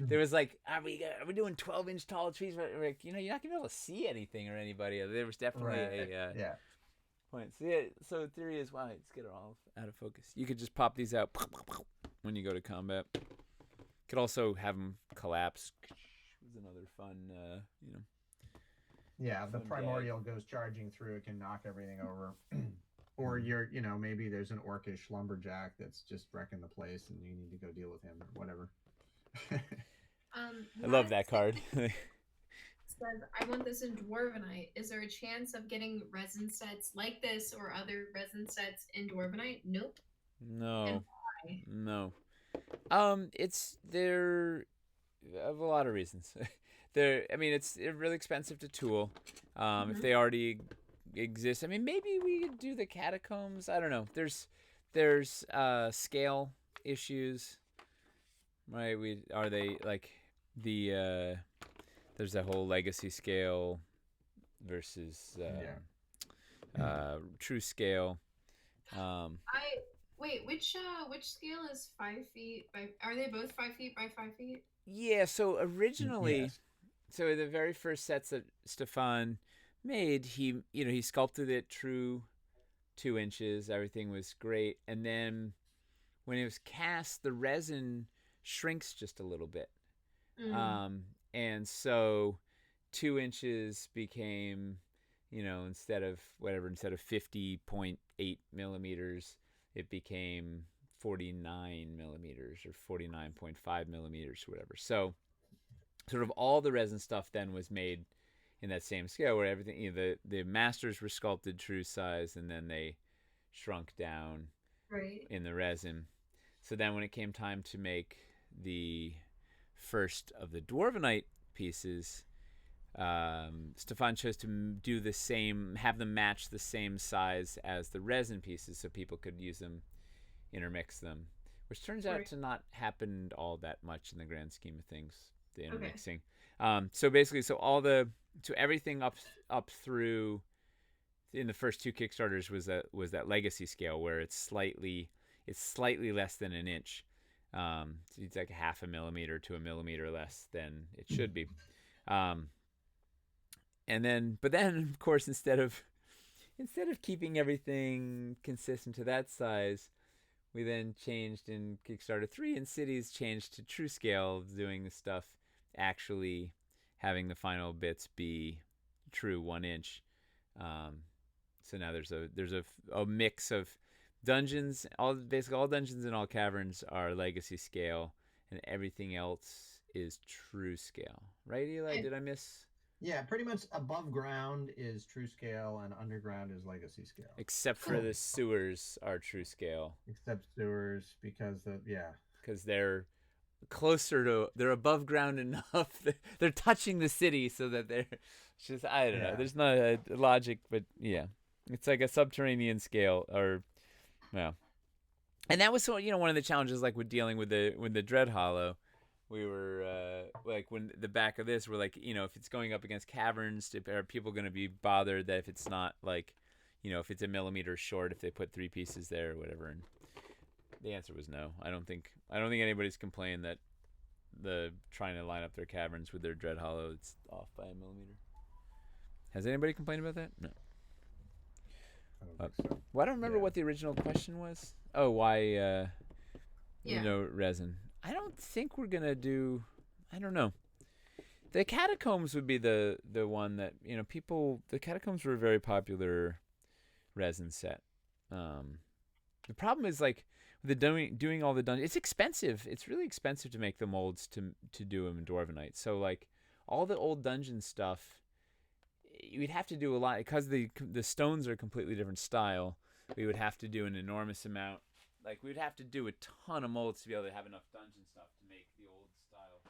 there was like, are we doing 12-inch tall trees? Like, you're not gonna be able to see anything or anybody. There was definitely a point. So the theory is, wow, let's get it all out of focus. You could just pop these out, when you go to combat. Could also have them collapse. Was another fun, Yeah, the Fun primordial goes charging through. It can knock everything over. Or you're, maybe there's an orcish lumberjack that's just wrecking the place, and you need to go deal with him or whatever. I love that card. Says, I want this in Dwarvenite. Is there a chance of getting resin sets like this or other resin sets in Dwarvenite? Nope. No, why? no. It's there of a lot of reasons. I mean, it's really expensive to tool. If they already exist, I mean, maybe we could do the catacombs. I don't know. There's scale issues, right? Are they like the there's that whole legacy scale versus true scale. Wait, which scale is 5 feet by? Are they both 5 feet by 5 feet? Yeah. So originally, Yes. so the very first sets that Stefan made, he sculpted it true 2 inches. Everything was great, and then when it was cast, the resin shrinks just a little bit. And so 2 inches became, instead of 50.8 millimeters, it became 49 millimeters or 49.5 millimeters or whatever. So sort of all the resin stuff then was made in that same scale, where everything, the masters were sculpted true size, and then they shrunk down in the resin. So then when it came time to make the first of the Dwarvenite pieces, Stefan chose to do the same, have them match the same size as the resin pieces, so people could use them, intermix them, which turns out to not happen all that much in the grand scheme of things, the intermixing. So basically, everything up through in the first 2 Kickstarters was that legacy scale, where it's slightly less than an inch. So it's like 0.5 millimeter to 1 millimeter less than it should be. But then of course, instead of keeping everything consistent to that size, we then changed in Kickstarter 3, and Cities changed to true scale, doing the stuff actually having the final bits be true 1 inch. So now there's a mix of dungeons. Basically all dungeons and all caverns are legacy scale, and everything else is true scale. Right, Eli? Did I miss? Yeah, pretty much above ground is true scale, and underground is legacy scale. Except for the sewers are true scale. Except sewers, because they're they're above ground enough. They're touching the city, so that they're just, I don't know. There's not a logic, but yeah, it's like a subterranean scale, or yeah. And that was one of the challenges, like with dealing with the Dread Hollow. We were like, when the back of this, we're like, if it's going up against caverns, are people going to be bothered that if it's not like, if it's a millimeter short, if they put 3 pieces there or whatever? And the answer was no. I don't think anybody's complained that the trying to line up their caverns with their Dread Hollow, it's off by 1 millimeter. Has anybody complained about that? No. I don't think so. Well, I don't remember what the original question was. Oh, why resin? I don't think we're gonna do. I don't know. The catacombs would be the one that people. The catacombs were a very popular resin set. The problem is, like, the doing all the dungeons. It's expensive. It's really expensive to make the molds to do them in Dwarvenite. So like all the old dungeon stuff, we'd have to do a lot because the stones are a completely different style. We would have to do an enormous amount. Like, we'd have to do a ton of molds to be able to have enough dungeon stuff to make the old style.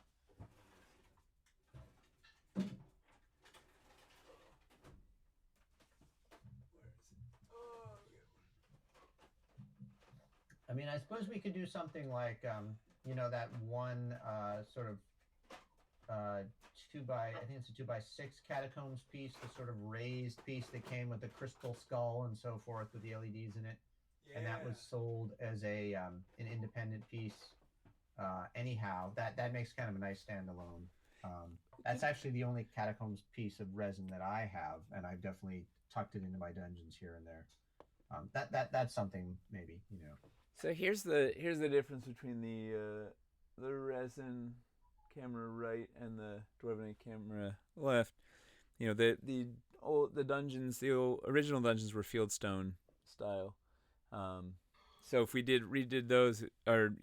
I mean, I suppose we could do something like, that one sort of 2x6 catacombs piece, the sort of raised piece that came with the crystal skull and so forth with the LEDs in it. Yeah. And that was sold as an independent piece. Anyhow, that makes kind of a nice standalone. That's actually the only catacombs piece of resin that I have, and I've definitely tucked it into my dungeons here and there. That's something maybe. So here's the difference between the resin camera right and the Dwarven camera left. You know, the dungeons, original dungeons were fieldstone style. So if we redid those, or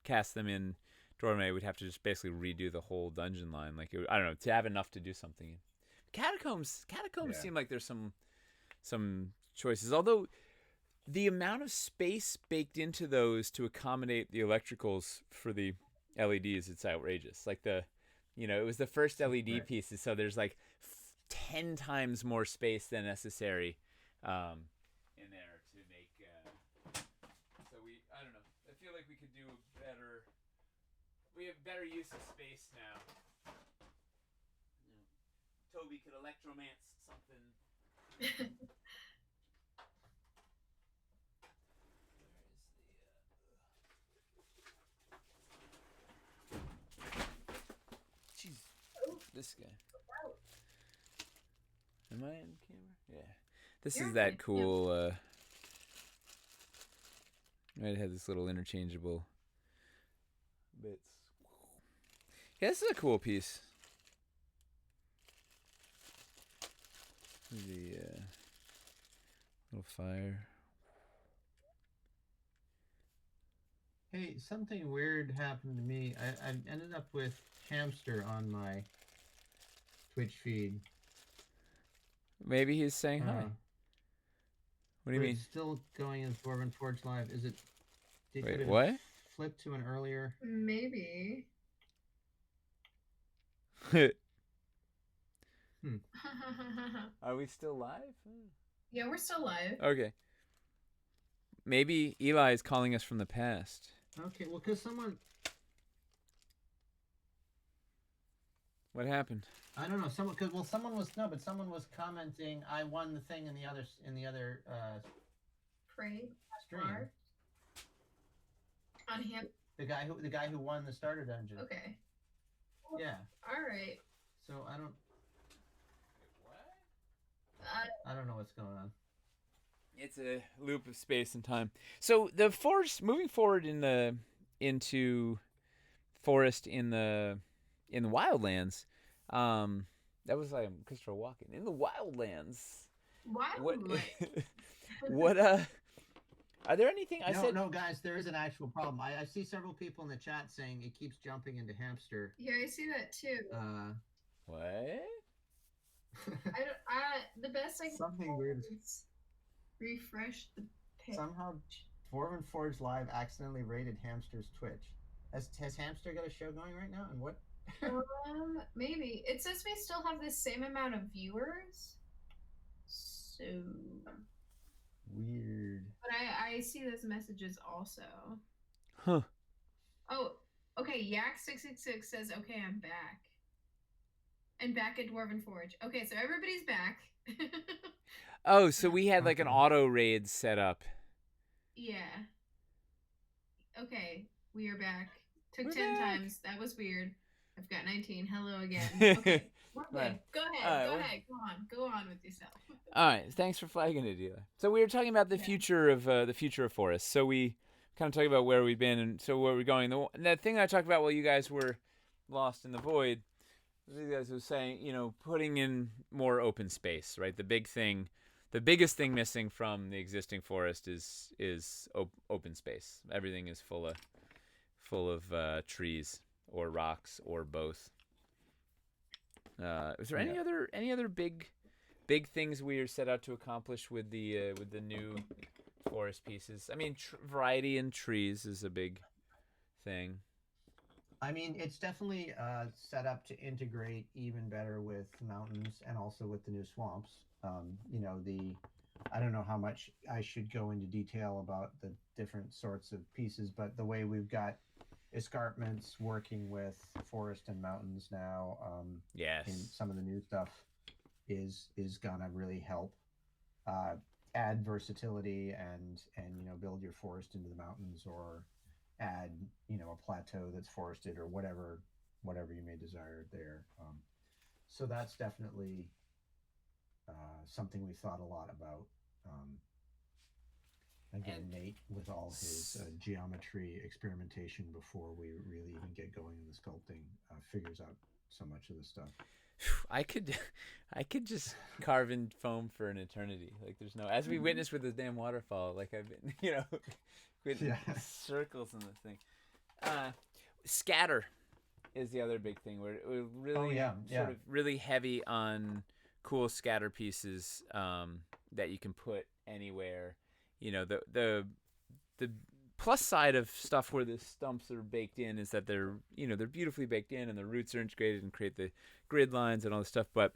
cast them in Dwarven, we'd have to just basically redo the whole dungeon line. Like I don't know, to have enough to do something. Catacombs Yeah. seem like there's some choices, although the amount of space baked into those to accommodate the electricals for the LEDs, it's outrageous. Like it was the first LED Right. pieces, so there's like 10 times more space than necessary in there to make. So I don't know. I feel like we could do better. We have better use of space now. Toby could electromance something. Jeez, this guy. Am I in camera? Yeah. This You're is that okay. cool. It had this little interchangeable bits. Yeah, this is a cool piece. The little fire. Hey, something weird happened to me. I ended up with hamster on my Twitch feed. Maybe he's saying hi. What do you But mean? It's still going as Dwarven Forge Live. Is it? Did Wait, it what? flip to an earlier? Maybe. Are we still live? Yeah, we're still live. Okay. Maybe Eli is calling us from the past. Okay, well, because someone, What happened? I don't know, someone was commenting. I won the thing in the other Pray stream. bar. On him. The guy who won the starter dungeon. Okay. Yeah. All right. So I don't What? I don't know what's going on. It's a loop of space and time. So the forest moving forward into forest in the wildlands. That was like Christopher Walken in the wildlands. What? What? Are there anything I said? No, guys, there is an actual problem. I see several people in the chat saying it keeps jumping into hamster. Yeah, I see that too. What? The best I can Something do weird. is refresh the page. Somehow, Dwarven Forge Live accidentally rated Hamster's Twitch. Has Hamster got a show going right now? And what? Maybe. It says we still have the same amount of viewers. So. Weird. But I see those messages also. Huh. Oh, okay. Yak666 says, okay, I'm back. And back at Dwarven Forge. Okay, so everybody's back. Oh, so we had like an auto raid set up. Yeah. Okay, we are back. Took We're 10 back. times. That was weird. I've got 19. Hello again. Okay, we're good. Right. Go All ahead. right, Go on with yourself. All right, thanks for flagging it, Eli. So we were talking about the future of forests. So we kind of talked about where we've been and so where we're going. The thing I talked about while you guys were lost in the void, you guys was saying, putting in more open space, right? The biggest thing missing from the existing forest is open space. Everything is full of trees or rocks or both. Is there any other big things we are set out to accomplish with the new forest pieces? I mean, variety in trees is a big thing. I mean, it's definitely set up to integrate even better with mountains and also with the new swamps. I don't know how much I should go into detail about the different sorts of pieces, but the way we've got escarpments working with forest and mountains now, Yes. in some of the new stuff is gonna really help add versatility and build your forest into the mountains, or add a plateau that's forested, or whatever you may desire there. So that's definitely something we thought a lot about. Again, And Nate, with all his geometry experimentation before we really even get going in the sculpting, figures out so much of the stuff. I could, I could just carve in foam for an eternity. Like there's no, as we witnessed with the damn waterfall. Like I've been, with Yeah. circles in the thing. Scatter is the other big thing. We're really sort of really heavy on cool scatter pieces that you can put anywhere. The plus side of stuff where the stumps are baked in is that they're beautifully baked in and the roots are integrated and create the grid lines and all this stuff. But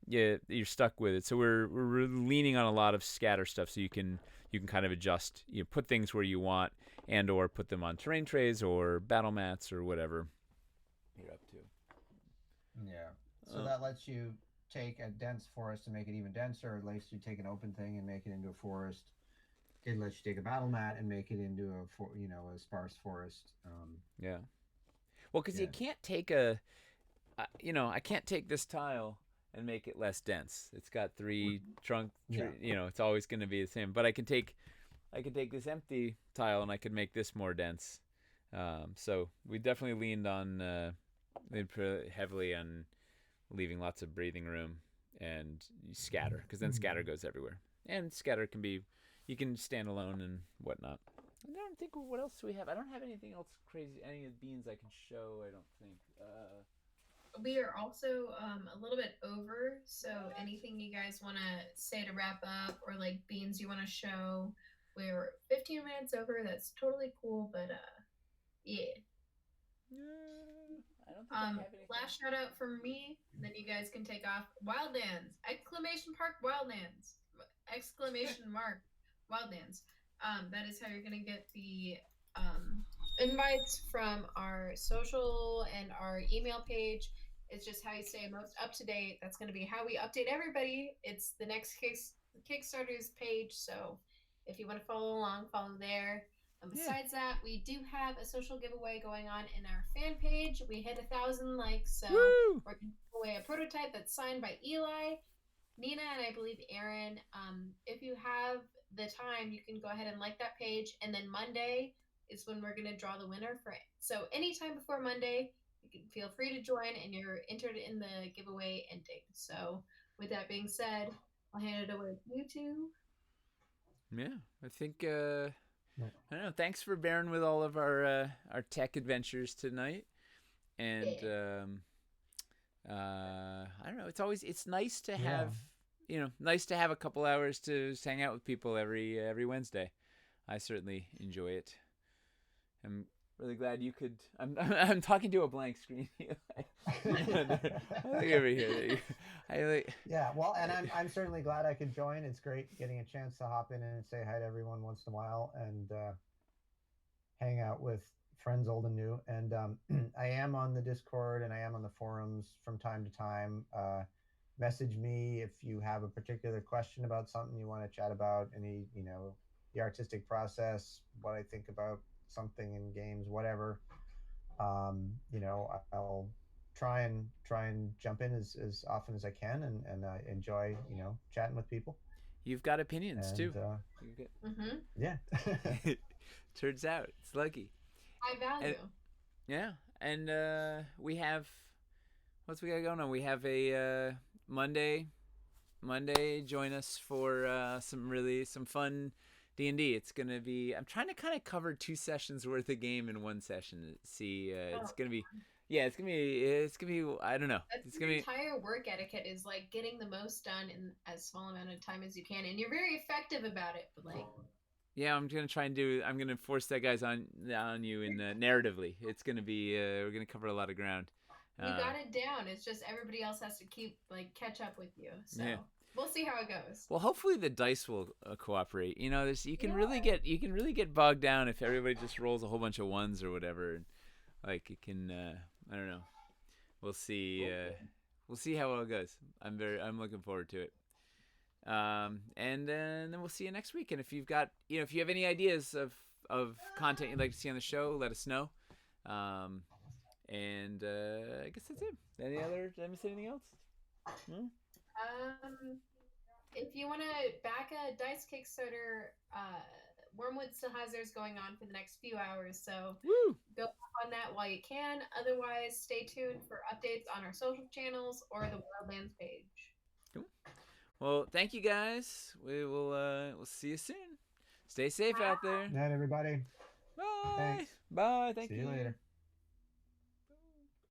yeah, you're stuck with it. So we're leaning on a lot of scatter stuff, so you can kind of adjust, put things where you want, and or put them on terrain trays or battle mats or whatever you're up to. Yeah. So that lets you take a dense forest and make it even denser. It lets you take an open thing and make it into a forest. It lets you take a battle mat and make it into a sparse forest. Yeah. Well, because you can't take I can't take this tile and make it less dense. It's got three trunk. It's always going to be the same. But I can take this empty tile and I can make this more dense. So we definitely leaned heavily on leaving lots of breathing room and scatter, because then scatter goes everywhere. And scatter can be, you can stand alone and whatnot. I don't think, what else do we have? I don't have anything else crazy, any of the beans I can show, I don't think. We are also a little bit over, so anything you guys want to say to wrap up, or like beans you want to show, we're 15 minutes over. That's totally cool, but yeah. I don't think I have anything. Last shout out from me, then you guys can take off. Wildlands! Exclamation mark Wildlands! Exclamation mark Wildlands. That is how you're gonna get the invites from our social and our email page. It's just how you stay most up to date. That's going to be how we update everybody. It's the next Kickstarter's page, so if you want to follow along, follow there. Besides that, we do have a social giveaway going on in our fan page. We hit 1,000 likes, so we're going to give away a prototype that's signed by Eli, Nina, and I believe Aaron. If you have the time, you can go ahead and like that page, and then Monday is when we're going to draw the winner for it. So anytime before Monday, you can feel free to join, and you're entered in the giveaway ending. So with that being said, I'll hand it over to you two. Yeah, I think I don't know. Thanks for bearing with all of our tech adventures tonight, and I don't know. It's nice to have nice to have a couple hours to just hang out with people every Wednesday. I certainly enjoy it. I'm really glad you could. I'm talking to a blank screen. Over here. Yeah, well, and I'm certainly glad I could join. It's great getting a chance to hop in and say hi to everyone once in a while and hang out with friends old and new. And I am on the Discord and I am on the forums from time to time. Message me if you have a particular question about something you want to chat about, any, the artistic process, what I think about something in games, whatever. I'll try and jump in as often as I can and enjoy, chatting with people. You've got opinions too. Yeah. Turns out it's lucky. High value. And we have, what's we got going on? We have a Monday. Join us for some fun D&D. It's gonna be. I'm trying to kind of cover 2 sessions worth of game in 1 session. See, it's gonna be. Yeah, it's gonna be. I don't know. That's the entire work etiquette is like getting the most done in as small amount of time as you can, and you're very effective about it. But like. Yeah, I'm gonna try and do. I'm gonna force that guys on you in narratively. It's gonna be. We're gonna cover a lot of ground. You got it down. It's just everybody else has to keep catch up with you. So we'll see how it goes. Well, hopefully the dice will cooperate. You can really get bogged down if everybody just rolls a whole bunch of ones or whatever. And, it can. I don't know. We'll see. We'll see how it goes. I'm looking forward to it. And then we'll see you next week. And if you've got, if you have any ideas of content you'd like to see on the show, let us know. And I guess that's it. Did I miss anything else? If you want to back a Dice Kickstarter Wormwood still has theirs going on for the next few hours, so Woo! go on that while you can. Otherwise, stay tuned for updates on our social channels or the Wildlands page. Cool. Well, thank you guys. We'll see you soon. Stay safe out there. Night, everybody. Bye. Thanks. Bye. Thank See you. you later.